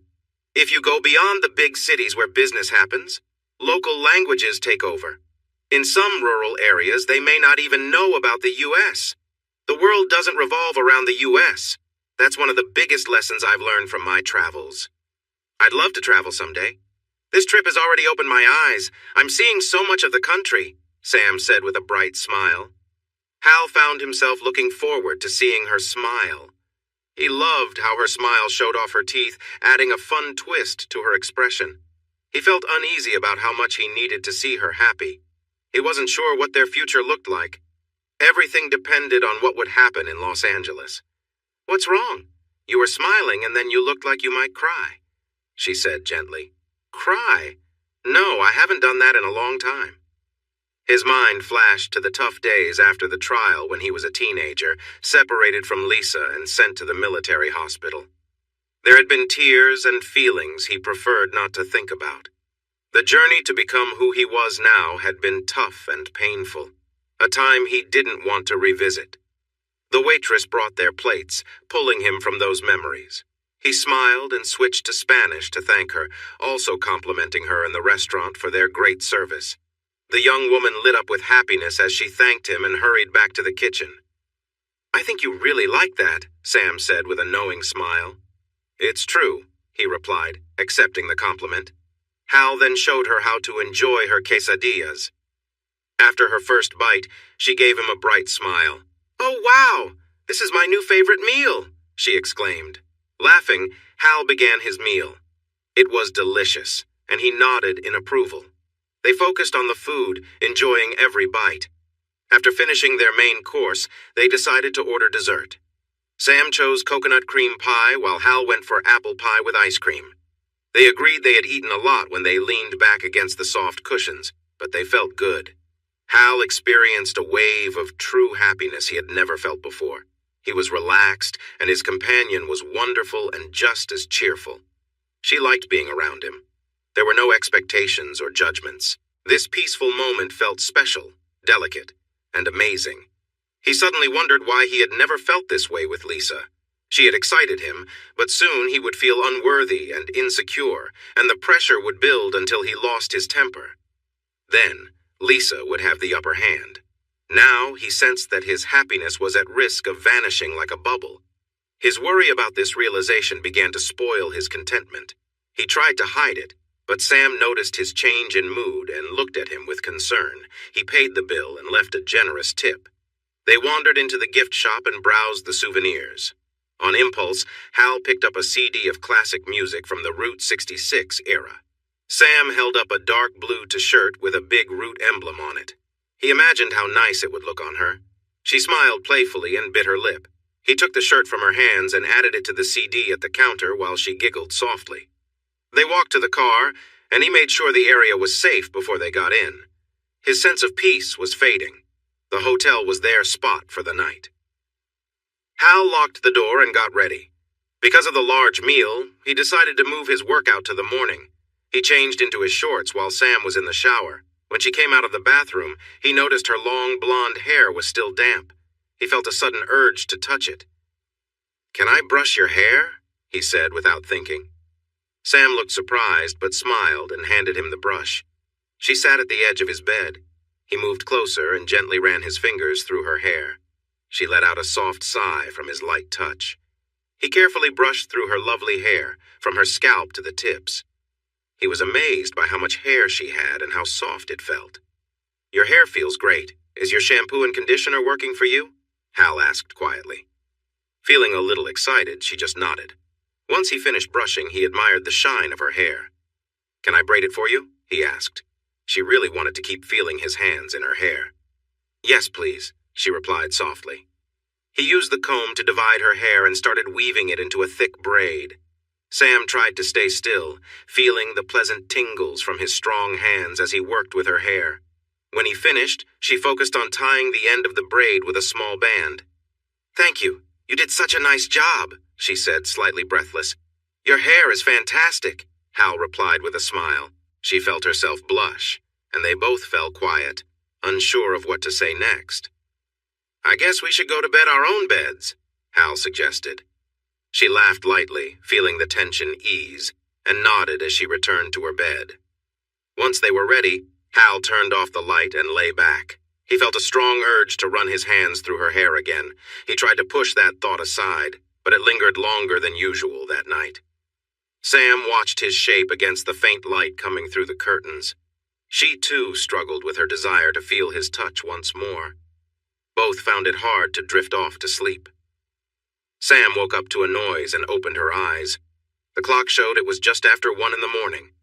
If you go beyond the big cities where business happens, local languages take over. In some rural areas, they may not even know about the U.S. The world doesn't revolve around the U.S. That's one of the biggest lessons I've learned from my travels. I'd love to travel someday. This trip has already opened my eyes. I'm seeing so much of the country, Sam said with a bright smile. Hal found himself looking forward to seeing her smile. He loved how her smile showed off her teeth, adding a fun twist to her expression. He felt uneasy about how much he needed to see her happy. He wasn't sure what their future looked like. Everything depended on what would happen in Los Angeles. What's wrong? You were smiling and then you looked like you might cry, she said gently. Cry? No, I haven't done that in a long time. His mind flashed to the tough days after the trial when he was a teenager, separated from Lisa and sent to the military hospital. There had been tears and feelings he preferred not to think about. The journey to become who he was now had been tough and painful, a time he didn't want to revisit. The waitress brought their plates, pulling him from those memories. He smiled and switched to Spanish to thank her, also complimenting her and the restaurant for their great service. The young woman lit up with happiness as she thanked him and hurried back to the kitchen. I think you really like that, Sam said with a knowing smile. It's true, he replied, accepting the compliment. Hal then showed her how to enjoy her quesadillas. After her first bite, she gave him a bright smile. Oh, wow! "This is my new favorite meal," she exclaimed. Laughing, Hal began his meal. It was delicious, and he nodded in approval. They focused on the food, enjoying every bite. After finishing their main course, they decided to order dessert. Sam chose coconut cream pie, while Hal went for apple pie with ice cream. They agreed they had eaten a lot when they leaned back against the soft cushions, but they felt good. Hal experienced a wave of true happiness he had never felt before. He was relaxed, and his companion was wonderful and just as cheerful. She liked being around him. There were no expectations or judgments. This peaceful moment felt special, delicate, and amazing. He suddenly wondered why he had never felt this way with Lisa. She had excited him, but soon he would feel unworthy and insecure, and the pressure would build until he lost his temper. Then, Lisa would have the upper hand. Now he sensed that his happiness was at risk of vanishing like a bubble. His worry about this realization began to spoil his contentment. He tried to hide it, but Sam noticed his change in mood and looked at him with concern. He paid the bill and left a generous tip. They wandered into the gift shop and browsed the souvenirs. On impulse, Hal picked up a CD of classic music from the Route 66 era. Sam held up a dark blue t-shirt with a big Route emblem on it. He imagined how nice it would look on her. She smiled playfully and bit her lip. He took the shirt from her hands and added it to the CD at the counter while she giggled softly. They walked to the car, and he made sure the area was safe before they got in. His sense of peace was fading. The hotel was their spot for the night. Hal locked the door and got ready. Because of the large meal, he decided to move his workout to the morning. He changed into his shorts while Sam was in the shower. When she came out of the bathroom, he noticed her long blonde hair was still damp. He felt a sudden urge to touch it. "Can I brush your hair?" he said without thinking. Sam looked surprised but smiled and handed him the brush. She sat at the edge of his bed. He moved closer and gently ran his fingers through her hair. She let out a soft sigh from his light touch. He carefully brushed through her lovely hair, from her scalp to the tips. He was amazed by how much hair she had and how soft it felt. "Your hair feels great. Is your shampoo and conditioner working for you?" Hal asked quietly. Feeling a little excited, she just nodded. Once he finished brushing, he admired the shine of her hair. "Can I braid it for you?" he asked. She really wanted to keep feeling his hands in her hair. "Yes, please," she replied softly. He used the comb to divide her hair and started weaving it into a thick braid. Sam tried to stay still, feeling the pleasant tingles from his strong hands as he worked with her hair. When he finished, she focused on tying the end of the braid with a small band. "Thank you. You did such a nice job," she said, slightly breathless. "Your hair is fantastic," Hal replied with a smile. She felt herself blush, and they both fell quiet, unsure of what to say next. "I guess we should go to bed our own beds," Hal suggested. She laughed lightly, feeling the tension ease, and nodded as she returned to her bed. Once they were ready, Hal turned off the light and lay back. He felt a strong urge to run his hands through her hair again. He tried to push that thought aside, but it lingered longer than usual that night. Sam watched his shape against the faint light coming through the curtains. She, too, struggled with her desire to feel his touch once more. Both found it hard to drift off to sleep. Sam woke up to a noise and opened her eyes. The clock showed it was just after 1 in the morning.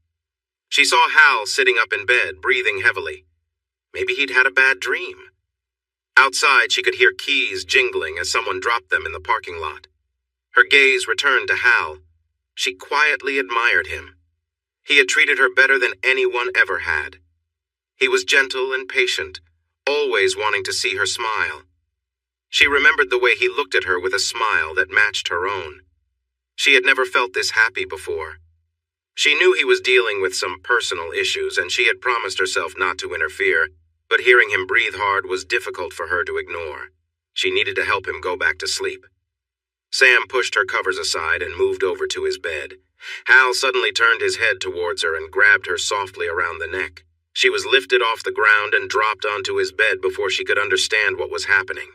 She saw Hal sitting up in bed, breathing heavily. Maybe he'd had a bad dream. Outside, she could hear keys jingling as someone dropped them in the parking lot. Her gaze returned to Hal. She quietly admired him. He had treated her better than anyone ever had. He was gentle and patient, always wanting to see her smile. She remembered the way he looked at her with a smile that matched her own. She had never felt this happy before. She knew he was dealing with some personal issues, and she had promised herself not to interfere, but hearing him breathe hard was difficult for her to ignore. She needed to help him go back to sleep. Sam pushed her covers aside and moved over to his bed. Hal suddenly turned his head towards her and grabbed her softly around the neck. She was lifted off the ground and dropped onto his bed before she could understand what was happening.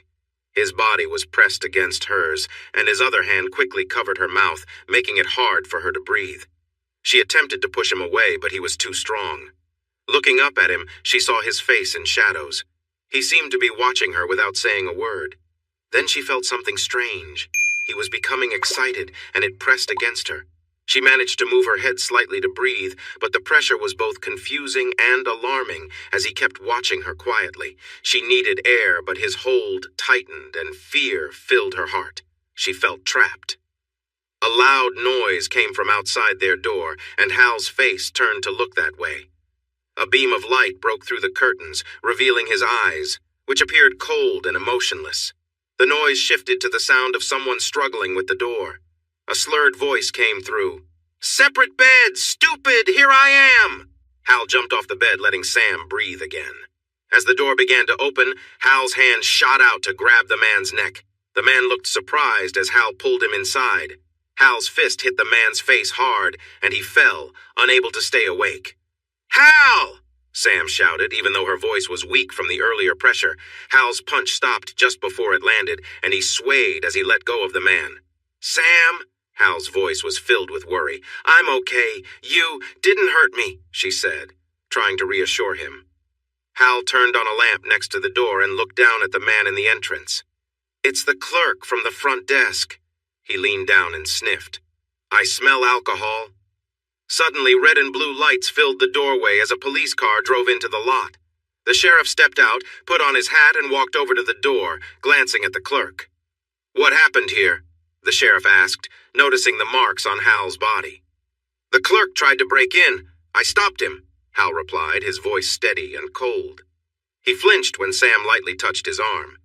His body was pressed against hers, and his other hand quickly covered her mouth, making it hard for her to breathe. She attempted to push him away, but he was too strong. Looking up at him, she saw his face in shadows. He seemed to be watching her without saying a word. Then she felt something strange. He was becoming excited, and it pressed against her. She managed to move her head slightly to breathe, but the pressure was both confusing and alarming as he kept watching her quietly. She needed air, but his hold tightened, and fear filled her heart. She felt trapped. A loud noise came from outside their door, and Hal's face turned to look that way. A beam of light broke through the curtains, revealing his eyes, which appeared cold and emotionless. The noise shifted to the sound of someone struggling with the door. A slurred voice came through. "Separate beds! Stupid! Here I am!" Hal jumped off the bed, letting Sam breathe again. As the door began to open, Hal's hand shot out to grab the man's neck. The man looked surprised as Hal pulled him inside. Hal's fist hit the man's face hard, and he fell, unable to stay awake. "Hal!" Sam shouted, even though her voice was weak from the earlier pressure. Hal's punch stopped just before it landed, and he swayed as he let go of the man. "Sam!" Hal's voice was filled with worry. "I'm okay. You didn't hurt me," she said, trying to reassure him. Hal turned on a lamp next to the door and looked down at the man in the entrance. "It's the clerk from the front desk." He leaned down and sniffed. "I smell alcohol." Suddenly, red and blue lights filled the doorway as a police car drove into the lot. The sheriff stepped out, put on his hat, and walked over to the door, glancing at the clerk. "What happened here?" the sheriff asked, noticing the marks on Hal's body. "The clerk tried to break in. I stopped him," Hal replied, his voice steady and cold. He flinched when Sam lightly touched his arm.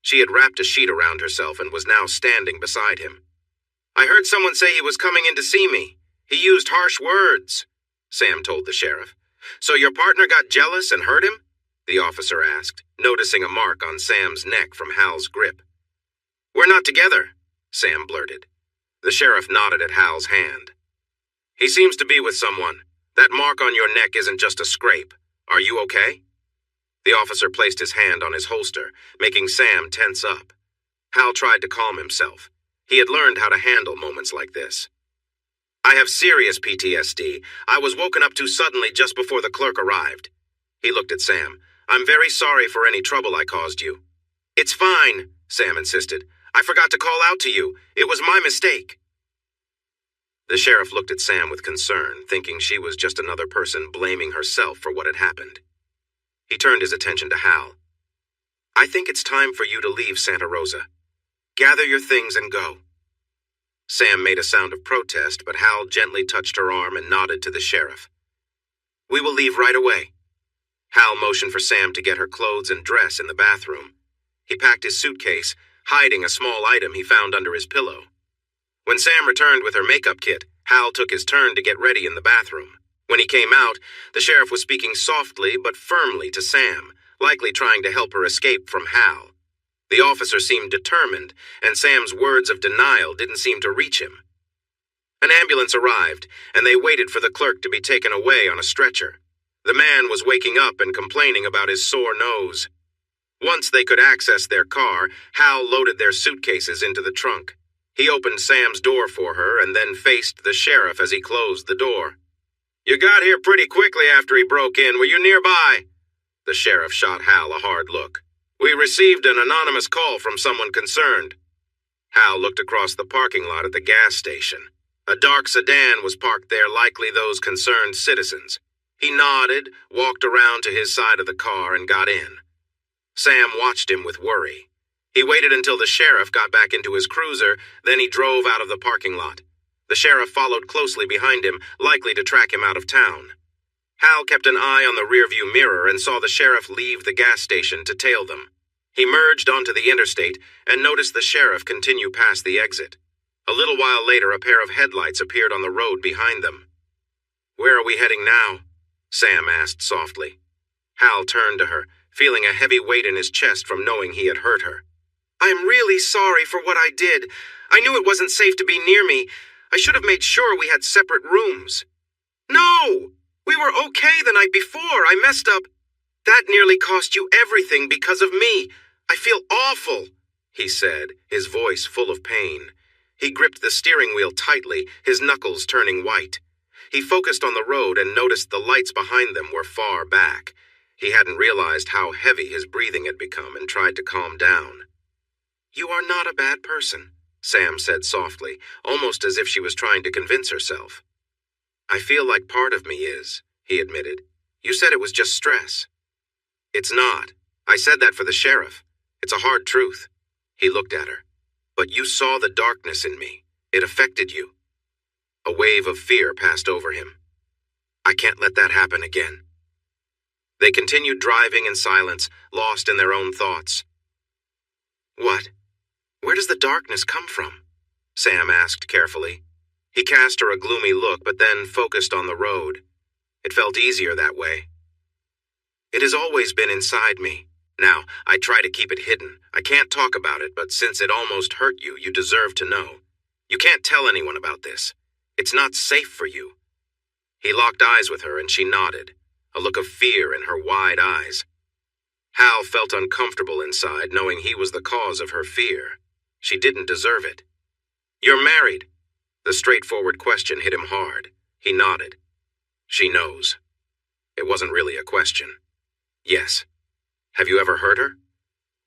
She had wrapped a sheet around herself and was now standing beside him. "I heard someone say he was coming in to see me. He used harsh words," Sam told the sheriff. "So your partner got jealous and hurt him?" the officer asked, noticing a mark on Sam's neck from Hal's grip. "We're not together," Sam blurted. The sheriff nodded at Hal's hand. "He seems to be with someone. That mark on your neck isn't just a scrape. Are you okay?" The officer placed his hand on his holster, making Sam tense up. Hal tried to calm himself. He had learned how to handle moments like this. "I have serious PTSD. I was woken up too suddenly just before the clerk arrived." He looked at Sam. "I'm very sorry for any trouble I caused you." "It's fine," Sam insisted. "I forgot to call out to you. It was my mistake." The sheriff looked at Sam with concern, thinking she was just another person blaming herself for what had happened. He turned his attention to Hal. "I think it's time for you to leave Santa Rosa. Gather your things and go." Sam made a sound of protest, but Hal gently touched her arm and nodded to the sheriff. "We will leave right away." Hal motioned for Sam to get her clothes and dress in the bathroom. He packed his suitcase, hiding a small item he found under his pillow. When Sam returned with her makeup kit, Hal took his turn to get ready in the bathroom. When he came out, the sheriff was speaking softly but firmly to Sam, likely trying to help her escape from Hal. The officer seemed determined, and Sam's words of denial didn't seem to reach him. An ambulance arrived, and they waited for the clerk to be taken away on a stretcher. The man was waking up and complaining about his sore nose. Once they could access their car, Hal loaded their suitcases into the trunk. He opened Sam's door for her and then faced the sheriff as he closed the door. "You got here pretty quickly after he broke in. Were you nearby?" The sheriff shot Hal a hard look. "We received an anonymous call from someone concerned." Hal looked across the parking lot at the gas station. A dark sedan was parked there, likely those concerned citizens. He nodded, walked around to his side of the car, and got in. Sam watched him with worry. He waited until the sheriff got back into his cruiser, then he drove out of the parking lot. The sheriff followed closely behind him, likely to track him out of town. Hal kept an eye on the rearview mirror and saw the sheriff leave the gas station to tail them. He merged onto the interstate and noticed the sheriff continue past the exit. A little while later, a pair of headlights appeared on the road behind them. "Where are we heading now?" Sam asked softly. Hal turned to her, feeling a heavy weight in his chest from knowing he had hurt her. "I'm really sorry for what I did. I knew it wasn't safe to be near me. I should have made sure we had separate rooms." "No! We were okay the night before. I messed up. That nearly cost you everything because of me. I feel awful," he said, his voice full of pain. He gripped the steering wheel tightly, his knuckles turning white. He focused on the road and noticed the lights behind them were far back. He hadn't realized how heavy his breathing had become and tried to calm down. "You are not a bad person," Sam said softly, almost as if she was trying to convince herself. "I feel like part of me is," he admitted. "You said it was just stress." "It's not. I said that for the sheriff. It's a hard truth." He looked at her. "But you saw the darkness in me. It affected you." A wave of fear passed over him. "I can't let that happen again." They continued driving in silence, lost in their own thoughts. "What? Where does the darkness come from?" Sam asked carefully. He cast her a gloomy look, but then focused on the road. It felt easier that way. "It has always been inside me. Now, I try to keep it hidden. I can't talk about it, but since it almost hurt you, you deserve to know. You can't tell anyone about this. It's not safe for you." He locked eyes with her, and she nodded, a look of fear in her wide eyes. Hal felt uncomfortable inside, knowing he was the cause of her fear. She didn't deserve it. "You're married." The straightforward question hit him hard. He nodded. "She knows." It wasn't really a question. "Yes." "Have you ever hurt her?"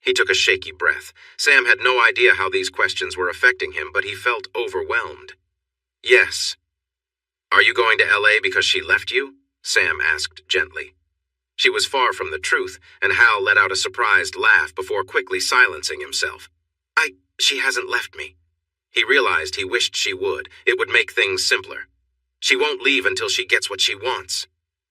He took a shaky breath. Sam had no idea how these questions were affecting him, but he felt overwhelmed. "Yes." "Are you going to LA because she left you?" Sam asked gently. She was far from the truth, and Hal let out a surprised laugh before quickly silencing himself. She hasn't left me." He realized he wished she would. It would make things simpler. "She won't leave until she gets what she wants."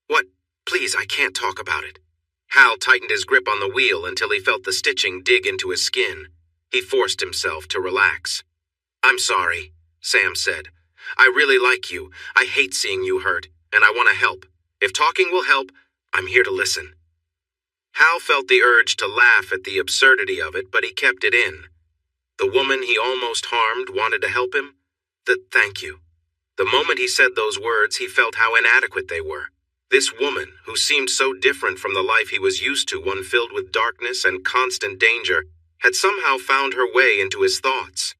"What? Please, I can't talk about it." Hal tightened his grip on the wheel until he felt the stitching dig into his skin. He forced himself to relax. "I'm sorry," Sam said. "I really like you. I hate seeing you hurt, and I want to help. If talking will help, I'm here to listen." Hal felt the urge to laugh at the absurdity of it, but he kept it in. The woman he almost harmed wanted to help him? Thank you. The moment he said those words, he felt how inadequate they were. This woman, who seemed so different from the life he was used to, one filled with darkness and constant danger, had somehow found her way into his thoughts.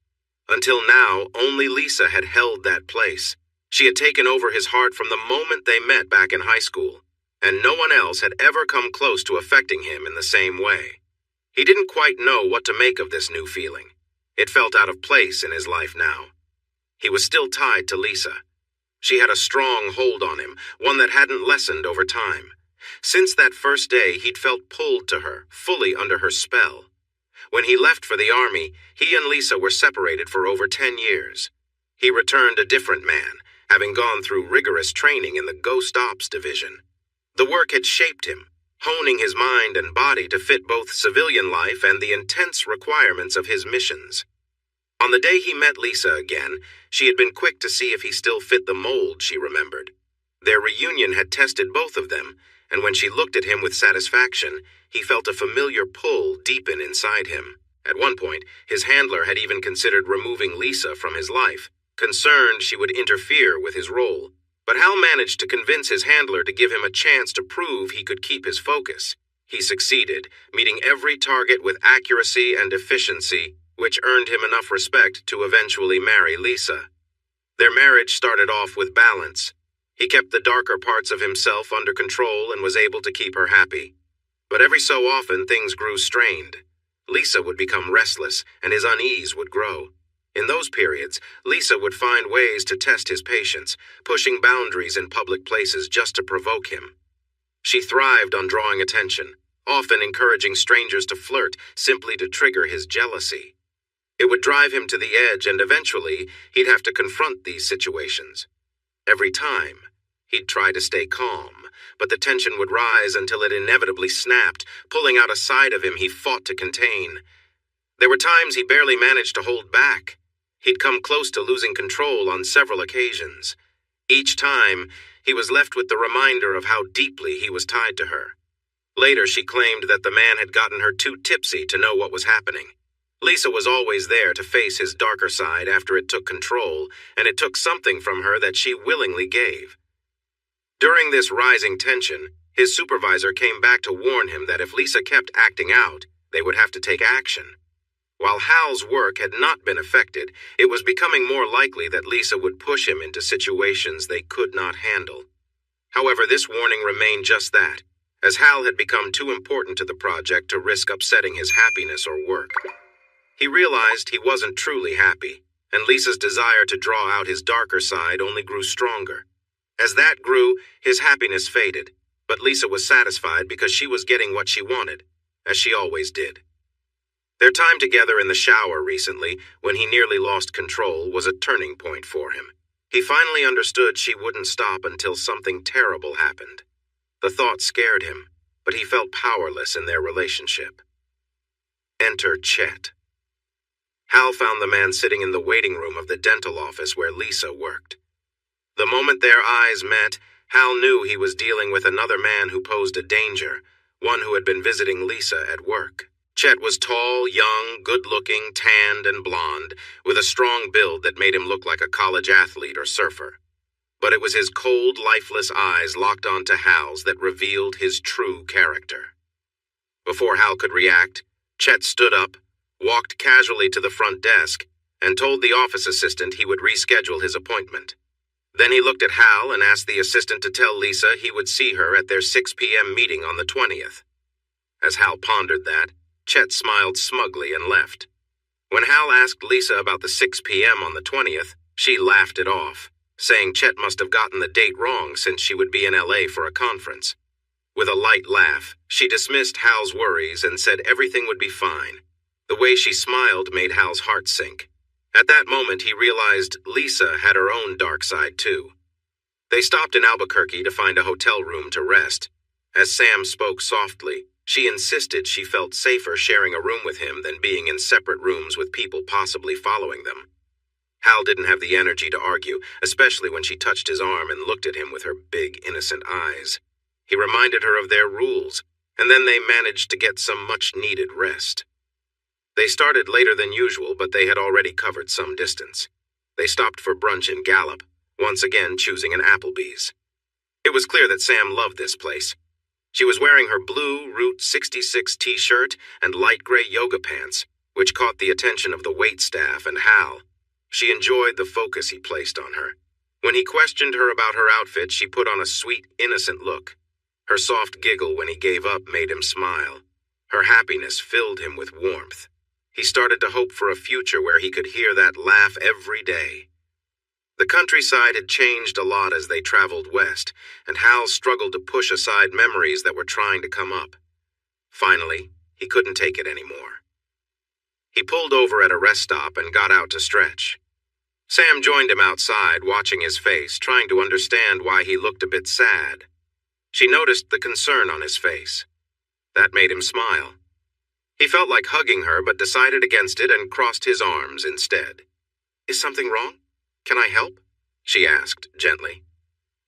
Until now, only Lisa had held that place. She had taken over his heart from the moment they met back in high school, and no one else had ever come close to affecting him in the same way. He didn't quite know what to make of this new feeling. It felt out of place in his life now. He was still tied to Lisa. She had a strong hold on him, one that hadn't lessened over time. Since that first day, he'd felt pulled to her, fully under her spell. When he left for the army, he and Lisa were separated for over 10 years. He returned a different man, having gone through rigorous training in the Ghost Ops division. The work had shaped him, honing his mind and body to fit both civilian life and the intense requirements of his missions. On the day he met Lisa again, she had been quick to see if he still fit the mold she remembered. Their reunion had tested both of them, and when she looked at him with satisfaction, he felt a familiar pull deepen inside him. At one point, his handler had even considered removing Lisa from his life, concerned she would interfere with his role. But Hal managed to convince his handler to give him a chance to prove he could keep his focus. He succeeded, meeting every target with accuracy and efficiency, which earned him enough respect to eventually marry Lisa. Their marriage started off with balance. He kept the darker parts of himself under control and was able to keep her happy. But every so often, things grew strained. Lisa would become restless, and his unease would grow. In those periods, Lisa would find ways to test his patience, pushing boundaries in public places just to provoke him. She thrived on drawing attention, often encouraging strangers to flirt simply to trigger his jealousy. It would drive him to the edge, and eventually, he'd have to confront these situations. Every time, he'd try to stay calm, but the tension would rise until it inevitably snapped, pulling out a side of him he fought to contain. There were times he barely managed to hold back. He'd come close to losing control on several occasions. Each time, he was left with the reminder of how deeply he was tied to her. Later, she claimed that the man had gotten her too tipsy to know what was happening. Lisa was always there to face his darker side after it took control, and it took something from her that she willingly gave. During this rising tension, his supervisor came back to warn him that if Lisa kept acting out, they would have to take action. While Hal's work had not been affected, it was becoming more likely that Lisa would push him into situations they could not handle. However, this warning remained just that, as Hal had become too important to the project to risk upsetting his happiness or work. He realized he wasn't truly happy, and Lisa's desire to draw out his darker side only grew stronger. As that grew, his happiness faded, but Lisa was satisfied because she was getting what she wanted, as she always did. Their time together in the shower recently, when he nearly lost control, was a turning point for him. He finally understood she wouldn't stop until something terrible happened. The thought scared him, but he felt powerless in their relationship. Enter Chet. Hal found the man sitting in the waiting room of the dental office where Lisa worked. The moment their eyes met, Hal knew he was dealing with another man who posed a danger, one who had been visiting Lisa at work. Chet was tall, young, good-looking, tanned, and blonde, with a strong build that made him look like a college athlete or surfer. But it was his cold, lifeless eyes locked onto Hal's that revealed his true character. Before Hal could react, Chet stood up, walked casually to the front desk, and told the office assistant he would reschedule his appointment. Then he looked at Hal and asked the assistant to tell Lisa he would see her at their 6 p.m. meeting on the 20th. As Hal pondered that, Chet smiled smugly and left. When Hal asked Lisa about the 6 p.m. on the 20th, she laughed it off, saying Chet must have gotten the date wrong since she would be in L.A. for a conference. With a light laugh, she dismissed Hal's worries and said everything would be fine. The way she smiled made Hal's heart sink. At that moment, he realized Lisa had her own dark side, too. They stopped in Albuquerque to find a hotel room to rest. As Sam spoke softly, she insisted she felt safer sharing a room with him than being in separate rooms with people possibly following them. Hal didn't have the energy to argue, especially when she touched his arm and looked at him with her big, innocent eyes. He reminded her of their rules, and then they managed to get some much-needed rest. They started later than usual, but they had already covered some distance. They stopped for brunch in Gallup, once again choosing an Applebee's. It was clear that Sam loved this place. She was wearing her blue Route 66 t-shirt and light gray yoga pants, which caught the attention of the wait staff and Hal. She enjoyed the focus he placed on her. When he questioned her about her outfit, she put on a sweet, innocent look. Her soft giggle when he gave up made him smile. Her happiness filled him with warmth. He started to hope for a future where he could hear that laugh every day. The countryside had changed a lot as they traveled west, and Hal struggled to push aside memories that were trying to come up. Finally, he couldn't take it anymore. He pulled over at a rest stop and got out to stretch. Sam joined him outside, watching his face, trying to understand why he looked a bit sad. She noticed the concern on his face. That made him smile. He felt like hugging her, but decided against it and crossed his arms instead. "Is something wrong? Can I help?" she asked gently.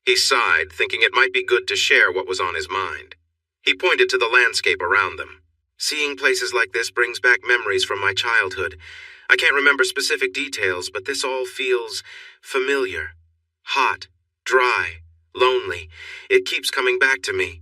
He sighed, thinking it might be good to share what was on his mind. He pointed to the landscape around them. "Seeing places like this brings back memories from my childhood. I can't remember specific details, but this all feels familiar. Hot, dry, lonely. It keeps coming back to me."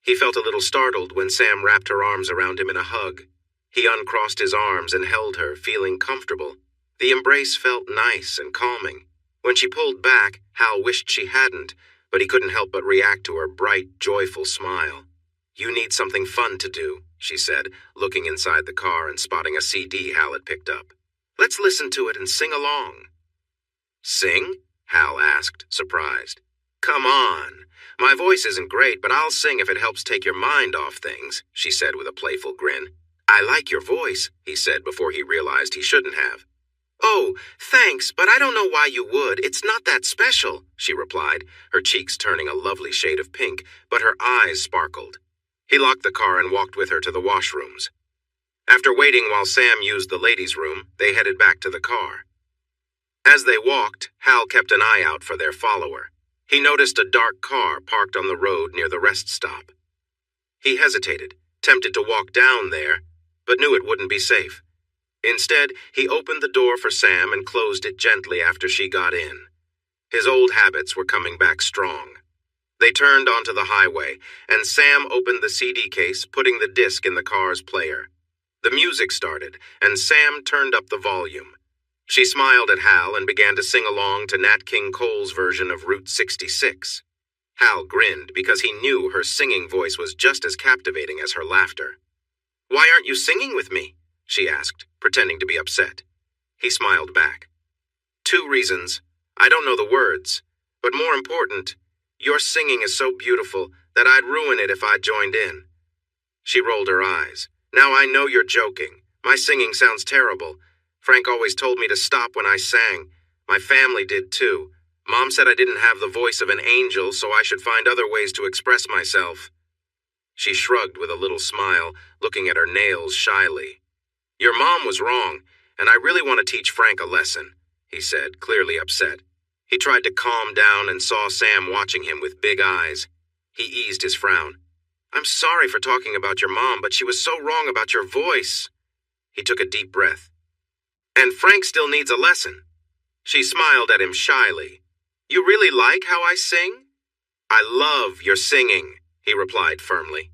He felt a little startled when Sam wrapped her arms around him in a hug. He uncrossed his arms and held her, feeling comfortable. The embrace felt nice and calming. When she pulled back, Hal wished she hadn't, but he couldn't help but react to her bright, joyful smile. "You need something fun to do," she said, looking inside the car and spotting a CD Hal had picked up. "Let's listen to it and sing along." "Sing?" Hal asked, surprised. "Come on. My voice isn't great, but I'll sing if it helps take your mind off things," she said with a playful grin. "I like your voice," he said before he realized he shouldn't have. "Oh, thanks, but I don't know why you would. It's not that special," she replied, her cheeks turning a lovely shade of pink, but her eyes sparkled. He locked the car and walked with her to the washrooms. After waiting while Sam used the ladies' room, they headed back to the car. As they walked, Hal kept an eye out for their follower. He noticed a dark car parked on the road near the rest stop. He hesitated, tempted to walk down there, but knew it wouldn't be safe. Instead, he opened the door for Sam and closed it gently after she got in. His old habits were coming back strong. They turned onto the highway, and Sam opened the CD case, putting the disc in the car's player. The music started, and Sam turned up the volume. She smiled at Hal and began to sing along to Nat King Cole's version of Route 66. Hal grinned because he knew her singing voice was just as captivating as her laughter. "Why aren't you singing with me?" she asked, pretending to be upset. He smiled back. 2 reasons. I don't know the words, but more important, your singing is so beautiful that I'd ruin it if I joined in. She rolled her eyes. Now I know you're joking. My singing sounds terrible. Frank always told me to stop when I sang. My family did too. Mom said I didn't have the voice of an angel, so I should find other ways to express myself. She shrugged with a little smile, looking at her nails shyly. Your mom was wrong, and I really want to teach Frank a lesson, he said, clearly upset. He tried to calm down and saw Sam watching him with big eyes. He eased his frown. I'm sorry for talking about your mom, but she was so wrong about your voice. He took a deep breath. And Frank still needs a lesson. She smiled at him shyly. You really like how I sing? I love your singing, he replied firmly.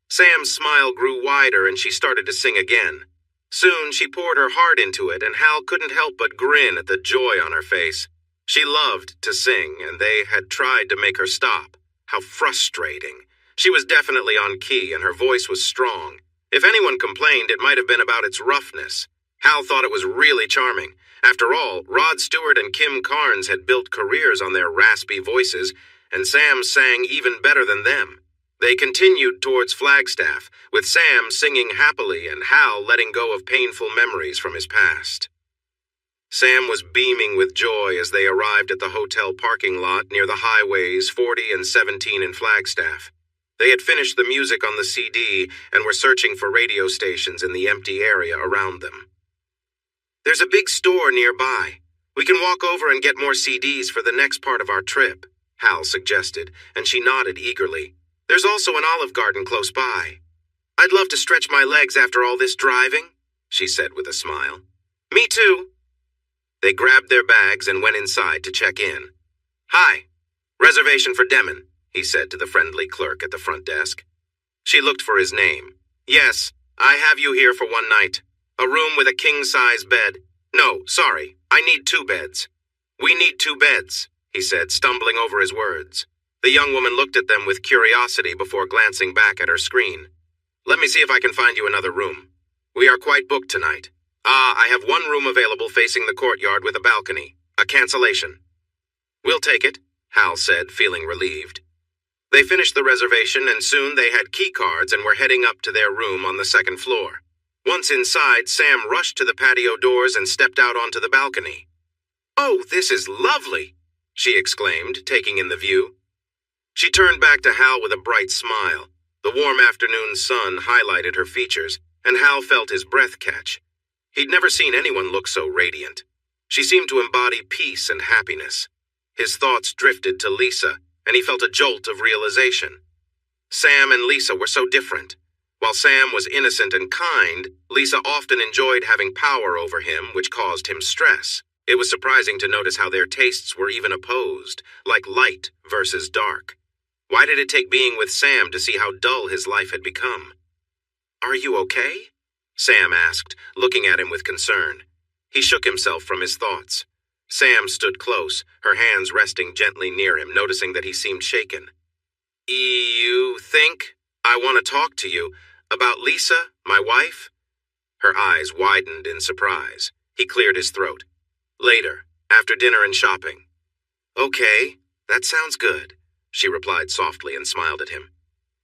Sam's smile grew wider and she started to sing again. Soon she poured her heart into it and Hal couldn't help but grin at the joy on her face. She loved to sing and they had tried to make her stop. How frustrating. She was definitely on key and her voice was strong. If anyone complained, it might have been about its roughness. Hal thought it was really charming. After all, Rod Stewart and Kim Carnes had built careers on their raspy voices, and Sam sang even better than them. They continued towards Flagstaff, with Sam singing happily and Hal letting go of painful memories from his past. Sam was beaming with joy as they arrived at the hotel parking lot near the highways 40 and 17 in Flagstaff. They had finished the music on the CD and were searching for radio stations in the empty area around them. There's a big store nearby. We can walk over and get more CDs for the next part of our trip, Hal suggested, and she nodded eagerly. There's also an Olive Garden close by. I'd love to stretch my legs after all this driving, she said with a smile. Me too. They grabbed their bags and went inside to check in. Hi, reservation for Demon, he said to the friendly clerk at the front desk. She looked for his name. Yes, I have you here for one night. A room with a king-size bed. No, sorry, I need 2 beds. We need 2 beds, he said, stumbling over his words. The young woman looked at them with curiosity before glancing back at her screen. Let me see if I can find you another room. We are quite booked tonight. I have 1 room available facing the courtyard with a balcony. A cancellation. We'll take it, Hal said, feeling relieved. They finished the reservation and soon they had key cards and were heading up to their room on the 2nd floor. Once inside, Sam rushed to the patio doors and stepped out onto the balcony. Oh, this is lovely, she exclaimed, taking in the view. She turned back to Hal with a bright smile. The warm afternoon sun highlighted her features, and Hal felt his breath catch. He'd never seen anyone look so radiant. She seemed to embody peace and happiness. His thoughts drifted to Lisa, and he felt a jolt of realization. Sam and Lisa were so different. While Sam was innocent and kind, Lisa often enjoyed having power over him, which caused him stress. It was surprising to notice how their tastes were even opposed, like light versus dark. Why did it take being with Sam to see how dull his life had become? Are you okay? Sam asked, looking at him with concern. He shook himself from his thoughts. Sam stood close, her hands resting gently near him, noticing that he seemed shaken. You think? I want to talk to you. About Lisa, my wife? Her eyes widened in surprise. He cleared his throat. Later, after dinner and shopping. Okay, that sounds good, she replied softly and smiled at him.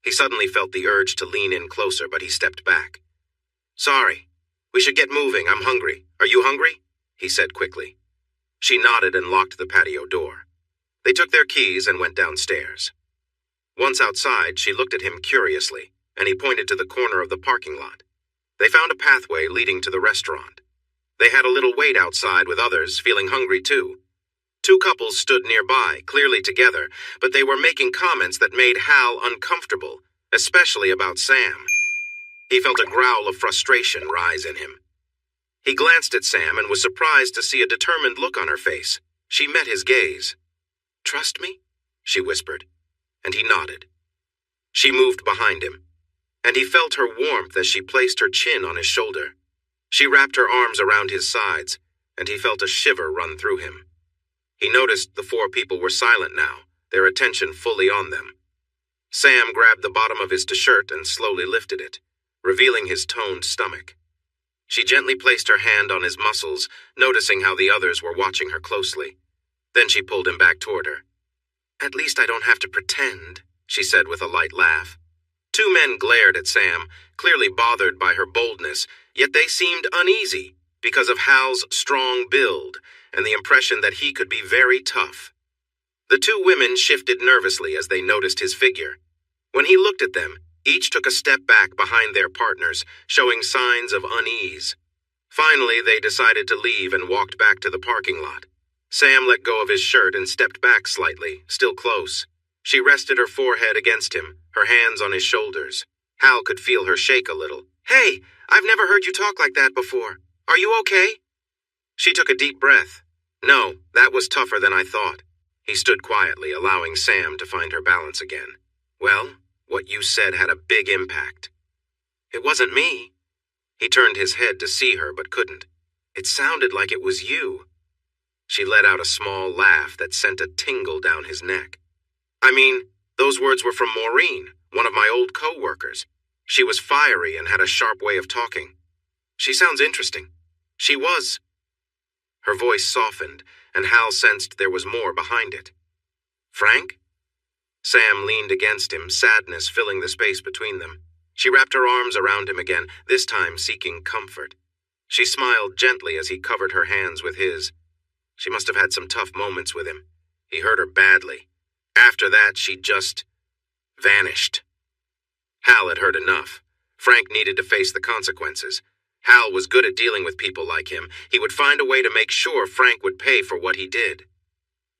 He suddenly felt the urge to lean in closer, but he stepped back. Sorry, we should get moving. I'm hungry. Are you hungry? He said quickly. She nodded and locked the patio door. They took their keys and went downstairs. Once outside, she looked at him curiously, and he pointed to the corner of the parking lot. They found a pathway leading to the restaurant. They had a little wait outside with others, feeling hungry too. 2 couples stood nearby, clearly together, but they were making comments that made Hal uncomfortable, especially about Sam. He felt a growl of frustration rise in him. He glanced at Sam and was surprised to see a determined look on her face. She met his gaze. Trust me? She whispered, and he nodded. She moved behind him, and he felt her warmth as she placed her chin on his shoulder. She wrapped her arms around his sides, and he felt a shiver run through him. He noticed the 4 people were silent now, their attention fully on them. Sam grabbed the bottom of his t-shirt and slowly lifted it, revealing his toned stomach. She gently placed her hand on his muscles, noticing how the others were watching her closely. Then she pulled him back toward her. "At least I don't have to pretend," she said with a light laugh. Two men glared at Sam, clearly bothered by her boldness, yet they seemed uneasy because of Hal's strong build and the impression that he could be very tough. The two women shifted nervously as they noticed his figure. When he looked at them, each took a step back behind their partners, showing signs of unease. Finally, they decided to leave and walked back to the parking lot. Sam let go of his shirt and stepped back slightly, still close. She rested her forehead against him, her hands on his shoulders. Hal could feel her shake a little. "Hey, I've never heard you talk like that before. Are you okay?" She took a deep breath. "No, that was tougher than I thought." He stood quietly, allowing Sam to find her balance again. "Well, what you said had a big impact." "It wasn't me." He turned his head to see her, but couldn't. "It sounded like it was you." She let out a small laugh that sent a tingle down his neck. "I mean, those words were from Maureen, one of my old co-workers. She was fiery and had a sharp way of talking. She sounds interesting." "She was." Her voice softened, and Hal sensed there was more behind it. "Frank?" Sam leaned against him, sadness filling the space between them. She wrapped her arms around him again, this time seeking comfort. She smiled gently as he covered her hands with his. She must have had some tough moments with him. He hurt her badly. After that, she just vanished. Hal had heard enough. Frank needed to face the consequences. Hal was good at dealing with people like him. He would find a way to make sure Frank would pay for what he did.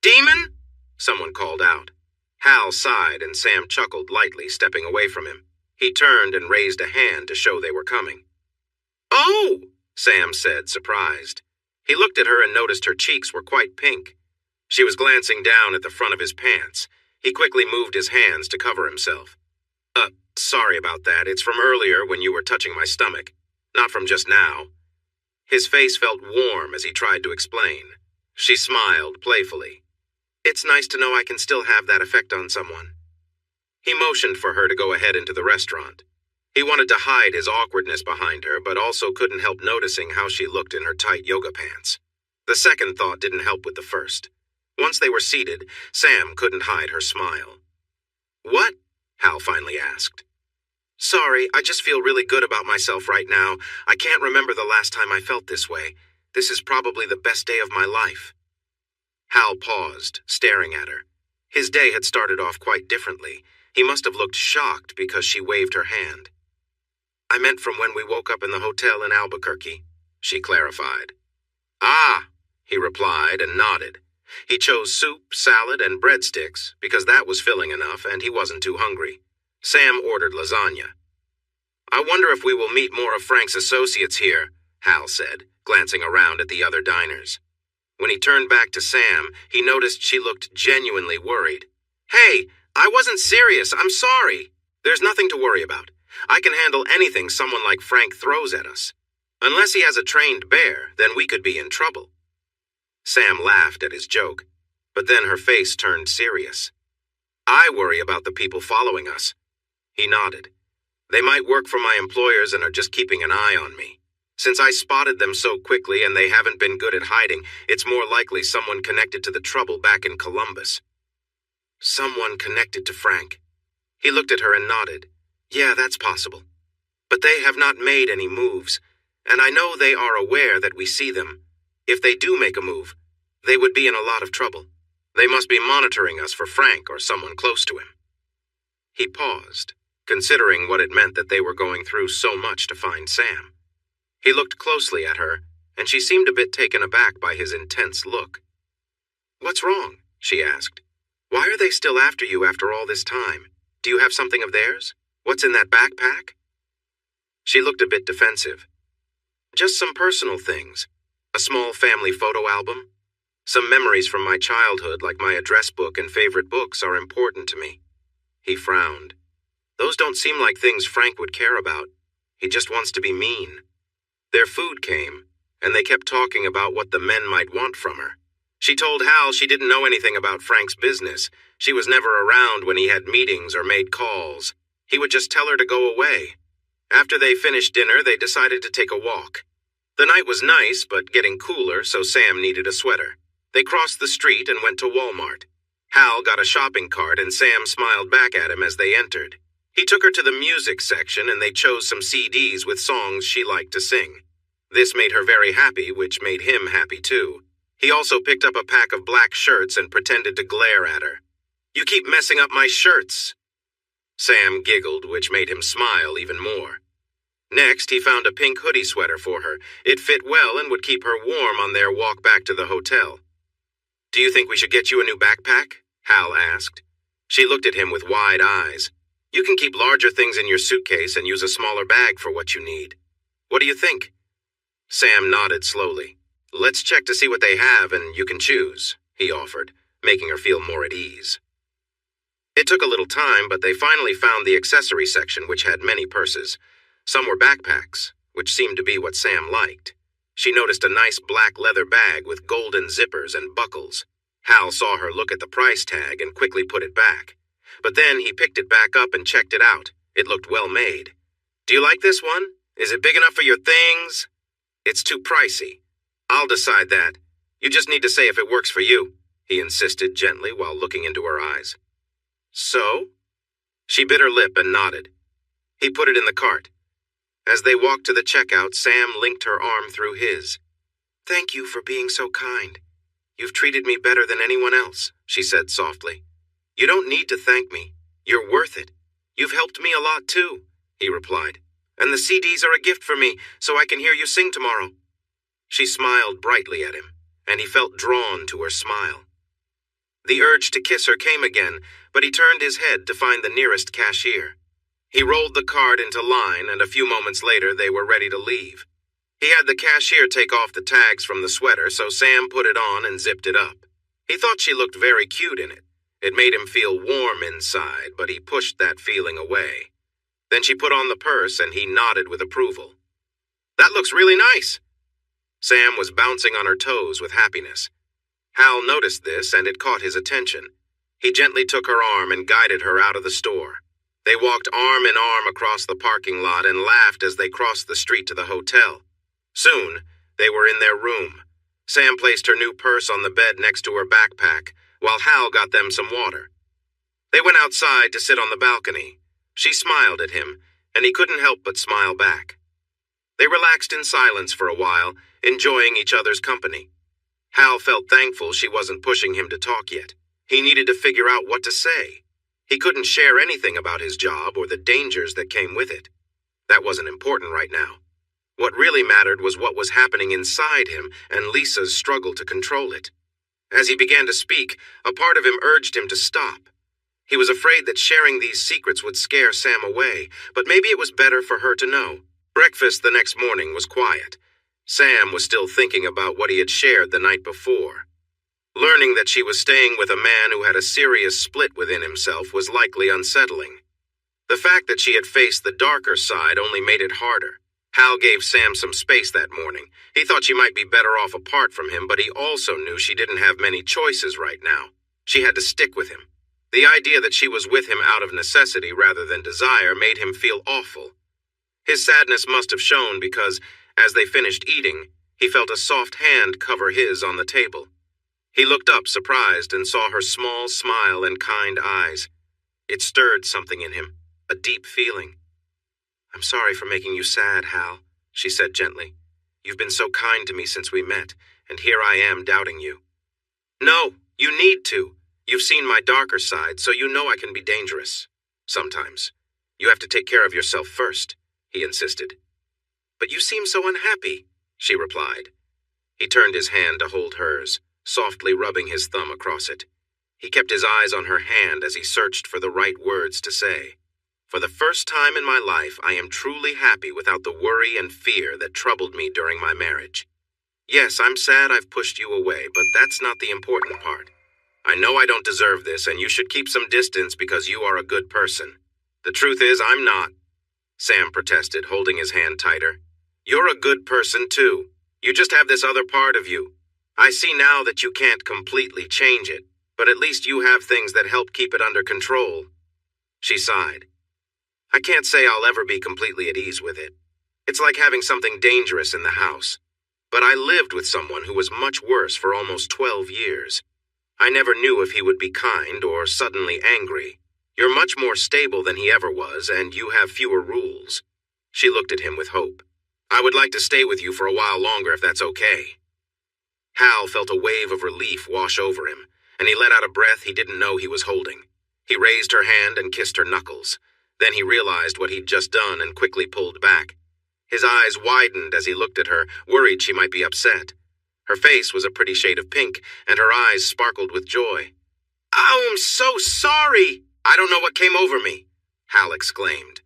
"Demon?" someone called out. Hal sighed and Sam chuckled lightly, stepping away from him. He turned and raised a hand to show they were coming. "Oh!" Sam said, surprised. He looked at her and noticed her cheeks were quite pink. She was glancing down at the front of his pants. He quickly moved his hands to cover himself. Sorry about that. It's from earlier when you were touching my stomach. Not from just now." His face felt warm as he tried to explain. She smiled playfully. "It's nice to know I can still have that effect on someone." He motioned for her to go ahead into the restaurant. He wanted to hide his awkwardness behind her, but also couldn't help noticing how she looked in her tight yoga pants. The second thought didn't help with the first. Once they were seated, Sam couldn't hide her smile. "What?" Hal finally asked. "Sorry, I just feel really good about myself right now. I can't remember the last time I felt this way. This is probably the best day of my life." Hal paused, staring at her. His day had started off quite differently. He must have looked shocked because she waved her hand. "I meant from when we woke up in the hotel in Albuquerque," she clarified. "Ah," he replied and nodded. He chose soup, salad, and breadsticks because that was filling enough and he wasn't too hungry. Sam ordered lasagna. "I wonder if we will meet more of Frank's associates here," Hal said, glancing around at the other diners. When he turned back to Sam, he noticed she looked genuinely worried. "Hey, I wasn't serious. I'm sorry. There's nothing to worry about. I can handle anything someone like Frank throws at us. Unless he has a trained bear, then we could be in trouble." Sam laughed at his joke, but then her face turned serious. "I worry about the people following us." He nodded. "They might work for my employers and are just keeping an eye on me. Since I spotted them so quickly and they haven't been good at hiding, it's more likely someone connected to the trouble back in Columbus." "Someone connected to Frank." He looked at her and nodded. "Yeah, that's possible. But they have not made any moves, and I know they are aware that we see them. If they do make a move, they would be in a lot of trouble. They must be monitoring us for Frank or someone close to him." He paused, considering what it meant that they were going through so much to find Sam. He looked closely at her, and she seemed a bit taken aback by his intense look. "What's wrong?" she asked. "Why are they still after you after all this time? Do you have something of theirs? What's in that backpack?" She looked a bit defensive. "Just some personal things. A small family photo album. Some memories from my childhood, like my address book and favorite books, are important to me." He frowned. "Those don't seem like things Frank would care about. He just wants to be mean." Their food came, and they kept talking about what the men might want from her. She told Hal she didn't know anything about Frank's business. She was never around when he had meetings or made calls. He would just tell her to go away. After they finished dinner, they decided to take a walk. The night was nice, but getting cooler, so Sam needed a sweater. They crossed the street and went to Walmart. Hal got a shopping cart and Sam smiled back at him as they entered. He took her to the music section and they chose some CDs with songs she liked to sing. This made her very happy, which made him happy too. He also picked up a pack of black shirts and pretended to glare at her. "You keep messing up my shirts." Sam giggled, which made him smile even more. Next, he found a pink hoodie sweater for her. It fit well and would keep her warm on their walk back to the hotel. "Do you think we should get you a new backpack?" Hal asked. She looked at him with wide eyes. "You can keep larger things in your suitcase and use a smaller bag for what you need. What do you think?" Sam nodded slowly. "Let's check to see what they have and you can choose," he offered, making her feel more at ease. It took a little time, but they finally found the accessory section, which had many purses. Some were backpacks, which seemed to be what Sam liked. She noticed a nice black leather bag with golden zippers and buckles. Hal saw her look at the price tag and quickly put it back. But then he picked it back up and checked it out. It looked well made. "Do you like this one? Is it big enough for your things?" "It's too pricey." "I'll decide that. You just need to say if it works for you," he insisted gently while looking into her eyes. "So?" She bit her lip and nodded. He put it in the cart. As they walked to the checkout, Sam linked her arm through his. "Thank you for being so kind. You've treated me better than anyone else," she said softly. "You don't need to thank me. You're worth it. You've helped me a lot too," he replied. "And the CDs are a gift for me, so I can hear you sing tomorrow." She smiled brightly at him, and he felt drawn to her smile. The urge to kiss her came again, but he turned his head to find the nearest cashier. He rolled the card into line, and a few moments later they were ready to leave. He had the cashier take off the tags from the sweater, so Sam put it on and zipped it up. He thought she looked very cute in it. It made him feel warm inside, but he pushed that feeling away. Then she put on the purse, and he nodded with approval. "That looks really nice." Sam was bouncing on her toes with happiness. Hal noticed this, and it caught his attention. He gently took her arm and guided her out of the store. They walked arm in arm across the parking lot and laughed as they crossed the street to the hotel. Soon, they were in their room. Sam placed her new purse on the bed next to her backpack, while Hal got them some water. They went outside to sit on the balcony. She smiled at him, and he couldn't help but smile back. They relaxed in silence for a while, enjoying each other's company. Hal felt thankful she wasn't pushing him to talk yet. He needed to figure out what to say. He couldn't share anything about his job or the dangers that came with it. That wasn't important right now. What really mattered was what was happening inside him and Lisa's struggle to control it. As he began to speak, a part of him urged him to stop. He was afraid that sharing these secrets would scare Sam away, but maybe it was better for her to know. Breakfast the next morning was quiet. Sam was still thinking about what he had shared the night before. Learning that she was staying with a man who had a serious split within himself was likely unsettling. The fact that she had faced the darker side only made it harder. Hal gave Sam some space that morning. He thought she might be better off apart from him, but he also knew she didn't have many choices right now. She had to stick with him. The idea that she was with him out of necessity rather than desire made him feel awful. His sadness must have shown because, as they finished eating, he felt a soft hand cover his on the table. He looked up surprised and saw her small smile and kind eyes. It stirred something in him, a deep feeling. "I'm sorry for making you sad, Hal," she said gently. "You've been so kind to me since we met, and here I am doubting you." "No, you need to. You've seen my darker side, so you know I can be dangerous. Sometimes. You have to take care of yourself first," he insisted. "But you seem so unhappy," she replied. He turned his hand to hold hers, softly rubbing his thumb across it. He kept his eyes on her hand as he searched for the right words to say. "For the first time in my life, I am truly happy without the worry and fear that troubled me during my marriage. Yes, I'm sad I've pushed you away, but that's not the important part. I know I don't deserve this, and you should keep some distance because you are a good person. The truth is, I'm not," Sam protested, holding his hand tighter. "You're a good person, too. You just have this other part of you. I see now that you can't completely change it, but at least you have things that help keep it under control." She sighed. "I can't say I'll ever be completely at ease with it. It's like having something dangerous in the house. But I lived with someone who was much worse for almost 12 years. I never knew if he would be kind or suddenly angry. You're much more stable than he ever was, and you have fewer rules." She looked at him with hope. "I would like to stay with you for a while longer if that's okay." Hal felt a wave of relief wash over him, and he let out a breath he didn't know he was holding. He raised her hand and kissed her knuckles. Then he realized what he'd just done and quickly pulled back. His eyes widened as he looked at her, worried she might be upset. Her face was a pretty shade of pink, and her eyes sparkled with joy. "Oh, I'm so sorry! I don't know what came over me," Hal exclaimed.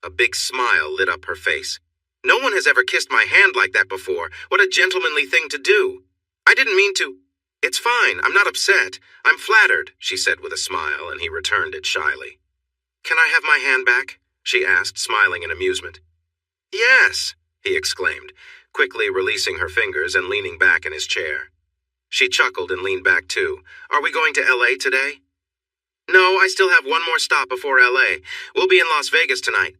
A big smile lit up her face. "No one has ever kissed my hand like that before. What a gentlemanly thing to do. I didn't mean to." "It's fine. I'm not upset. I'm flattered," she said with a smile, and he returned it shyly. "Can I have my hand back?" she asked, smiling in amusement. "Yes," he exclaimed, quickly releasing her fingers and leaning back in his chair. She chuckled and leaned back too. "Are we going to L.A. today?" "No, I still have one more stop before L.A. We'll be in Las Vegas tonight."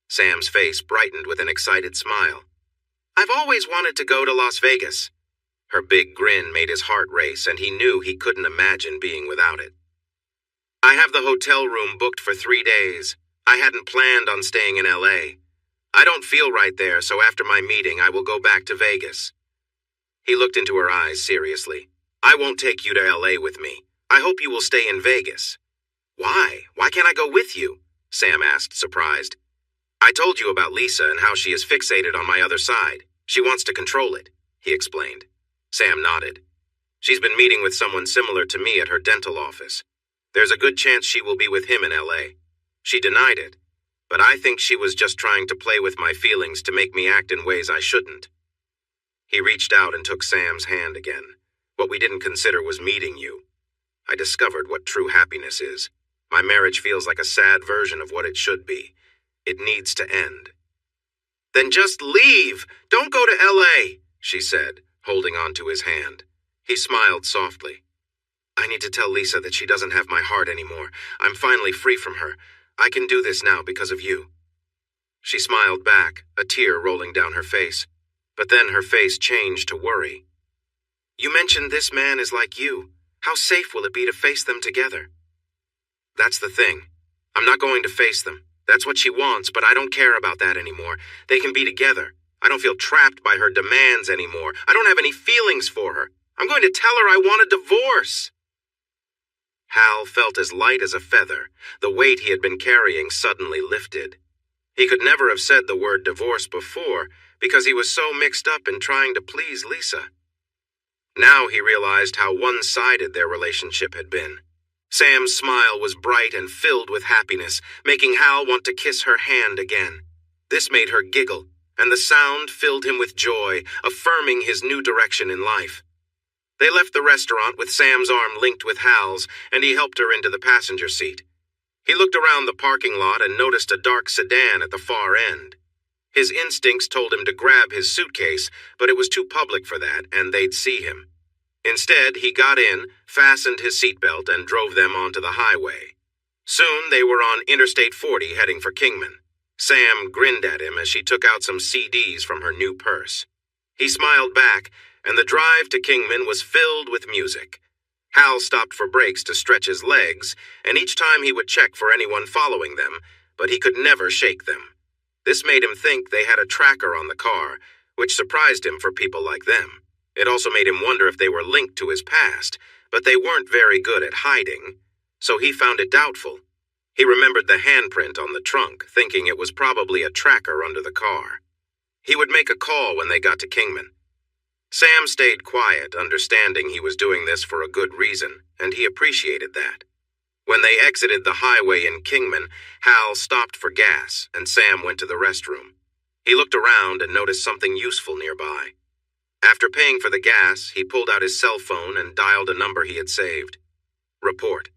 Sam's face brightened with an excited smile. "I've always wanted to go to Las Vegas." Her big grin made his heart race, and he knew he couldn't imagine being without it. "I have the hotel room booked for 3 days. I hadn't planned on staying in L.A. I don't feel right there, so after my meeting, I will go back to Vegas." He looked into her eyes seriously. "I won't take you to L.A. with me. I hope you will stay in Vegas." "Why? Why can't I go with you?" Sam asked, surprised. "I told you about Lisa and how she is fixated on my other side. She wants to control it," he explained. Sam nodded. "She's been meeting with someone similar to me at her dental office. There's a good chance she will be with him in L.A. She denied it, but I think she was just trying to play with my feelings to make me act in ways I shouldn't." He reached out and took Sam's hand again. "What we didn't consider was meeting you. I discovered what true happiness is. My marriage feels like a sad version of what it should be. It needs to end." "Then just leave! Don't go to L.A., she said, holding on to his hand. He smiled softly. "I need to tell Lisa that she doesn't have my heart anymore. I'm finally free from her. I can do this now because of you." She smiled back, a tear rolling down her face. But then her face changed to worry. "You mentioned this man is like you. How safe will it be to face them together?" "That's the thing. I'm not going to face them. That's what she wants, but I don't care about that anymore. They can be together. I don't feel trapped by her demands anymore. I don't have any feelings for her. I'm going to tell her I want a divorce." Hal felt as light as a feather. The weight he had been carrying suddenly lifted. He could never have said the word divorce before because he was so mixed up in trying to please Lisa. Now he realized how one-sided their relationship had been. Sam's smile was bright and filled with happiness, making Hal want to kiss her hand again. This made her giggle, and the sound filled him with joy, affirming his new direction in life. They left the restaurant with Sam's arm linked with Hal's, and he helped her into the passenger seat. He looked around the parking lot and noticed a dark sedan at the far end. His instincts told him to grab his suitcase, but it was too public for that, and they'd see him. Instead, he got in, fastened his seatbelt, and drove them onto the highway. Soon they were on Interstate 40 heading for Kingman. Sam grinned at him as she took out some CDs from her new purse. He smiled back, and the drive to Kingman was filled with music. Hal stopped for breaks to stretch his legs, and each time he would check for anyone following them, but he could never shake them. This made him think they had a tracker on the car, which surprised him for people like them. It also made him wonder if they were linked to his past, but they weren't very good at hiding, so he found it doubtful. He remembered the handprint on the trunk, thinking it was probably a tracker under the car. He would make a call when they got to Kingman. Sam stayed quiet, understanding he was doing this for a good reason, and he appreciated that. When they exited the highway in Kingman, Hal stopped for gas, and Sam went to the restroom. He looked around and noticed something useful nearby. After paying for the gas, he pulled out his cell phone and dialed a number he had saved. Report.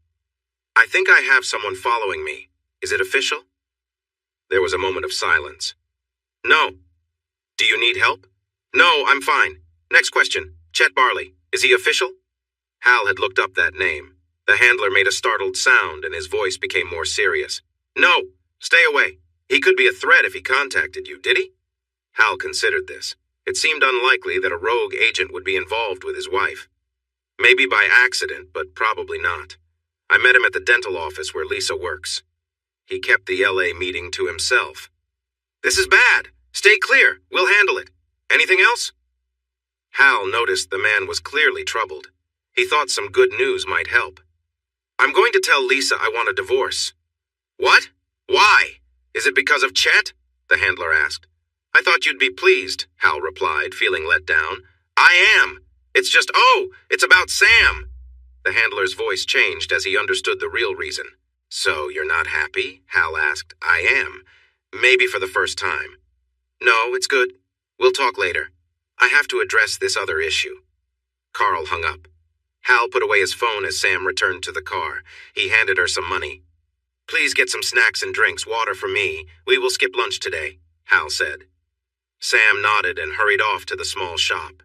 "I think I have someone following me. Is it official?" There was a moment of silence. "No." "Do you need help?" "No, I'm fine. Next question. Chet Barley. Is he official?" Hal had looked up that name. The handler made a startled sound, and his voice became more serious. "No. Stay away. He could be a threat if he contacted you, did he?" Hal considered this. It seemed unlikely that a rogue agent would be involved with his wife. Maybe by accident, but probably not. I met him at the dental office where Lisa works. He kept the LA meeting to himself. This is bad. Stay clear. We'll handle it. Anything else? Hal noticed the man was clearly troubled. He thought some good news might help. I'm going to tell Lisa I want a divorce. What? Why? Is it because of Chet? The handler asked. I thought you'd be pleased, Hal replied, feeling let down. I am. It's about Sam. The handler's voice changed as he understood the real reason. So you're not happy? Hal asked. I am. Maybe for the first time. No, it's good. We'll talk later. I have to address this other issue. Carl hung up. Hal put away his phone as Sam returned to the car. He handed her some money. Please get some snacks and drinks, water for me. We will skip lunch today, Hal said. Sam nodded and hurried off to the small shop.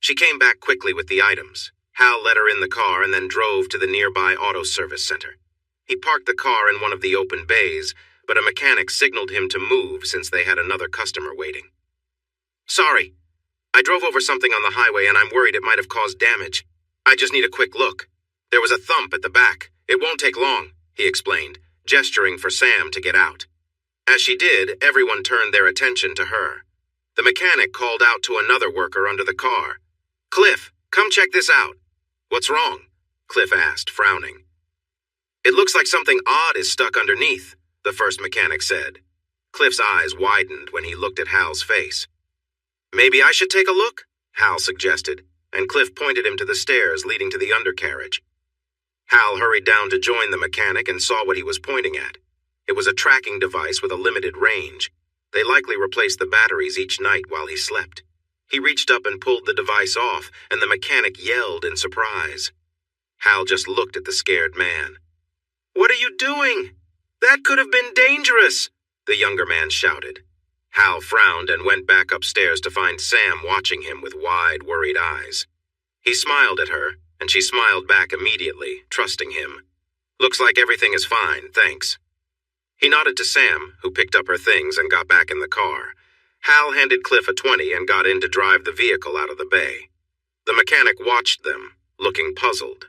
She came back quickly with the items. Hal let her in the car and then drove to the nearby auto service center. He parked the car in one of the open bays, but a mechanic signaled him to move since they had another customer waiting. Sorry. I drove over something on the highway and I'm worried it might have caused damage. I just need a quick look. There was a thump at the back. It won't take long, he explained, gesturing for Sam to get out. As she did, everyone turned their attention to her. The mechanic called out to another worker under the car. Cliff, come check this out. What's wrong? Cliff asked, frowning. It looks like something odd is stuck underneath, the first mechanic said. Cliff's eyes widened when he looked at Hal's face. Maybe I should take a look? Hal suggested, and Cliff pointed him to the stairs leading to the undercarriage. Hal hurried down to join the mechanic and saw what he was pointing at. It was a tracking device with a limited range. They likely replaced the batteries each night while he slept. He reached up and pulled the device off, and the mechanic yelled in surprise. Hal just looked at the scared man. What are you doing? That could have been dangerous, the younger man shouted. Hal frowned and went back upstairs to find Sam watching him with wide, worried eyes. He smiled at her, and she smiled back immediately, trusting him. Looks like everything is fine, thanks. He nodded to Sam, who picked up her things and got back in the car. Hal handed Cliff a 20 and got in to drive the vehicle out of the bay. The mechanic watched them, looking puzzled.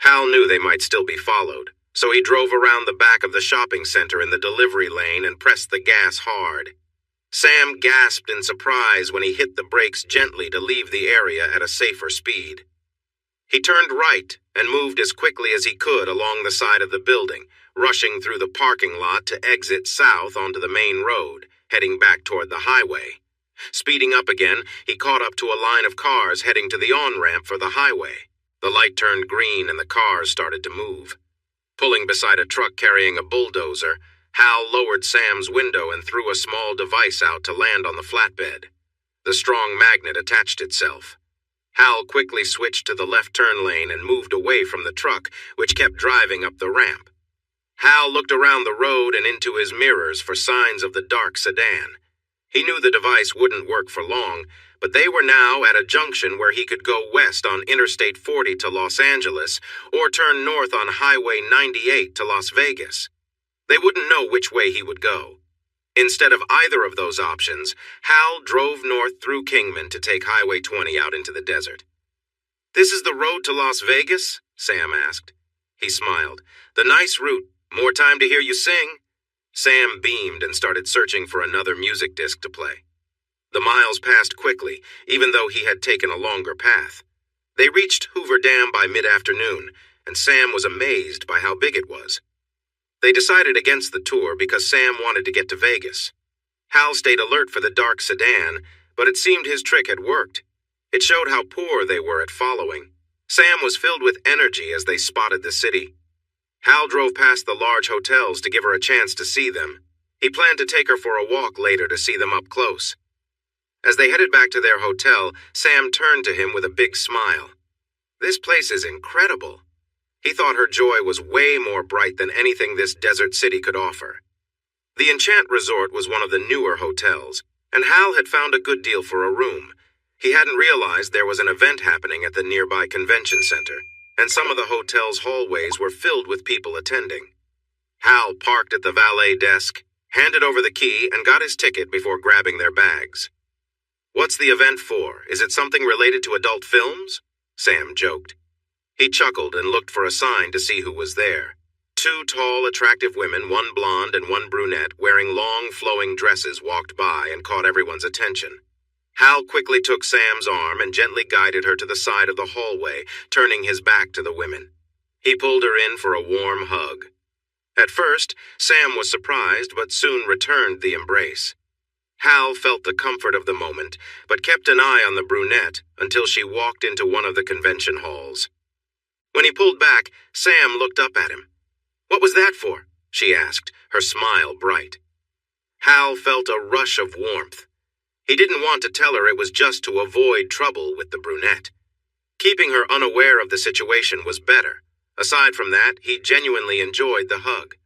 Hal knew they might still be followed, so he drove around the back of the shopping center in the delivery lane and pressed the gas hard. Sam gasped in surprise when he hit the brakes gently to leave the area at a safer speed. He turned right and moved as quickly as he could along the side of the building, rushing through the parking lot to exit south onto the main road, heading back toward the highway. Speeding up again, he caught up to a line of cars heading to the on-ramp for the highway. The light turned green and the cars started to move. Pulling beside a truck carrying a bulldozer, Hal lowered Sam's window and threw a small device out to land on the flatbed. The strong magnet attached itself. Hal quickly switched to the left turn lane and moved away from the truck, which kept driving up the ramp. Hal looked around the road and into his mirrors for signs of the dark sedan. He knew the device wouldn't work for long, but they were now at a junction where he could go west on Interstate 40 to Los Angeles or turn north on Highway 98 to Las Vegas. They wouldn't know which way he would go. Instead of either of those options, Hal drove north through Kingman to take Highway 20 out into the desert. This is the road to Las Vegas? Sam asked. He smiled. The nice route. More time to hear you sing. Sam beamed and started searching for another music disc to play. The miles passed quickly, even though he had taken a longer path. They reached Hoover Dam by mid-afternoon, and Sam was amazed by how big it was. They decided against the tour because Sam wanted to get to Vegas. Hal stayed alert for the dark sedan, but it seemed his trick had worked. It showed how poor they were at following. Sam was filled with energy as they spotted the city. Hal drove past the large hotels to give her a chance to see them. He planned to take her for a walk later to see them up close. As they headed back to their hotel, Sam turned to him with a big smile. This place is incredible. He thought her joy was way more bright than anything this desert city could offer. The Enchant Resort was one of the newer hotels, and Hal had found a good deal for a room. He hadn't realized there was an event happening at the nearby convention center, and some of the hotel's hallways were filled with people attending. Hal parked at the valet desk, handed over the key, and got his ticket before grabbing their bags. What's the event for? Is it something related to adult films? Sam joked. He chuckled and looked for a sign to see who was there. Two tall, attractive women, one blonde and one brunette, wearing long, flowing dresses, walked by and caught everyone's attention. Hal quickly took Sam's arm and gently guided her to the side of the hallway, turning his back to the women. He pulled her in for a warm hug. At first, Sam was surprised, but soon returned the embrace. Hal felt the comfort of the moment, but kept an eye on the brunette until she walked into one of the convention halls. When he pulled back, Sam looked up at him. "What was that for?" she asked, her smile bright. Hal felt a rush of warmth. He didn't want to tell her it was just to avoid trouble with the brunette. Keeping her unaware of the situation was better. Aside from that, he genuinely enjoyed the hug.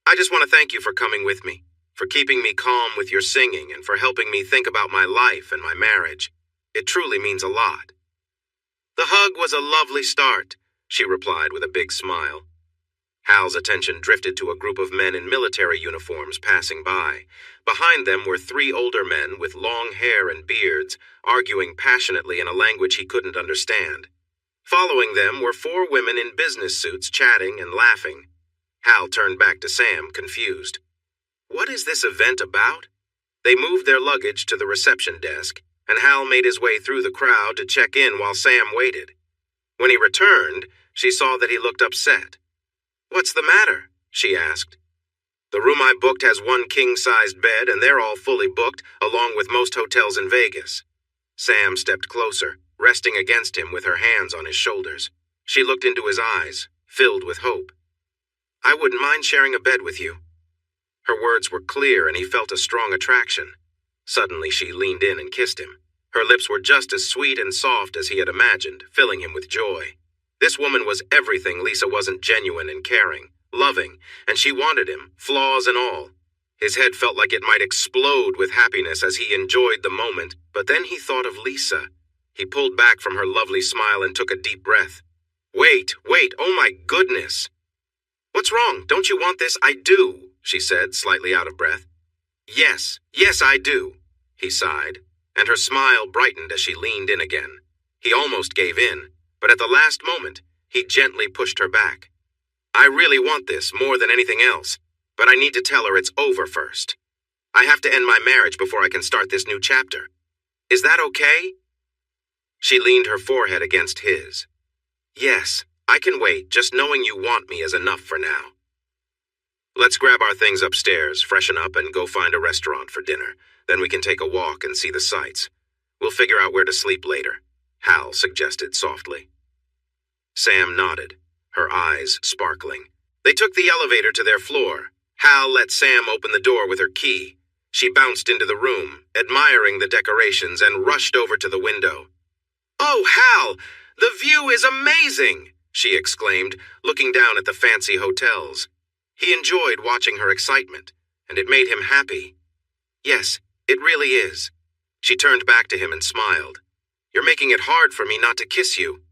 "I just want to thank you for coming with me, for keeping me calm with your singing, and for helping me think about my life and my marriage. It truly means a lot." "The hug was a lovely start," she replied with a big smile. Hal's attention drifted to a group of men in military uniforms passing by. Behind them were three older men with long hair and beards, arguing passionately in a language he couldn't understand. Following them were four women in business suits chatting and laughing. Hal turned back to Sam, confused. What is this event about? They moved their luggage to the reception desk, and Hal made his way through the crowd to check in while Sam waited. When he returned, she saw that he looked upset. "What's the matter?" she asked. "The room I booked has one king-sized bed, and they're all fully booked, along with most hotels in Vegas." Sam stepped closer, resting against him with her hands on his shoulders. She looked into his eyes, filled with hope. "I wouldn't mind sharing a bed with you." Her words were clear, and he felt a strong attraction. Suddenly she leaned in and kissed him. Her lips were just as sweet and soft as he had imagined, filling him with joy. This woman was everything Lisa wasn't genuine and caring, loving, and she wanted him, flaws and all. His head felt like it might explode with happiness as he enjoyed the moment, but then he thought of Lisa. He pulled back from her lovely smile and took a deep breath. Wait, oh my goodness. "What's wrong? Don't you want this?" "I do," she said, slightly out of breath. Yes, I do," he sighed, and her smile brightened as she leaned in again. He almost gave in, but at the last moment, he gently pushed her back. "I really want this more than anything else, but I need to tell her it's over first. I have to end my marriage before I can start this new chapter. Is that okay?" She leaned her forehead against his. "Yes, I can wait. Just knowing you want me is enough for now." "Let's grab our things upstairs, freshen up, and go find a restaurant for dinner. Then we can take a walk and see the sights. We'll figure out where to sleep later," Hal suggested softly. Sam nodded, her eyes sparkling. They took the elevator to their floor. Hal let Sam open the door with her key. She bounced into the room, admiring the decorations, and rushed over to the window. "Oh, Hal, the view is amazing!" she exclaimed, looking down at the fancy hotels. He enjoyed watching her excitement, and it made him happy. "Yes, it really is." She turned back to him and smiled. "You're making it hard for me not to kiss you."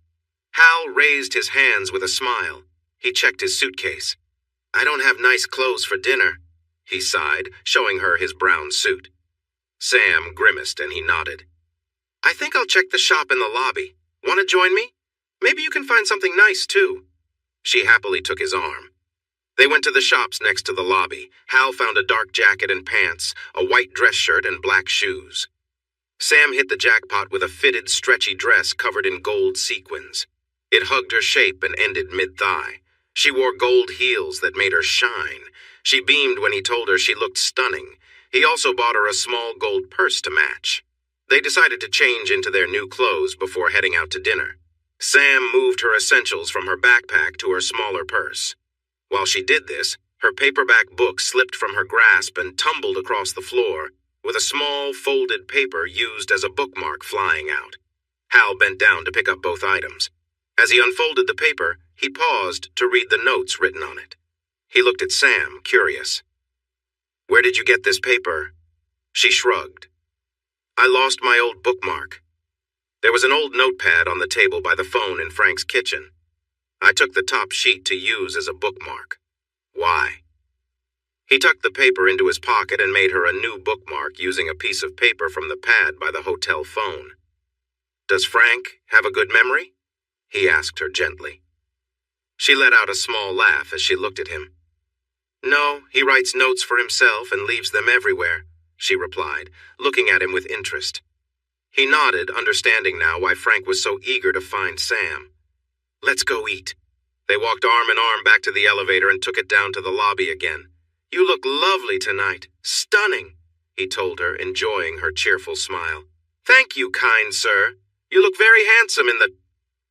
Hal raised his hands with a smile. He checked his suitcase. "I don't have nice clothes for dinner," he sighed, showing her his brown suit. Sam grimaced and he nodded. "I think I'll check the shop in the lobby. Want to join me? Maybe you can find something nice, too." She happily took his arm. They went to the shops next to the lobby. Hal found a dark jacket and pants, a white dress shirt, and black shoes. Sam hit the jackpot with a fitted, stretchy dress covered in gold sequins. It hugged her shape and ended mid-thigh. She wore gold heels that made her shine. She beamed when he told her she looked stunning. He also bought her a small gold purse to match. They decided to change into their new clothes before heading out to dinner. Sam moved her essentials from her backpack to her smaller purse. While she did this, her paperback book slipped from her grasp and tumbled across the floor, with a small, folded paper used as a bookmark flying out. Hal bent down to pick up both items. As he unfolded the paper, he paused to read the notes written on it. He looked at Sam, curious. "Where did you get this paper?" She shrugged. "I lost my old bookmark. There was an old notepad on the table by the phone in Frank's kitchen. I took the top sheet to use as a bookmark." "Why?" He tucked the paper into his pocket and made her a new bookmark using a piece of paper from the pad by the hotel phone. "Does Frank have a good memory?" he asked her gently. She let out a small laugh as she looked at him. "No, he writes notes for himself and leaves them everywhere," she replied, looking at him with interest. He nodded, understanding now why Frank was so eager to find Sam. "Let's go eat." They walked arm in arm back to the elevator and took it down to the lobby again. "You look lovely tonight. Stunning," he told her, enjoying her cheerful smile. "Thank you, kind sir. You look very handsome in the—"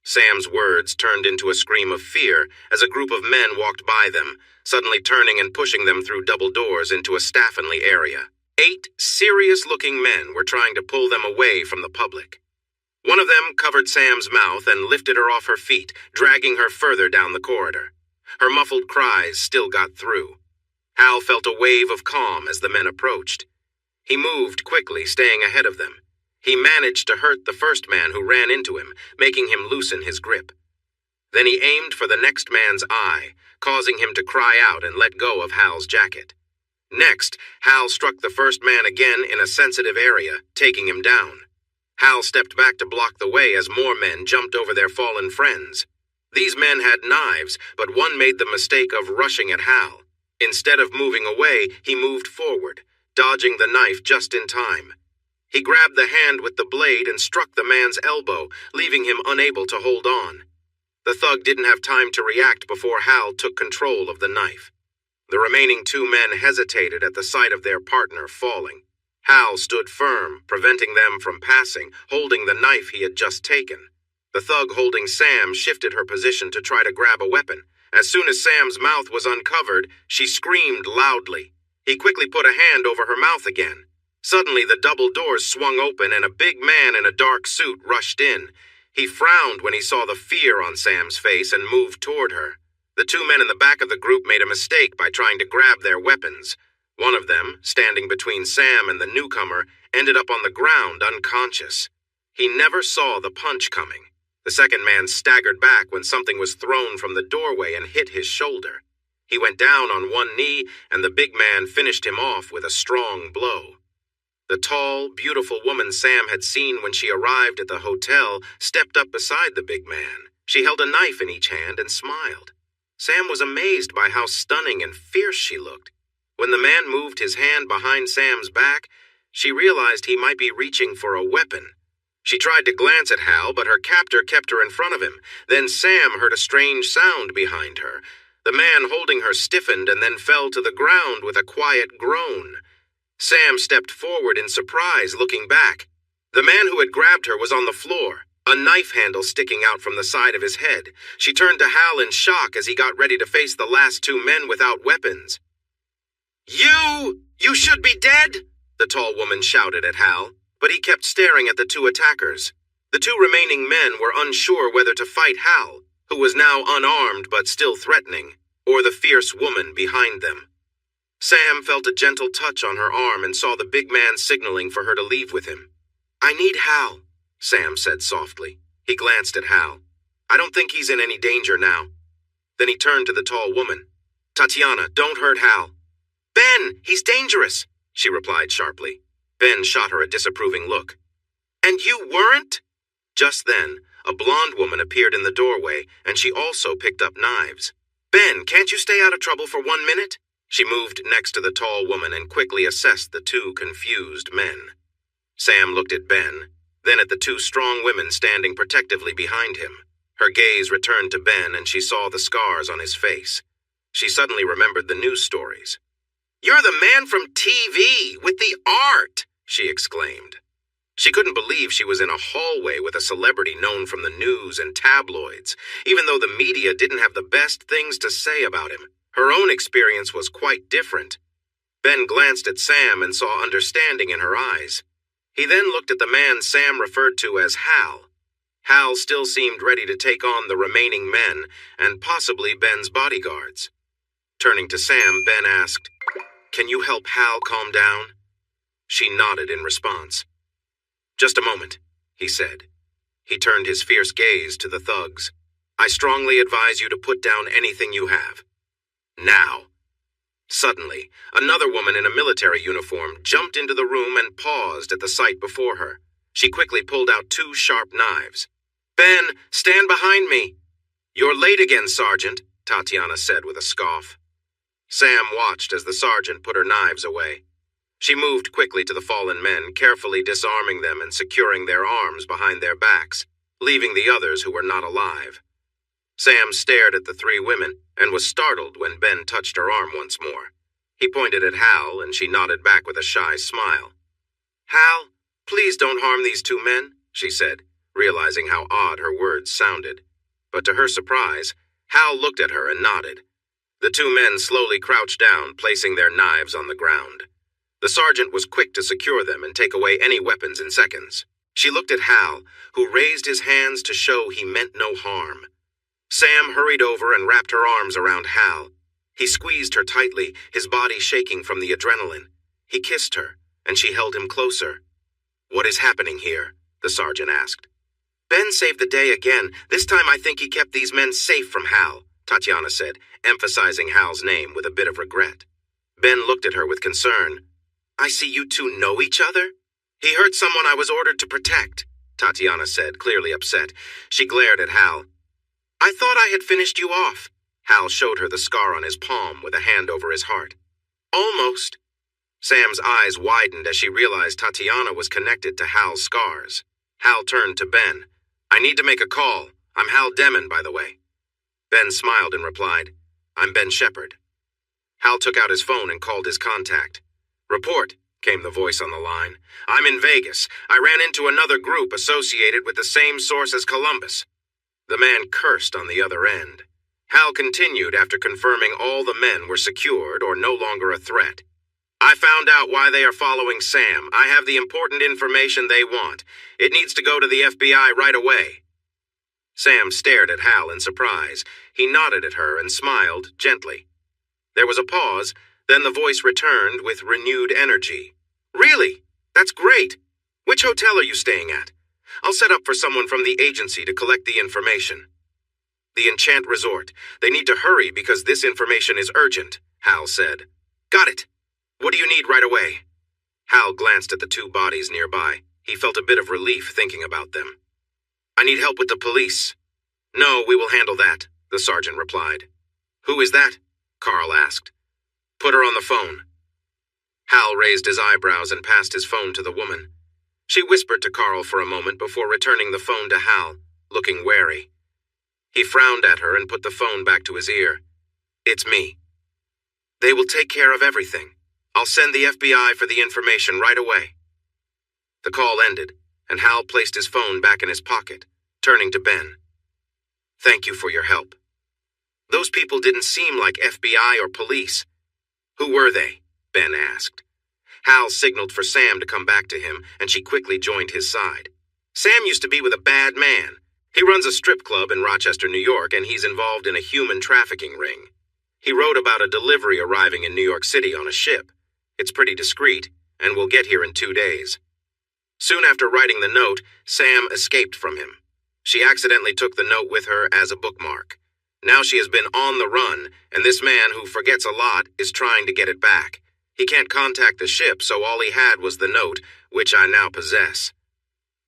Sam's words turned into a scream of fear as a group of men walked by them, suddenly turning and pushing them through double doors into a staff-only area. 8 serious-looking men were trying to pull them away from the public. One of them covered Sam's mouth and lifted her off her feet, dragging her further down the corridor. Her muffled cries still got through. Hal felt a wave of calm as the men approached. He moved quickly, staying ahead of them. He managed to hurt the first man who ran into him, making him loosen his grip. Then he aimed for the next man's eye, causing him to cry out and let go of Hal's jacket. Next, Hal struck the first man again in a sensitive area, taking him down. Hal stepped back to block the way as more men jumped over their fallen friends. These men had knives, but one made the mistake of rushing at Hal. Instead of moving away, he moved forward, dodging the knife just in time. He grabbed the hand with the blade and struck the man's elbow, leaving him unable to hold on. The thug didn't have time to react before Hal took control of the knife. The remaining 2 men hesitated at the sight of their partner falling. Hal stood firm, preventing them from passing, holding the knife he had just taken. The thug holding Sam shifted her position to try to grab a weapon. As soon as Sam's mouth was uncovered, she screamed loudly. He quickly put a hand over her mouth again. Suddenly, the double doors swung open and a big man in a dark suit rushed in. He frowned when he saw the fear on Sam's face and moved toward her. The 2 men in the back of the group made a mistake by trying to grab their weapons. One of them, standing between Sam and the newcomer, ended up on the ground unconscious. He never saw the punch coming. The second man staggered back when something was thrown from the doorway and hit his shoulder. He went down on one knee, and the big man finished him off with a strong blow. The tall, beautiful woman Sam had seen when she arrived at the hotel stepped up beside the big man. She held a knife in each hand and smiled. Sam was amazed by how stunning and fierce she looked. When the man moved his hand behind Sam's back, she realized he might be reaching for a weapon. She tried to glance at Hal, but her captor kept her in front of him. Then Sam heard a strange sound behind her. The man holding her stiffened and then fell to the ground with a quiet groan. Sam stepped forward in surprise, looking back. The man who had grabbed her was on the floor, a knife handle sticking out from the side of his head. She turned to Hal in shock as he got ready to face the last 2 men without weapons. You should be dead!" the tall woman shouted at Hal, but he kept staring at the 2 attackers. The 2 remaining men were unsure whether to fight Hal, who was now unarmed but still threatening, or the fierce woman behind them. Sam felt a gentle touch on her arm and saw the big man signaling for her to leave with him. "I need Hal," Sam said softly. He glanced at Hal. "I don't think he's in any danger now." Then he turned to the tall woman. "Tatiana, don't hurt Hal." "Ben, he's dangerous," she replied sharply. Ben shot her a disapproving look. "And you weren't?" Just then, a blonde woman appeared in the doorway, and she also picked up knives. "Ben, can't you stay out of trouble for 1 minute?" She moved next to the tall woman and quickly assessed the 2 confused men. Sam looked at Ben, then at the 2 strong women standing protectively behind him. Her gaze returned to Ben, and she saw the scars on his face. She suddenly remembered the news stories. "You're the man from TV, with the art!" she exclaimed. She couldn't believe she was in a hallway with a celebrity known from the news and tabloids, even though the media didn't have the best things to say about him. Her own experience was quite different. Ben glanced at Sam and saw understanding in her eyes. He then looked at the man Sam referred to as Hal. Hal still seemed ready to take on the remaining men and possibly Ben's bodyguards. Turning to Sam, Ben asked, "Can you help Hal calm down?" She nodded in response. "Just a moment," he said. He turned his fierce gaze to the thugs. "I strongly advise you to put down anything you have. Now." Suddenly, another woman in a military uniform jumped into the room and paused at the sight before her. She quickly pulled out two sharp knives. "Ben, stand behind me." "You're late again, Sergeant," Tatiana said with a scoff. Sam watched as the sergeant put her knives away. She moved quickly to the fallen men, carefully disarming them and securing their arms behind their backs, leaving the others who were not alive. Sam stared at the three women and was startled when Ben touched her arm once more. He pointed at Hal, and she nodded back with a shy smile. "Hal, please don't harm these two men," she said, realizing how odd her words sounded. But to her surprise, Hal looked at her and nodded. The two men slowly crouched down, placing their knives on the ground. The sergeant was quick to secure them and take away any weapons in seconds. She looked at Hal, who raised his hands to show he meant no harm. Sam hurried over and wrapped her arms around Hal. He squeezed her tightly, his body shaking from the adrenaline. He kissed her, and she held him closer. "What is happening here?" the sergeant asked. "Ben saved the day again. This time I think he kept these men safe from Hal," Tatiana said, emphasizing Hal's name with a bit of regret. Ben looked at her with concern. "I see you two know each other?" "He hurt someone I was ordered to protect," Tatiana said, clearly upset. She glared at Hal. "I thought I had finished you off." Hal showed her the scar on his palm with a hand over his heart. "Almost." Sam's eyes widened as she realized Tatiana was connected to Hal's scars. Hal turned to Ben. "I need to make a call. I'm Hal Demon, by the way." Ben smiled and replied, "I'm Ben Shepard." Hal took out his phone and called his contact. "Report," came the voice on the line. "I'm in Vegas. I ran into another group associated with the same source as Columbus." The man cursed on the other end. Hal continued after confirming all the men were secured or no longer a threat. "I found out why they are following Sam. I have the important information they want. It needs to go to the FBI right away." Sam stared at Hal in surprise. He nodded at her and smiled gently. There was a pause, then the voice returned with renewed energy. "Really? That's great. Which hotel are you staying at? I'll set up for someone from the agency to collect the information." "The Enchant Resort. They need to hurry because this information is urgent," Hal said. "Got it. What do you need right away?" Hal glanced at the two bodies nearby. He felt a bit of relief thinking about them. "I need help with the police." "No, we will handle that," the sergeant replied. "Who is that?" Carl asked. "Put her on the phone." Hal raised his eyebrows and passed his phone to the woman. She whispered to Carl for a moment before returning the phone to Hal, looking wary. He frowned at her and put the phone back to his ear. "It's me." "They will take care of everything. I'll send the FBI for the information right away." The call ended, and Hal placed his phone back in his pocket, turning to Ben. "Thank you for your help." "Those people didn't seem like FBI or police." "Who were they?" Ben asked. Hal signaled for Sam to come back to him, and she quickly joined his side. "Sam used to be with a bad man. He runs a strip club in Rochester, New York, and he's involved in a human trafficking ring. He wrote about a delivery arriving in New York City on a ship. It's pretty discreet, and will get here in 2 days." Soon after writing the note, Sam escaped from him. She accidentally took the note with her as a bookmark. Now she has been on the run, and this man who forgets a lot is trying to get it back. He can't contact the ship, so all he had was the note, which I now possess.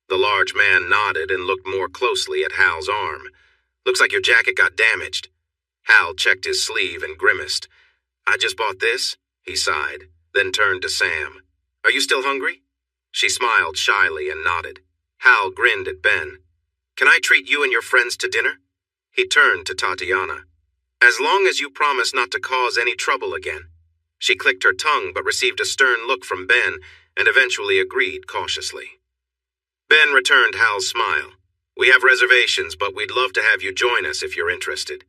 The large man nodded and looked more closely at Hal's arm. "Looks like your jacket got damaged." Hal checked his sleeve and grimaced. "I just bought this," he sighed, then turned to Sam. "Are you still hungry?" She smiled shyly and nodded. Hal grinned at Ben. "Can I treat you and your friends to dinner?" He turned to Tatiana. "As long as you promise not to cause any trouble again." She clicked her tongue but received a stern look from Ben and eventually agreed cautiously. Ben returned Hal's smile. "We have reservations, but we'd love to have you join us if you're interested."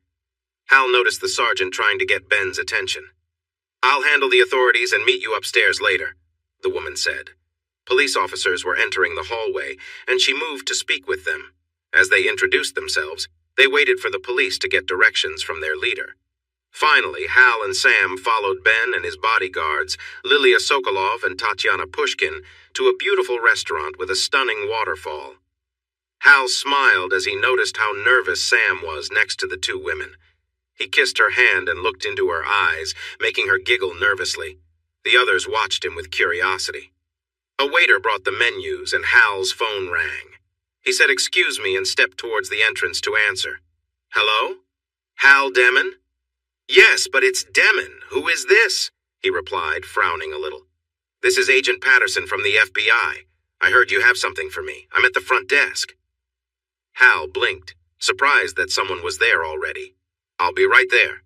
Hal noticed the sergeant trying to get Ben's attention. "I'll handle the authorities and meet you upstairs later," the woman said. Police officers were entering the hallway, and she moved to speak with them. As they introduced themselves, they waited for the police to get directions from their leader. Finally, Hal and Sam followed Ben and his bodyguards, Lilia Sokolov and Tatiana Pushkin, to a beautiful restaurant with a stunning waterfall. Hal smiled as he noticed how nervous Sam was next to the two women. He kissed her hand and looked into her eyes, making her giggle nervously. The others watched him with curiosity. A waiter brought the menus, and Hal's phone rang. He said, "Excuse me," and stepped towards the entrance to answer. "Hello? Hal Demon?" "Yes, but it's Demon. Who is this?" he replied, frowning a little. "This is Agent Patterson from the FBI. I heard you have something for me. I'm at the front desk." Hal blinked, surprised that someone was there already. "I'll be right there."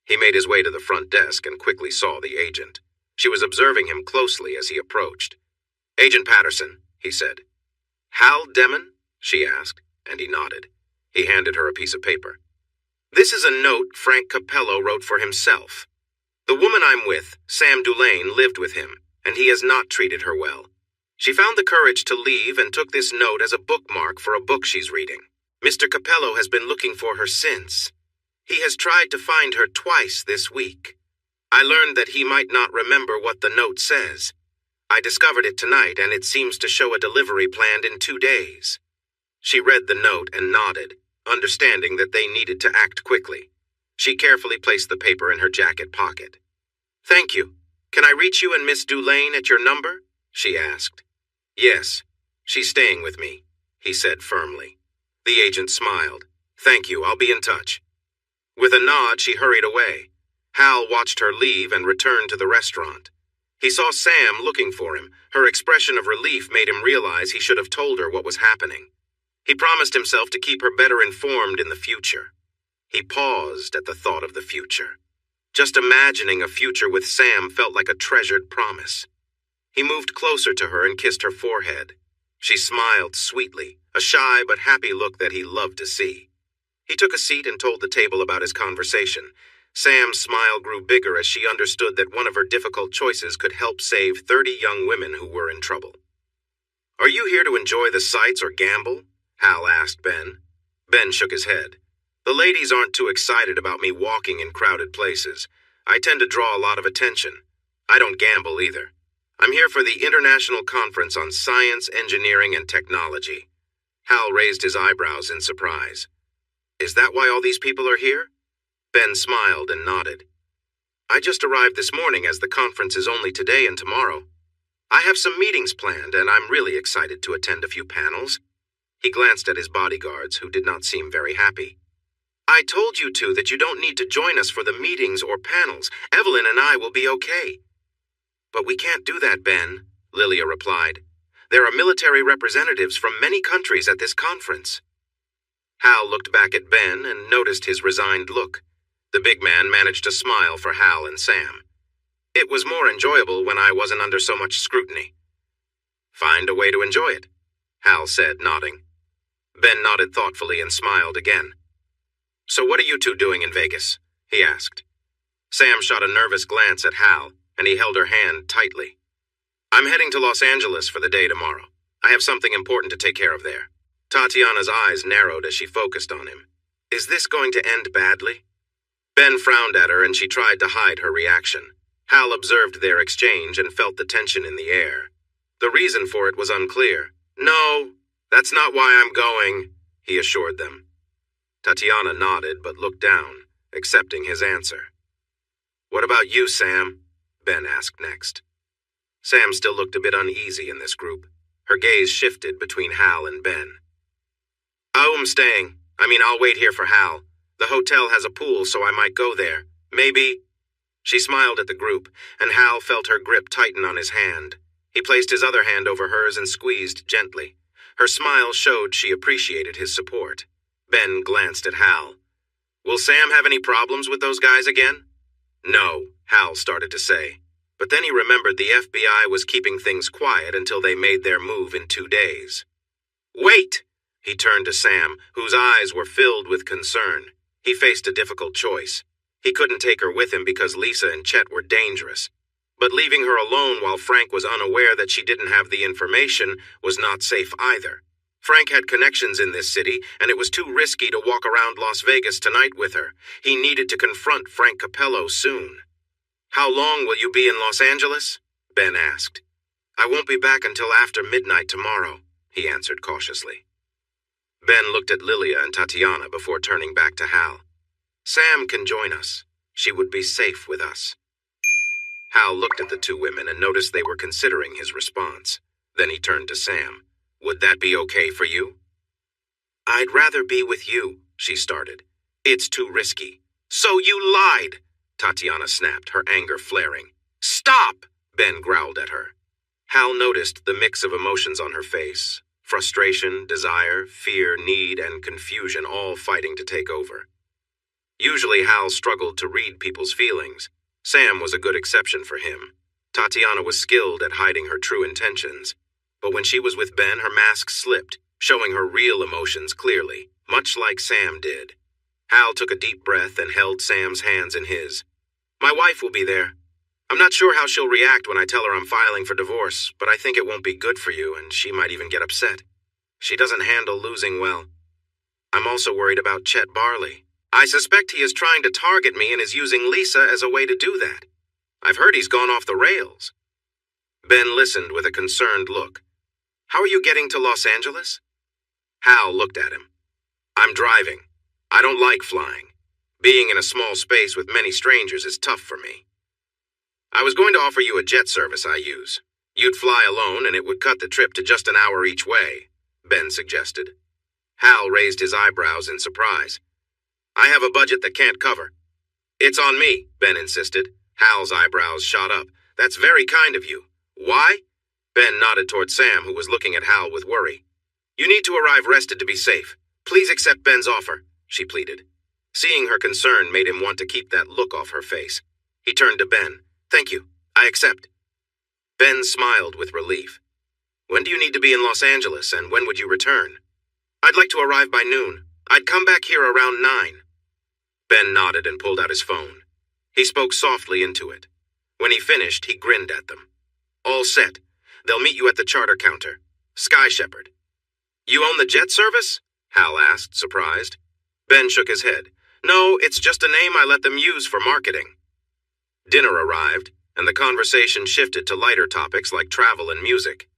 He made his way to the front desk and quickly saw the agent. She was observing him closely as he approached. "Agent Patterson," he said. "Hal Demon?" she asked, and he nodded. He handed her a piece of paper. "This is a note Frank Capello wrote for himself. The woman I'm with, Sam Dulaine, lived with him, and he has not treated her well. She found the courage to leave and took this note as a bookmark for a book she's reading. Mr. Capello has been looking for her since. He has tried to find her twice this week. I learned that he might not remember what the note says. I discovered it tonight, and it seems to show a delivery planned in 2 days." She read the note and nodded, understanding that they needed to act quickly. She carefully placed the paper in her jacket pocket. "Thank you. Can I reach you and Miss Dulaine at your number?" she asked. "Yes. She's staying with me," he said firmly. The agent smiled. "Thank you. I'll be in touch." With a nod, she hurried away. Hal watched her leave and returned to the restaurant. He saw Sam looking for him. Her expression of relief made him realize he should have told her what was happening. He promised himself to keep her better informed in the future. He paused at the thought of the future. Just imagining a future with Sam felt like a treasured promise. He moved closer to her and kissed her forehead. She smiled sweetly, a shy but happy look that he loved to see. He took a seat and told the table about his conversation. Sam's smile grew bigger as she understood that one of her difficult choices could help save 30 young women who were in trouble. "Are you here to enjoy the sights or gamble?" Hal asked Ben. Ben shook his head. "The ladies aren't too excited about me walking in crowded places. I tend to draw a lot of attention. I don't gamble either. I'm here for the International Conference on Science, Engineering, and Technology." Hal raised his eyebrows in surprise. "Is that why all these people are here?" Ben smiled and nodded. "I just arrived this morning as the conference is only today and tomorrow. I have some meetings planned, and I'm really excited to attend a few panels." He glanced at his bodyguards, who did not seem very happy. "I told you two that you don't need to join us for the meetings or panels. Evelyn and I will be okay." "But we can't do that, Ben," Lilia replied. "There are military representatives from many countries at this conference." Hal looked back at Ben and noticed his resigned look. The big man managed to smile for Hal and Sam. "It was more enjoyable when I wasn't under so much scrutiny." "Find a way to enjoy it," Hal said, nodding. Ben nodded thoughtfully and smiled again. "So what are you two doing in Vegas?" he asked. Sam shot a nervous glance at Hal, and he held her hand tightly. "I'm heading to Los Angeles for the day tomorrow. I have something important to take care of there." Tatiana's eyes narrowed as she focused on him. "Is this going to end badly?" Ben frowned at her, and she tried to hide her reaction. Hal observed their exchange and felt the tension in the air. The reason for it was unclear. "No, that's not why I'm going," he assured them. Tatiana nodded but looked down, accepting his answer. "What about you, Sam?" Ben asked next. Sam still looked a bit uneasy in this group. Her gaze shifted between Hal and Ben. "Oh, I'm staying. I'll wait here for Hal. The hotel has a pool, so I might go there. Maybe—" She smiled at the group, and Hal felt her grip tighten on his hand. He placed his other hand over hers and squeezed gently. Her smile showed she appreciated his support. Ben glanced at Hal. "Will Sam have any problems with those guys again?" "No," Hal started to say. But then he remembered the FBI was keeping things quiet until they made their move in 2 days. "Wait!" He turned to Sam, whose eyes were filled with concern. He faced a difficult choice. He couldn't take her with him because Lisa and Chet were dangerous. But leaving her alone while Frank was unaware that she didn't have the information was not safe either. Frank had connections in this city, and it was too risky to walk around Las Vegas tonight with her. He needed to confront Frank Capello soon. "How long will you be in Los Angeles?" Ben asked. "I won't be back until after midnight tomorrow," he answered cautiously. Ben looked at Lilia and Tatiana before turning back to Hal. Sam can join us. She would be safe with us. Hal looked at the two women and noticed they were considering his response. Then he turned to Sam. Would that be okay for you? I'd rather be with you, she started. It's too risky. So you lied, Tatiana snapped, her anger flaring. Stop, Ben growled at her. Hal noticed the mix of emotions on her face. Frustration, desire, fear, need, and confusion all fighting to take over. Usually Hal struggled to read people's feelings. Sam was a good exception for him. Tatiana was skilled at hiding her true intentions. But when she was with Ben, her mask slipped, showing her real emotions clearly, much like Sam did. Hal took a deep breath and held Sam's hands in his. My wife will be there. I'm not sure how she'll react when I tell her I'm filing for divorce, but I think it won't be good for you, and she might even get upset. She doesn't handle losing well. I'm also worried about Chet Barley. I suspect he is trying to target me and is using Lisa as a way to do that. I've heard he's gone off the rails. Ben listened with a concerned look. How are you getting to Los Angeles? Hal looked at him. I'm driving. I don't like flying. Being in a small space with many strangers is tough for me. I was going to offer you a jet service I use. You'd fly alone and it would cut the trip to just an hour each way, Ben suggested. Hal raised his eyebrows in surprise. I have a budget that can't cover. It's on me, Ben insisted. Hal's eyebrows shot up. That's very kind of you. Why? Ben nodded toward Sam, who was looking at Hal with worry. You need to arrive rested to be safe. Please accept Ben's offer, she pleaded. Seeing her concern made him want to keep that look off her face. He turned to Ben. Thank you. I accept. Ben smiled with relief. When do you need to be in Los Angeles, and when would you return? I'd like to arrive by noon. I'd come back here around 9. Ben nodded and pulled out his phone. He spoke softly into it. When he finished, he grinned at them. All set. They'll meet you at the charter counter. Sky Shepherd. You own the jet service? Hal asked, surprised. Ben shook his head. No, it's just a name I let them use for marketing. Dinner arrived, and the conversation shifted to lighter topics like travel and music.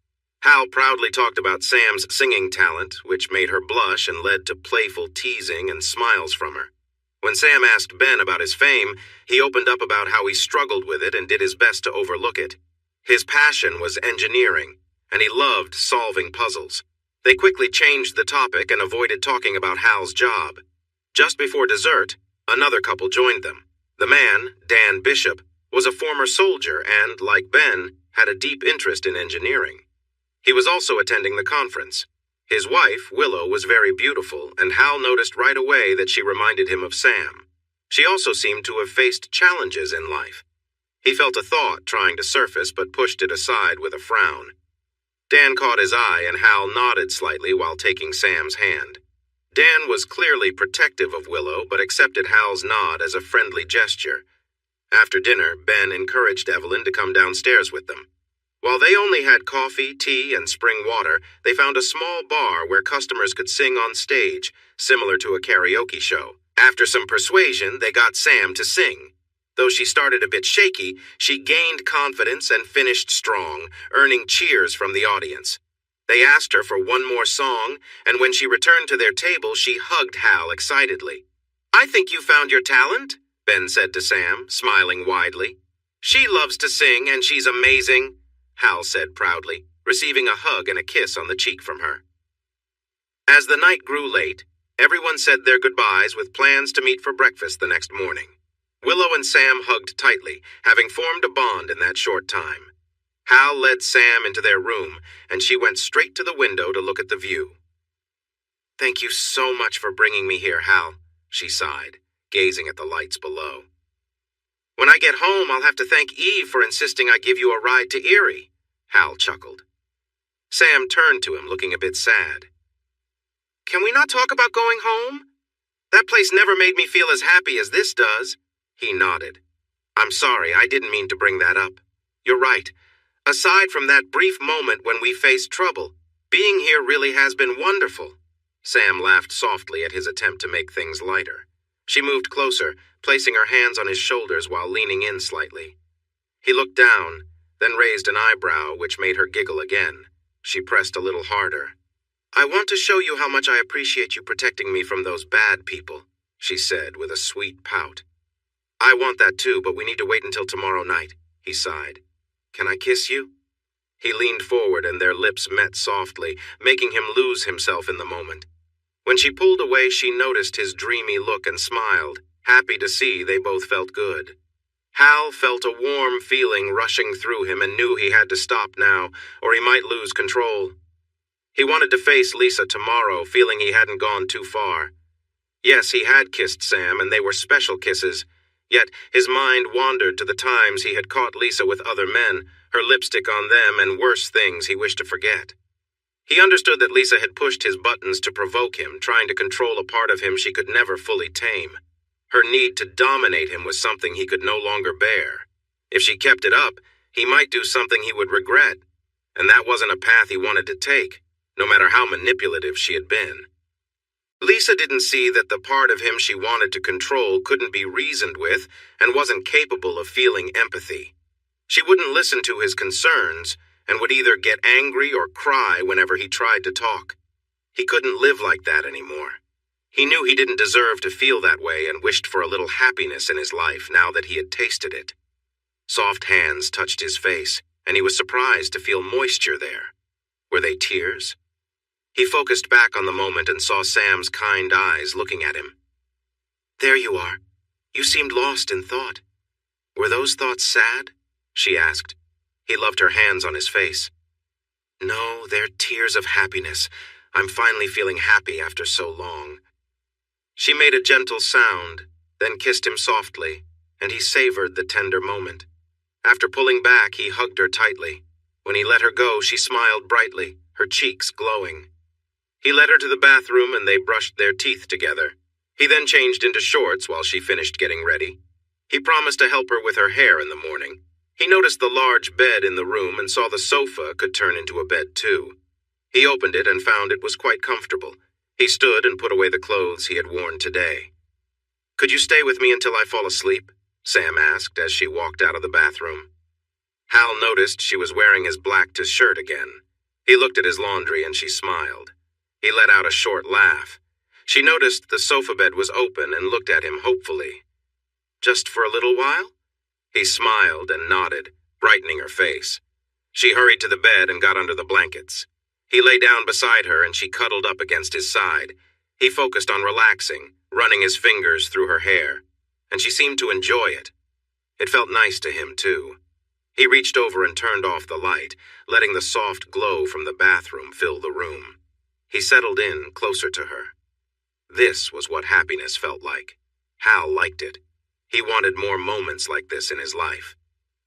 Hal proudly talked about Sam's singing talent, which made her blush and led to playful teasing and smiles from her. When Sam asked Ben about his fame, he opened up about how he struggled with it and did his best to overlook it. His passion was engineering, and he loved solving puzzles. They quickly changed the topic and avoided talking about Hal's job. Just before dessert, another couple joined them. The man, Dan Bishop, was a former soldier and, like Ben, had a deep interest in engineering. He was also attending the conference. His wife, Willow, was very beautiful, and Hal noticed right away that she reminded him of Sam. She also seemed to have faced challenges in life. He felt a thought trying to surface, but pushed it aside with a frown. Dan caught his eye, and Hal nodded slightly while taking Sam's hand. Dan was clearly protective of Willow, but accepted Hal's nod as a friendly gesture. After dinner, Ben encouraged Evelyn to come downstairs with them. While they only had coffee, tea, and spring water, they found a small bar where customers could sing on stage, similar to a karaoke show. After some persuasion, they got Sam to sing. Though she started a bit shaky, she gained confidence and finished strong, earning cheers from the audience. They asked her for one more song, and when she returned to their table, she hugged Hal excitedly. I think you found your talent, Ben said to Sam, smiling widely. She loves to sing, and she's amazing, Hal said proudly, receiving a hug and a kiss on the cheek from her. As the night grew late, everyone said their goodbyes with plans to meet for breakfast the next morning. Willow and Sam hugged tightly, having formed a bond in that short time. Hal led Sam into their room, and she went straight to the window to look at the view. Thank you so much for bringing me here, Hal, she sighed, gazing at the lights below. When I get home, I'll have to thank Eve for insisting I give you a ride to Erie, Hal chuckled. Sam turned to him, looking a bit sad. Can we not talk about going home? That place never made me feel as happy as this does. He nodded. I'm sorry, I didn't mean to bring that up. You're right. Aside from that brief moment when we faced trouble, being here really has been wonderful. Sam laughed softly at his attempt to make things lighter. She moved closer, placing her hands on his shoulders while leaning in slightly. He looked down, then raised an eyebrow, which made her giggle again. She pressed a little harder. I want to show you how much I appreciate you protecting me from those bad people. she said with a sweet pout. I want that too, but we need to wait until tomorrow night, he sighed. Can I kiss you? He leaned forward and their lips met softly, making him lose himself in the moment. When she pulled away, she noticed his dreamy look and smiled, happy to see they both felt good. Hal felt a warm feeling rushing through him and knew he had to stop now, or he might lose control. He wanted to face Lisa tomorrow, feeling he hadn't gone too far. Yes, he had kissed Sam, and they were special kisses. Yet his mind wandered to the times he had caught Lisa with other men, her lipstick on them, and worse things he wished to forget. He understood that Lisa had pushed his buttons to provoke him, trying to control a part of him she could never fully tame. Her need to dominate him was something he could no longer bear. If she kept it up, he might do something he would regret, and that wasn't a path he wanted to take, no matter how manipulative she had been. Lisa didn't see that the part of him she wanted to control couldn't be reasoned with and wasn't capable of feeling empathy. She wouldn't listen to his concerns and would either get angry or cry whenever he tried to talk. He couldn't live like that anymore. He knew he didn't deserve to feel that way and wished for a little happiness in his life now that he had tasted it. Soft hands touched his face, and he was surprised to feel moisture there. Were they tears? He focused back on the moment and saw Sam's kind eyes looking at him. There you are. You seemed lost in thought. Were those thoughts sad? She asked. He loved her hands on his face. No, they're tears of happiness. I'm finally feeling happy after so long. She made a gentle sound, then kissed him softly, and he savored the tender moment. After pulling back, he hugged her tightly. When he let her go, she smiled brightly, her cheeks glowing. He led her to the bathroom and they brushed their teeth together. He then changed into shorts while she finished getting ready. He promised to help her with her hair in the morning. He noticed the large bed in the room and saw the sofa could turn into a bed too. He opened it and found it was quite comfortable. He stood and put away the clothes he had worn today. Could you stay with me until I fall asleep? Sam asked as she walked out of the bathroom. Hal noticed she was wearing his black shirt again. He looked at his laundry and she smiled. He let out a short laugh. She noticed the sofa bed was open and looked at him hopefully. Just for a little while? He smiled and nodded, brightening her face. She hurried to the bed and got under the blankets. He lay down beside her and she cuddled up against his side. He focused on relaxing, running his fingers through her hair, and she seemed to enjoy it. It felt nice to him, too. He reached over and turned off the light, letting the soft glow from the bathroom fill the room. He settled in closer to her. This was what happiness felt like. Hal liked it. He wanted more moments like this in his life.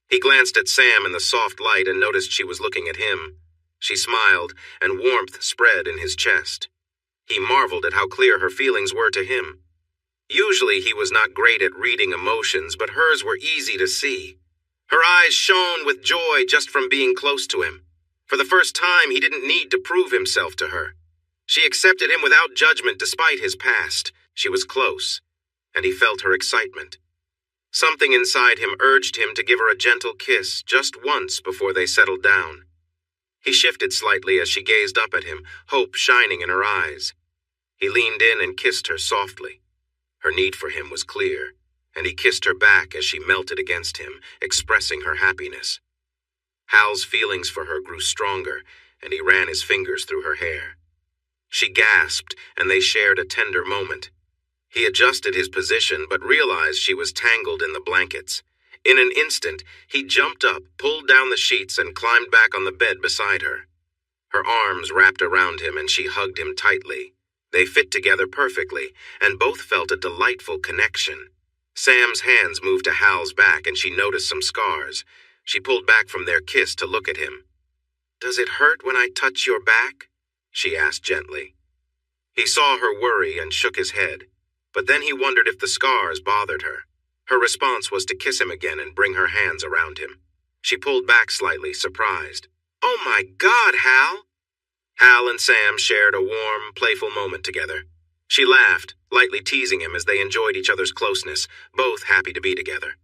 He glanced at Sam in the soft light and noticed she was looking at him. She smiled, and warmth spread in his chest. He marveled at how clear her feelings were to him. Usually he was not great at reading emotions, but hers were easy to see. Her eyes shone with joy just from being close to him. For the first time, he didn't need to prove himself to her. She accepted him without judgment despite his past. She was close, and he felt her excitement. Something inside him urged him to give her a gentle kiss just once before they settled down. He shifted slightly as she gazed up at him, hope shining in her eyes. He leaned in and kissed her softly. Her need for him was clear, and he kissed her back as she melted against him, expressing her happiness. Hal's feelings for her grew stronger, and he ran his fingers through her hair. She gasped, and they shared a tender moment. He adjusted his position, but realized she was tangled in the blankets. In an instant, he jumped up, pulled down the sheets, and climbed back on the bed beside her. Her arms wrapped around him, and she hugged him tightly. They fit together perfectly, and both felt a delightful connection. Sam's hands moved to Hal's back, and she noticed some scars. She pulled back from their kiss to look at him. "Does it hurt when I touch your back?" she asked gently. He saw her worry and shook his head, but then he wondered if the scars bothered her. Her response was to kiss him again and bring her hands around him. She pulled back slightly, surprised. "Oh my God, Hal!" Hal and Sam shared a warm, playful moment together. She laughed, lightly teasing him as they enjoyed each other's closeness, both happy to be together.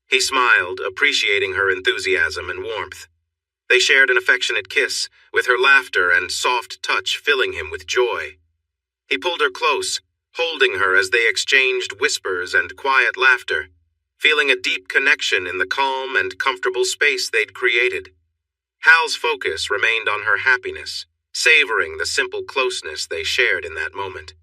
He smiled, appreciating her enthusiasm and warmth. They shared an affectionate kiss, with her laughter and soft touch filling him with joy. He pulled her close, holding her as they exchanged whispers and quiet laughter, feeling a deep connection in the calm and comfortable space they'd created. Hal's focus remained on her happiness, savoring the simple closeness they shared in that moment.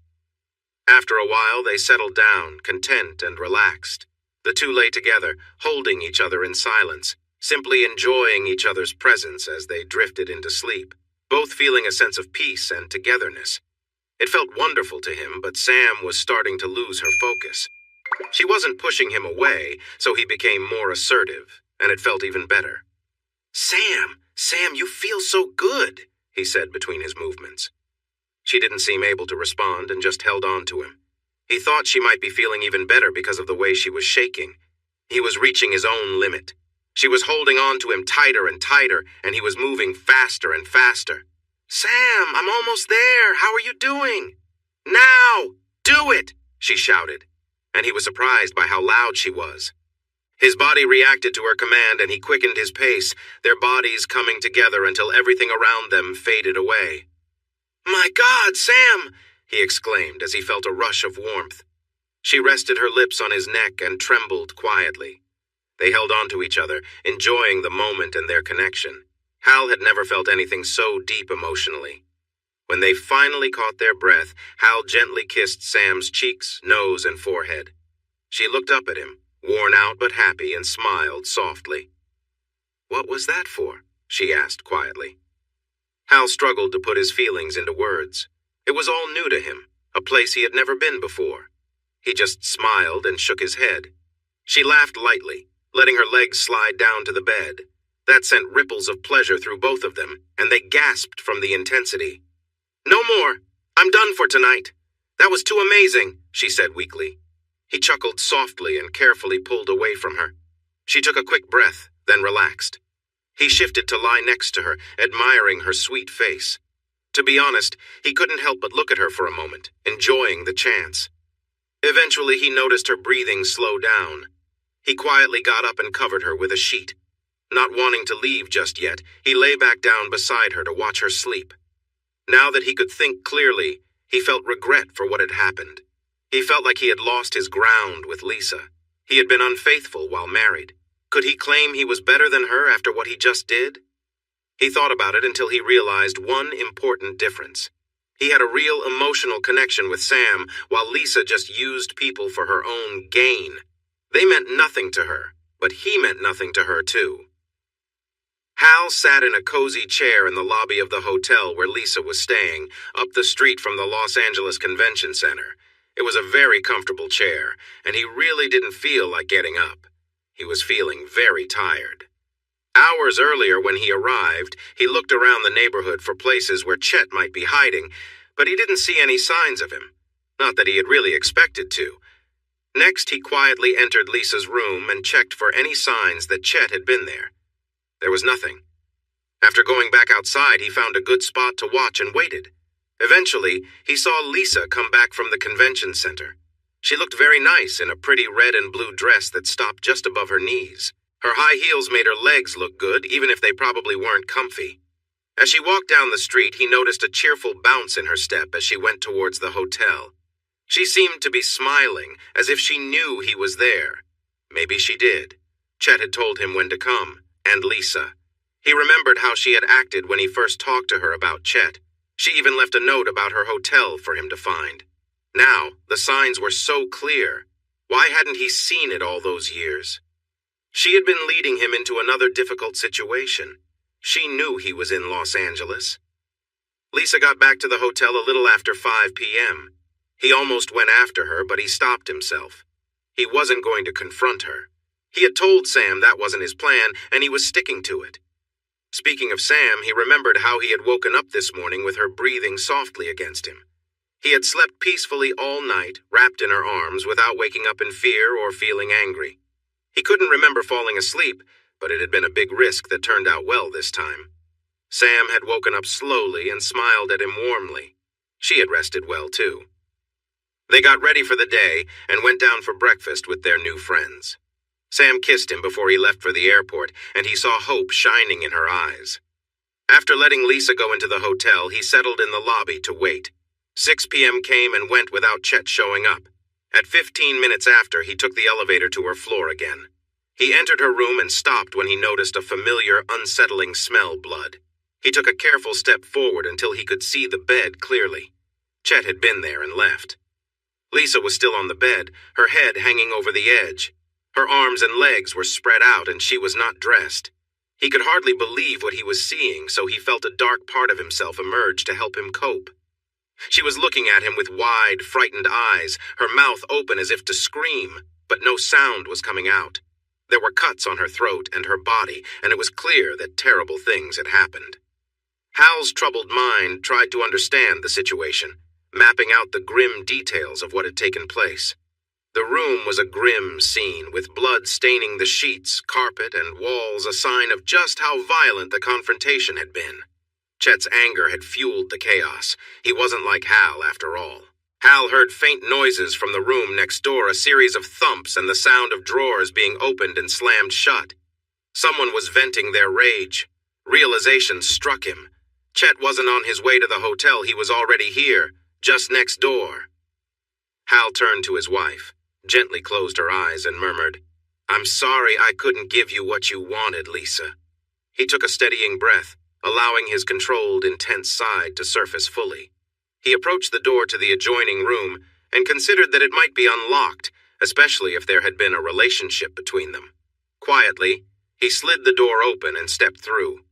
After a while, they settled down, content and relaxed. The two lay together, holding each other in silence, simply enjoying each other's presence as they drifted into sleep, both feeling a sense of peace and togetherness. It felt wonderful to him, but Sam was starting to lose her focus. She wasn't pushing him away, so he became more assertive, and it felt even better. Sam, you feel so good," he said between his movements. She didn't seem able to respond and just held on to him. He thought she might be feeling even better because of the way she was shaking. He was reaching his own limit. She was holding on to him tighter and tighter, and he was moving faster and faster. "Sam, I'm almost there. How are you doing?" "Now! Do it!" she shouted, and he was surprised by how loud she was. His body reacted to her command, and he quickened his pace, their bodies coming together until everything around them faded away. "My God, Sam!" he exclaimed as he felt a rush of warmth. She rested her lips on his neck and trembled quietly. They held on to each other, enjoying the moment and their connection. Hal had never felt anything so deep emotionally. When they finally caught their breath, Hal gently kissed Sam's cheeks, nose, and forehead. She looked up at him, worn out but happy, and smiled softly. "What was that for?" she asked quietly. Hal struggled to put his feelings into words. It was all new to him, a place he had never been before. He just smiled and shook his head. She laughed lightly, letting her legs slide down to the bed. That sent ripples of pleasure through both of them, and they gasped from the intensity. "No more. I'm done for tonight. That was too amazing," she said weakly. He chuckled softly and carefully pulled away from her. She took a quick breath, then relaxed. He shifted to lie next to her, admiring her sweet face. To be honest, he couldn't help but look at her for a moment, enjoying the chance. Eventually, he noticed her breathing slow down. He quietly got up and covered her with a sheet. Not wanting to leave just yet, he lay back down beside her to watch her sleep. Now that he could think clearly, he felt regret for what had happened. He felt like he had lost his ground with Lisa. He had been unfaithful while married. Could he claim he was better than her after what he just did? He thought about it until he realized one important difference. He had a real emotional connection with Sam, while Lisa just used people for her own gain. They meant nothing to her, but he meant nothing to her too. Hal sat in a cozy chair in the lobby of the hotel where Lisa was staying, up the street from the Los Angeles Convention Center. It was a very comfortable chair, and he really didn't feel like getting up. He was feeling very tired. Hours earlier when he arrived, he looked around the neighborhood for places where Chet might be hiding, but he didn't see any signs of him. Not that he had really expected to. Next, he quietly entered Lisa's room and checked for any signs that Chet had been there. There was nothing. After going back outside, he found a good spot to watch and waited. Eventually, he saw Lisa come back from the convention center. She looked very nice in a pretty red and blue dress that stopped just above her knees. Her high heels made her legs look good, even if they probably weren't comfy. As she walked down the street, he noticed a cheerful bounce in her step as she went towards the hotel. She seemed to be smiling, as if she knew he was there. Maybe she did. Chet had told him when to come, and Lisa. He remembered how she had acted when he first talked to her about Chet. She even left a note about her hotel for him to find. Now, the signs were so clear. Why hadn't he seen it all those years? She had been leading him into another difficult situation. She knew he was in Los Angeles. Lisa got back to the hotel a little after 5 p.m. He almost went after her, but he stopped himself. He wasn't going to confront her. He had told Sam that wasn't his plan, and he was sticking to it. Speaking of Sam, he remembered how he had woken up this morning with her breathing softly against him. He had slept peacefully all night, wrapped in her arms, without waking up in fear or feeling angry. He couldn't remember falling asleep, but it had been a big risk that turned out well this time. Sam had woken up slowly and smiled at him warmly. She had rested well, too. They got ready for the day and went down for breakfast with their new friends. Sam kissed him before he left for the airport, and he saw hope shining in her eyes. After letting Lisa go into the hotel, he settled in the lobby to wait. 6 p.m. came and went without Chet showing up. At 15 minutes after, he took the elevator to her floor again. He entered her room and stopped when he noticed a familiar, unsettling smell blood. He took a careful step forward until he could see the bed clearly. Chet had been there and left. Lisa was still on the bed, her head hanging over the edge. Her arms and legs were spread out and she was not dressed. He could hardly believe what he was seeing, so he felt a dark part of himself emerge to help him cope. She was looking at him with wide, frightened eyes, her mouth open as if to scream, but no sound was coming out. There were cuts on her throat and her body, and it was clear that terrible things had happened. Hal's troubled mind tried to understand the situation, mapping out the grim details of what had taken place. The room was a grim scene, with blood staining the sheets, carpet, and walls, a sign of just how violent the confrontation had been. Chet's anger had fueled the chaos. He wasn't like Hal, after all. Hal heard faint noises from the room next door, a series of thumps and the sound of drawers being opened and slammed shut. Someone was venting their rage. Realization struck him. Chet wasn't on his way to the hotel, he was already here, just next door. Hal turned to his wife, gently closed her eyes and murmured, "I'm sorry I couldn't give you what you wanted, Lisa." He took a steadying breath, allowing his controlled, intense side to surface fully. He approached the door to the adjoining room and considered that it might be unlocked, especially if there had been a relationship between them. Quietly, he slid the door open and stepped through.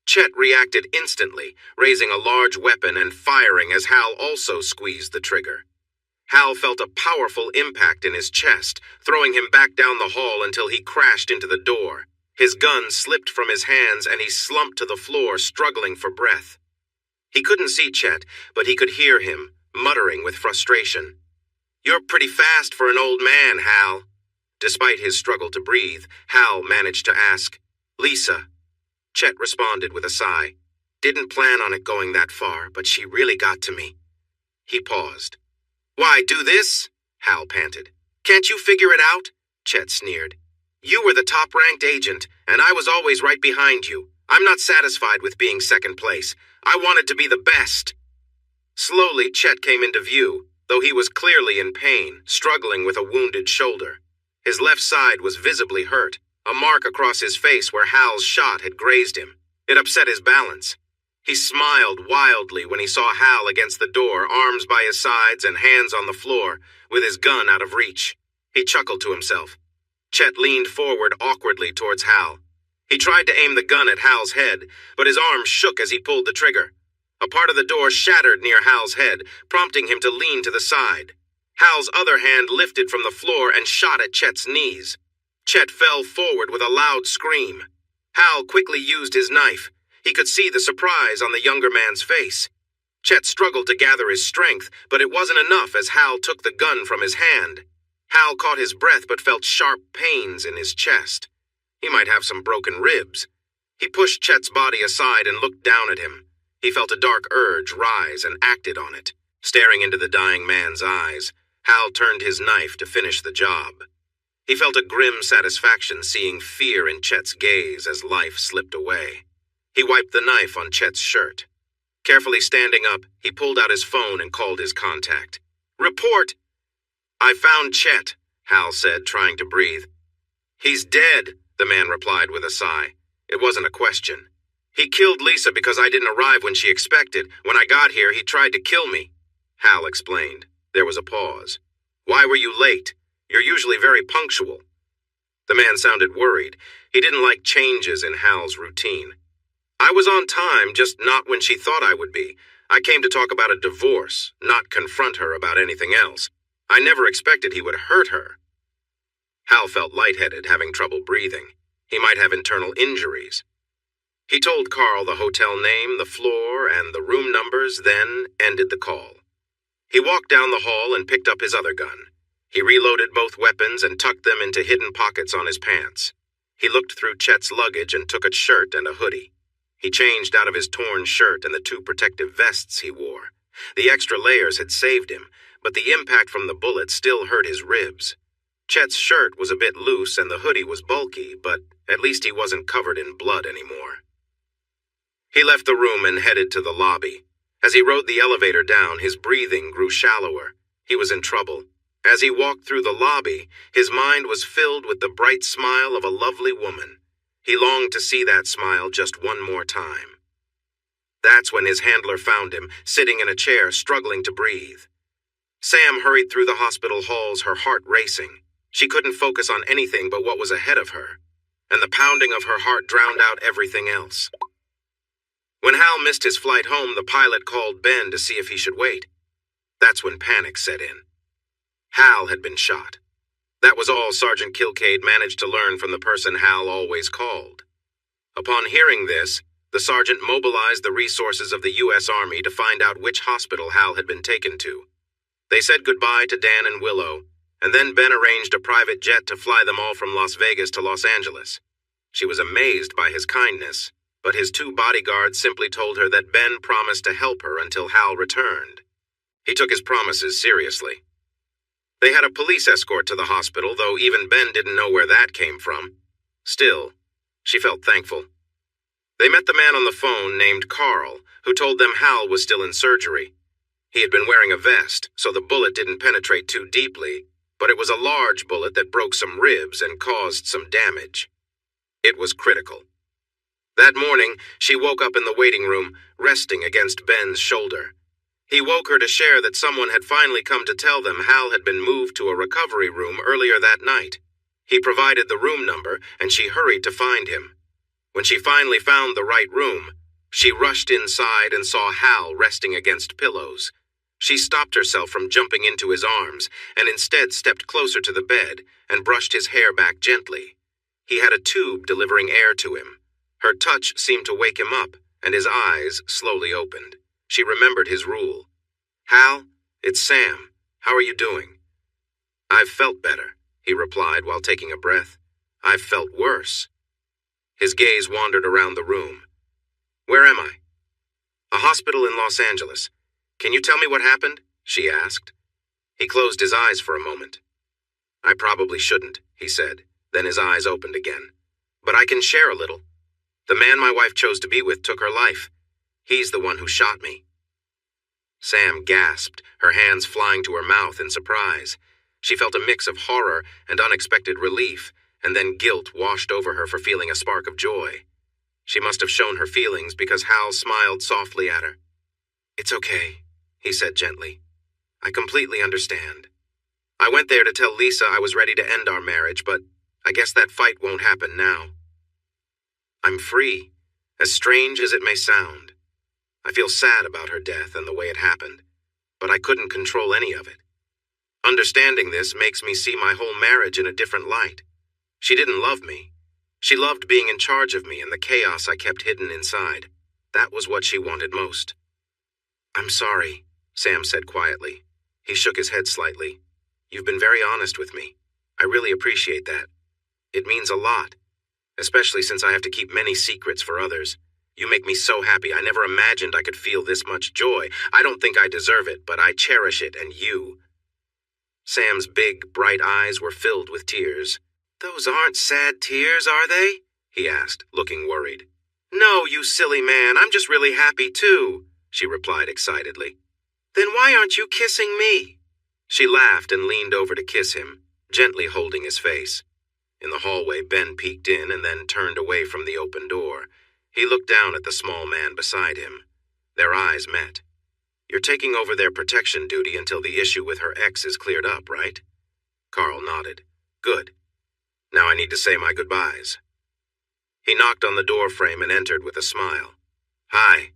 Chet reacted instantly, raising a large weapon and firing as Hal also squeezed the trigger. Hal felt a powerful impact in his chest, throwing him back down the hall until he crashed into the door. His gun slipped from his hands and he slumped to the floor, struggling for breath. He couldn't see Chet, but he could hear him, muttering with frustration. "You're pretty fast for an old man, Hal." Despite his struggle to breathe, Hal managed to ask, "Lisa?" Chet responded with a sigh. "Didn't plan on it going that far, but she really got to me." He paused. "Why, do this?" Hal panted. "Can't you figure it out?" Chet sneered. "You were the top-ranked agent, and I was always right behind you. I'm not satisfied with being second place. I wanted to be the best." Slowly, Chet came into view, though he was clearly in pain, struggling with a wounded shoulder. His left side was visibly hurt, a mark across his face where Hal's shot had grazed him. It upset his balance. He smiled wildly when he saw Hal against the door, arms by his sides and hands on the floor, with his gun out of reach. He chuckled to himself. Chet leaned forward awkwardly towards Hal. He tried to aim the gun at Hal's head, but his arm shook as he pulled the trigger. A part of the door shattered near Hal's head, prompting him to lean to the side. Hal's other hand lifted from the floor and shot at Chet's knees. Chet fell forward with a loud scream. Hal quickly used his knife. He could see the surprise on the younger man's face. Chet struggled to gather his strength, but it wasn't enough as Hal took the gun from his hand. Hal caught his breath but felt sharp pains in his chest. He might have some broken ribs. He pushed Chet's body aside and looked down at him. He felt a dark urge rise and acted on it. Staring into the dying man's eyes, Hal turned his knife to finish the job. He felt a grim satisfaction seeing fear in Chet's gaze as life slipped away. He wiped the knife on Chet's shirt. Carefully standing up, he pulled out his phone and called his contact. "Report!" "I found Chet," Hal said, trying to breathe. "He's dead," the man replied with a sigh. It wasn't a question. "He killed Lisa because I didn't arrive when she expected. When I got here, he tried to kill me," Hal explained. There was a pause. "Why were you late? You're usually very punctual." The man sounded worried. He didn't like changes in Hal's routine. "I was on time, just not when she thought I would be. I came to talk about a divorce, not confront her about anything else. I never expected he would hurt her." Hal felt lightheaded, having trouble breathing. He might have internal injuries. He told Carl the hotel name, the floor, and the room numbers, then ended the call. He walked down the hall and picked up his other gun. He reloaded both weapons and tucked them into hidden pockets on his pants. He looked through Chet's luggage and took a shirt and a hoodie. He changed out of his torn shirt and the 2 protective vests he wore. The extra layers had saved him, but the impact from the bullet still hurt his ribs. Chet's shirt was a bit loose and the hoodie was bulky, but at least he wasn't covered in blood anymore. He left the room and headed to the lobby. As he rode the elevator down, his breathing grew shallower. He was in trouble. As he walked through the lobby, his mind was filled with the bright smile of a lovely woman. He longed to see that smile just one more time. That's when his handler found him, sitting in a chair, struggling to breathe. Sam hurried through the hospital halls, her heart racing. She couldn't focus on anything but what was ahead of her, and the pounding of her heart drowned out everything else. When Hal missed his flight home, the pilot called Ben to see if he should wait. That's when panic set in. Hal had been shot. That was all Sergeant Kilcade managed to learn from the person Hal always called. Upon hearing this, the sergeant mobilized the resources of the U.S. Army to find out which hospital Hal had been taken to. They said goodbye to Dan and Willow, and then Ben arranged a private jet to fly them all from Las Vegas to Los Angeles. She was amazed by his kindness, but his 2 bodyguards simply told her that Ben promised to help her until Hal returned. He took his promises seriously. They had a police escort to the hospital, though even Ben didn't know where that came from. Still, she felt thankful. They met the man on the phone named Carl, who told them Hal was still in surgery. He had been wearing a vest, so the bullet didn't penetrate too deeply, but it was a large bullet that broke some ribs and caused some damage. It was critical. That morning, she woke up in the waiting room, resting against Ben's shoulder. He woke her to share that someone had finally come to tell them Hal had been moved to a recovery room earlier that night. He provided the room number, and she hurried to find him. When she finally found the right room, she rushed inside and saw Hal resting against pillows. She stopped herself from jumping into his arms, and instead stepped closer to the bed and brushed his hair back gently. He had a tube delivering air to him. Her touch seemed to wake him up, and his eyes slowly opened. She remembered his rule. "Hal, it's Sam. How are you doing?" "I've felt better," he replied while taking a breath. "I've felt worse." His gaze wandered around the room. "Where am I?" "A hospital in Los Angeles. Can you tell me what happened?" she asked. He closed his eyes for a moment. "I probably shouldn't," he said. Then his eyes opened again. "But I can share a little. The man my wife chose to be with took her life. He's the one who shot me." Sam gasped, her hands flying to her mouth in surprise. She felt a mix of horror and unexpected relief, and then guilt washed over her for feeling a spark of joy. She must have shown her feelings because Hal smiled softly at her. "It's okay," he said gently. "I completely understand. I went there to tell Lisa I was ready to end our marriage, but I guess that fight won't happen now. I'm free, as strange as it may sound. I feel sad about her death and the way it happened, but I couldn't control any of it. Understanding this makes me see my whole marriage in a different light. She didn't love me. She loved being in charge of me and the chaos I kept hidden inside. That was what she wanted most." "I'm sorry," Sam said quietly. He shook his head slightly. "You've been very honest with me. I really appreciate that. It means a lot, especially since I have to keep many secrets for others. You make me so happy. I never imagined I could feel this much joy. I don't think I deserve it, but I cherish it, and you." Sam's big, bright eyes were filled with tears. "Those aren't sad tears, are they?" he asked, looking worried. "No, you silly man. I'm just really happy, too," she replied excitedly. "Then why aren't you kissing me?" She laughed and leaned over to kiss him, gently holding his face. In the hallway, Ben peeked in and then turned away from the open door. He looked down at the small man beside him. Their eyes met. "You're taking over their protection duty until the issue with her ex is cleared up, right?" Carl nodded. "Good. Now I need to say my goodbyes." He knocked on the door frame and entered with a smile. "Hi.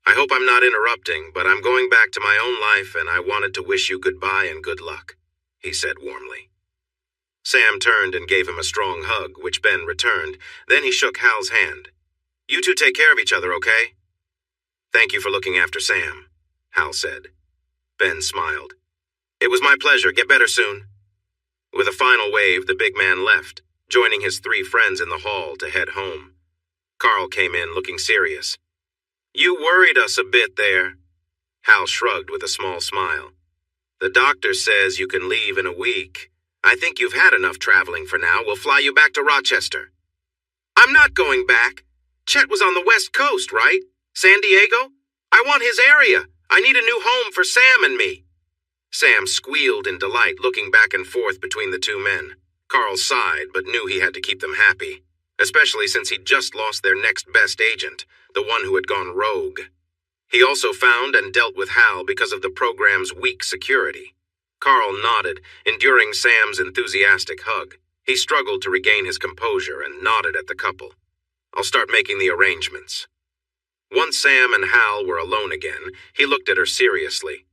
I hope I'm not interrupting, but I'm going back to my own life and I wanted to wish you goodbye and good luck," he said warmly. Sam turned and gave him a strong hug, which Ben returned. Then he shook Hal's hand. "You two take care of each other, okay?" "Thank you for looking after Sam," Hal said. Ben smiled. "It was my pleasure. Get better soon." With a final wave, the big man left, joining his 3 friends in the hall to head home. Carl came in looking serious. "You worried us a bit there." Hal shrugged with a small smile. "The doctor says you can leave in a week. I think you've had enough traveling for now. We'll fly you back to Rochester." "I'm not going back. Chet was on the West Coast, right? San Diego? I want his area. I need a new home for Sam and me. Sam squealed in delight, looking back and forth between the two men. Carl sighed, but knew he had to keep them happy, especially since he'd just lost their next best agent, the one who had gone rogue. He also found and dealt with Hal because of the program's weak security. Carl nodded, enduring Sam's enthusiastic hug. He struggled to regain his composure and nodded at the couple. I'll start making the arrangements. Once Sam and Hal were alone again, he looked at her seriously.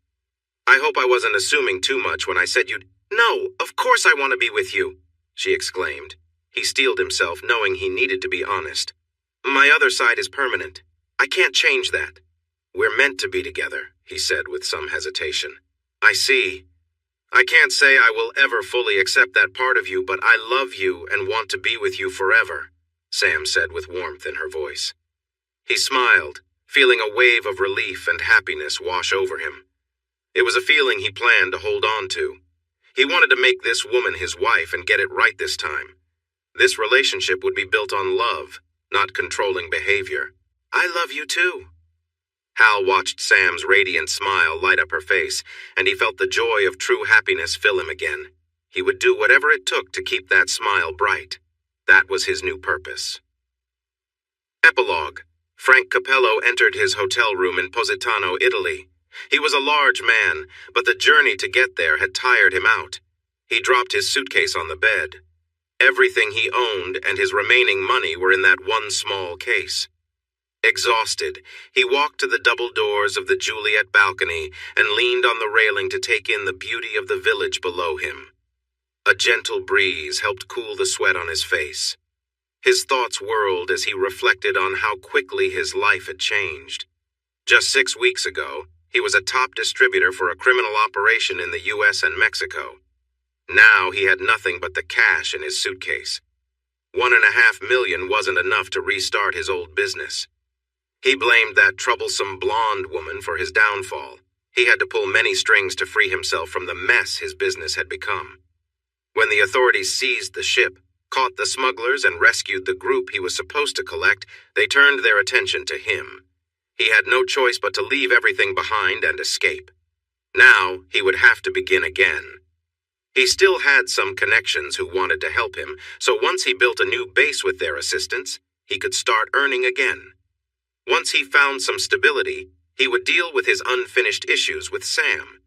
I hope I wasn't assuming too much when I said you'd— No, of course I want to be with you, she exclaimed. He steeled himself, knowing he needed to be honest. My other side is permanent. I can't change that. We're meant to be together, he said with some hesitation. I see. I can't say I will ever fully accept that part of you, but I love you and want to be with you forever, Sam said with warmth in her voice. He smiled, feeling a wave of relief and happiness wash over him. It was a feeling he planned to hold on to. He wanted to make this woman his wife and get it right this time. This relationship would be built on love, not controlling behavior. I love you too. Hal watched Sam's radiant smile light up her face, and he felt the joy of true happiness fill him again. He would do whatever it took to keep that smile bright. That was his new purpose. Epilogue. Frank Capello entered his hotel room in Positano, Italy. He was a large man, but the journey to get there had tired him out. He dropped his suitcase on the bed. Everything he owned and his remaining money were in that one small case. Exhausted, he walked to the double doors of the Juliet balcony and leaned on the railing to take in the beauty of the village below him. A gentle breeze helped cool the sweat on his face. His thoughts whirled as he reflected on how quickly his life had changed. Just 6 weeks ago, he was a top distributor for a criminal operation in the U.S. and Mexico. Now he had nothing but the cash in his suitcase. $1.5 million wasn't enough to restart his old business. He blamed that troublesome blonde woman for his downfall. He had to pull many strings to free himself from the mess his business had become. When the authorities seized the ship, caught the smugglers, and rescued the group he was supposed to collect, they turned their attention to him. He had no choice but to leave everything behind and escape. Now he would have to begin again. He still had some connections who wanted to help him, so once he built a new base with their assistance, he could start earning again. Once he found some stability, he would deal with his unfinished issues with Sam.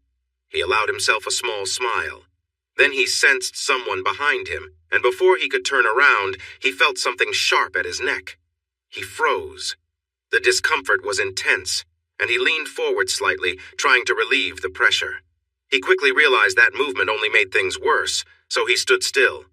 He allowed himself a small smile. Then he sensed someone behind him, and before he could turn around, he felt something sharp at his neck. He froze. The discomfort was intense, and he leaned forward slightly, trying to relieve the pressure. He quickly realized that movement only made things worse, so he stood still.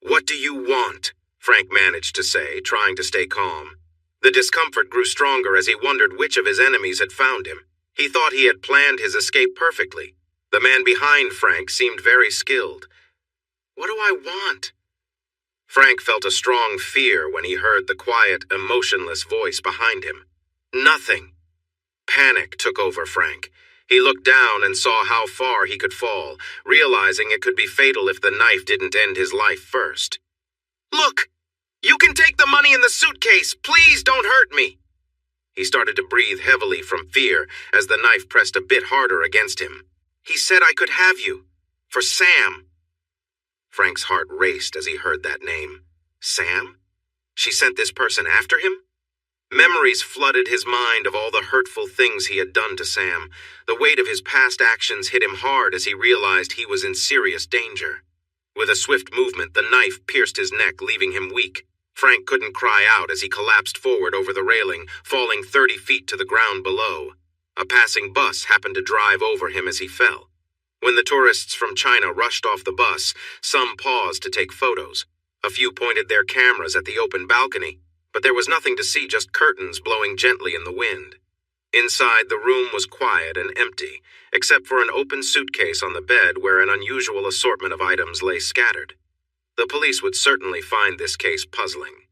"What do you want?" Frank managed to say, trying to stay calm. The discomfort grew stronger as he wondered which of his enemies had found him. He thought he had planned his escape perfectly. The man behind Frank seemed very skilled. "What do I want?" Frank felt a strong fear when he heard the quiet, emotionless voice behind him. Nothing. Panic took over Frank. He looked down and saw how far he could fall, realizing it could be fatal if the knife didn't end his life first. "Look! You can take the money in the suitcase! Please don't hurt me!" He started to breathe heavily from fear as the knife pressed a bit harder against him. "He said I could have you. For Sam." Frank's heart raced as he heard that name. Sam? She sent this person after him? Memories flooded his mind of all the hurtful things he had done to Sam. The weight of his past actions hit him hard as he realized he was in serious danger. With a swift movement, the knife pierced his neck, leaving him weak. Frank couldn't cry out as he collapsed forward over the railing, falling 30 feet to the ground below. A passing bus happened to drive over him as he fell. When the tourists from China rushed off the bus, some paused to take photos. A few pointed their cameras at the open balcony, but there was nothing to see, just curtains blowing gently in the wind. Inside, the room was quiet and empty, except for an open suitcase on the bed where an unusual assortment of items lay scattered. The police would certainly find this case puzzling.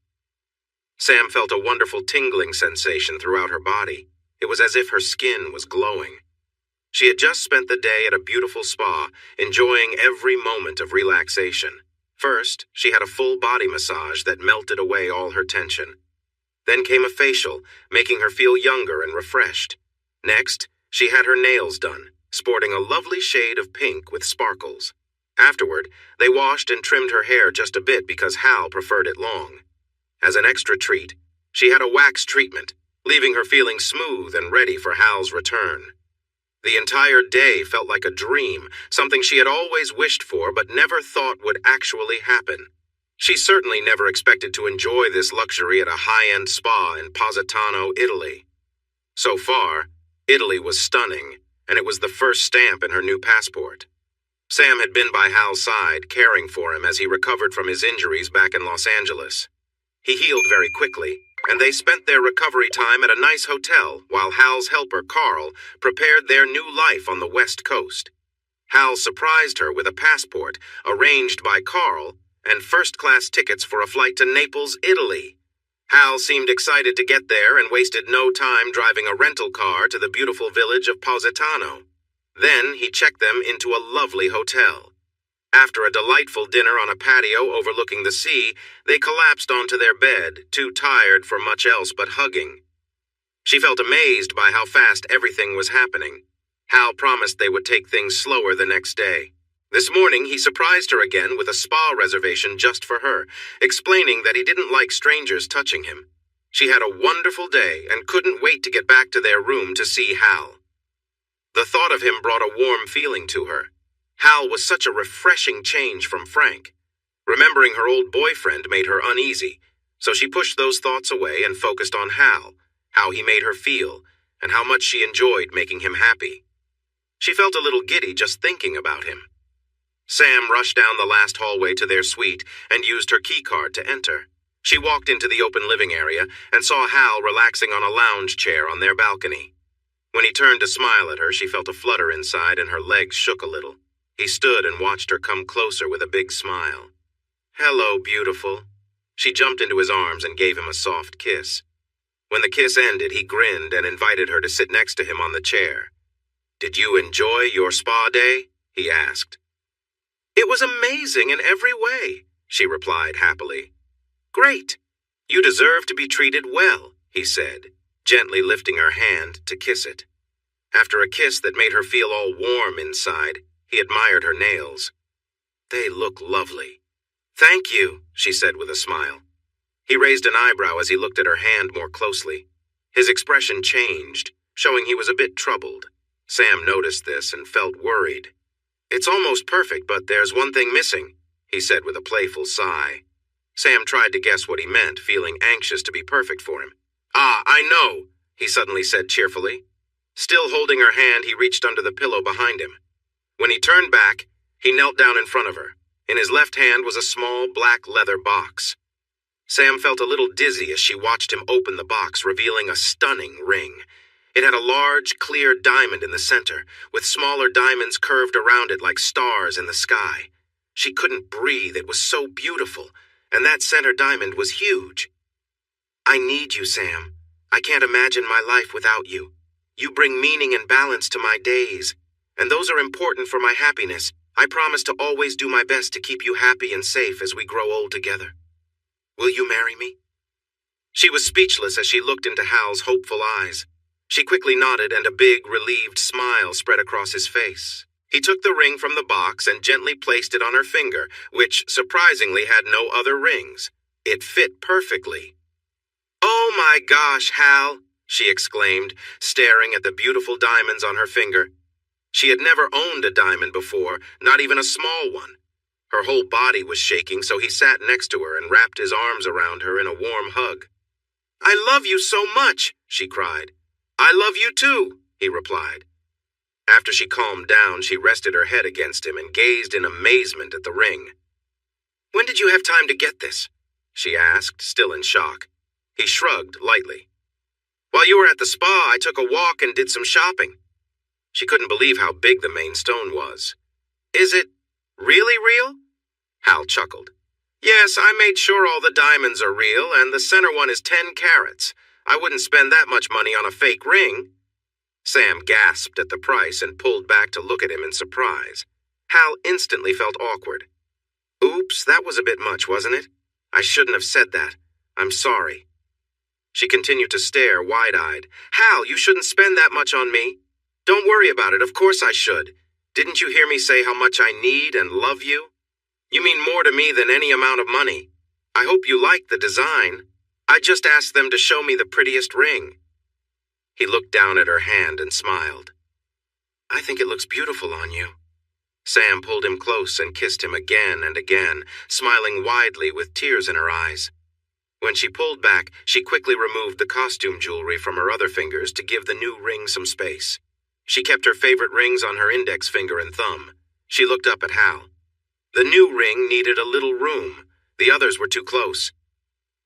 Sam felt a wonderful tingling sensation throughout her body. It was as if her skin was glowing. She had just spent the day at a beautiful spa, enjoying every moment of relaxation. First, she had a full body massage that melted away all her tension. Then came a facial, making her feel younger and refreshed. Next, she had her nails done, sporting a lovely shade of pink with sparkles. Afterward, they washed and trimmed her hair just a bit because Hal preferred it long. As an extra treat, she had a wax treatment, leaving her feeling smooth and ready for Hal's return. The entire day felt like a dream, something she had always wished for but never thought would actually happen. She certainly never expected to enjoy this luxury at a high-end spa in Positano, Italy. So far, Italy was stunning, and it was the first stamp in her new passport. Sam had been by Hal's side, caring for him as he recovered from his injuries back in Los Angeles. He healed very quickly, and they spent their recovery time at a nice hotel while Hal's helper, Carl, prepared their new life on the West Coast. Hal surprised her with a passport, arranged by Carl, and first-class tickets for a flight to Naples, Italy. Hal seemed excited to get there and wasted no time driving a rental car to the beautiful village of Positano. Then he checked them into a lovely hotel. After a delightful dinner on a patio overlooking the sea, they collapsed onto their bed, too tired for much else but hugging. She felt amazed by how fast everything was happening. Hal promised they would take things slower the next day. This morning, he surprised her again with a spa reservation just for her, explaining that he didn't like strangers touching him. She had a wonderful day and couldn't wait to get back to their room to see Hal. The thought of him brought a warm feeling to her. Hal was such a refreshing change from Frank. Remembering her old boyfriend made her uneasy, so she pushed those thoughts away and focused on Hal, how he made her feel, and how much she enjoyed making him happy. She felt a little giddy just thinking about him. Sam rushed down the last hallway to their suite and used her keycard to enter. She walked into the open living area and saw Hal relaxing on a lounge chair on their balcony. When he turned to smile at her, she felt a flutter inside and her legs shook a little. He stood and watched her come closer with a big smile. "Hello, beautiful." She jumped into his arms and gave him a soft kiss. When the kiss ended, he grinned and invited her to sit next to him on the chair. "Did you enjoy your spa day?" he asked. "It was amazing in every way," she replied happily. "Great. You deserve to be treated well," he said, gently lifting her hand to kiss it. After a kiss that made her feel all warm inside, he admired her nails. "They look lovely." "Thank you," she said with a smile. He raised an eyebrow as he looked at her hand more closely. His expression changed, showing he was a bit troubled. Sam noticed this and felt worried. "It's almost perfect, but there's one thing missing," he said with a playful sigh. Sam tried to guess what he meant, feeling anxious to be perfect for him. "Ah, I know," he suddenly said cheerfully. Still holding her hand, he reached under the pillow behind him. When he turned back, he knelt down in front of her. In his left hand was a small black leather box. Sam felt a little dizzy as she watched him open the box, revealing a stunning ring. It had a large, clear diamond in the center, with smaller diamonds curved around it like stars in the sky. She couldn't breathe, it was so beautiful, and that center diamond was huge. "I need you, Sam. I can't imagine my life without you. You bring meaning and balance to my days, and those are important for my happiness. I promise to always do my best to keep you happy and safe as we grow old together. Will you marry me?" She was speechless as she looked into Hal's hopeful eyes. She quickly nodded and a big, relieved smile spread across his face. He took the ring from the box and gently placed it on her finger, which surprisingly had no other rings. It fit perfectly. "Oh my gosh, Hal," she exclaimed, staring at the beautiful diamonds on her finger. She had never owned a diamond before, not even a small one. Her whole body was shaking, so he sat next to her and wrapped his arms around her in a warm hug. "I love you so much," she cried. "I love you too," he replied. After she calmed down, she rested her head against him and gazed in amazement at the ring. "When did you have time to get this?" she asked, still in shock. He shrugged lightly. "While you were at the spa, I took a walk and did some shopping." She couldn't believe how big the main stone was. "Is it really real?" Hal chuckled. "Yes, I made sure all the diamonds are real, and the center one is 10 carats. I wouldn't spend that much money on a fake ring." Sam gasped at the price and pulled back to look at him in surprise. Hal instantly felt awkward. "Oops, that was a bit much, wasn't it? I shouldn't have said that. I'm sorry." She continued to stare wide-eyed. Hal, you shouldn't spend that much on me. Don't worry about it, of course I should. Didn't you hear me say how much I need and love you? You mean more to me than any amount of money. I hope you like the design. I just asked them to show me the prettiest ring. He looked down at her hand and smiled. I think it looks beautiful on you. Sam pulled him close and kissed him again and again, smiling widely with tears in her eyes. When she pulled back, she quickly removed the costume jewelry from her other fingers to give the new ring some space. She kept her favorite rings on her index finger and thumb. She looked up at Hal. The new ring needed a little room. The others were too close.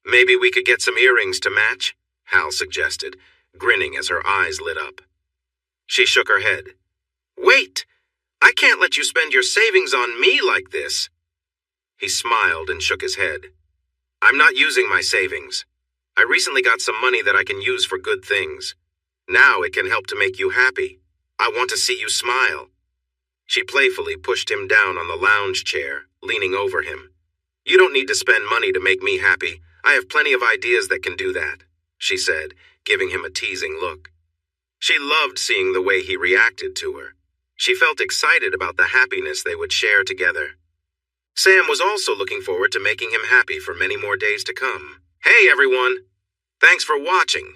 Maybe we could get some earrings to match, Hal suggested, grinning as her eyes lit up. She shook her head. Wait! I can't let you spend your savings on me like this. He smiled and shook his head. I'm not using my savings. I recently got some money that I can use for good things. Now it can help to make you happy. I want to see you smile. She playfully pushed him down on the lounge chair, leaning over him. You don't need to spend money to make me happy. I have plenty of ideas that can do that, she said, giving him a teasing look. She loved seeing the way he reacted to her. She felt excited about the happiness they would share together. Sam was also looking forward to making him happy for many more days to come. Hey everyone! Thanks for watching.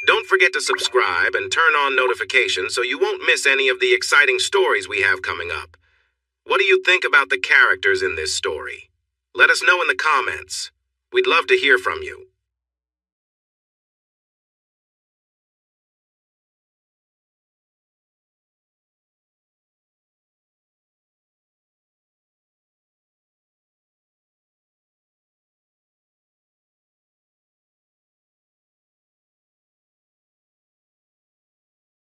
Don't forget to subscribe and turn on notifications so you won't miss any of the exciting stories we have coming up. What do you think about the characters in this story? Let us know in the comments. We'd love to hear from you.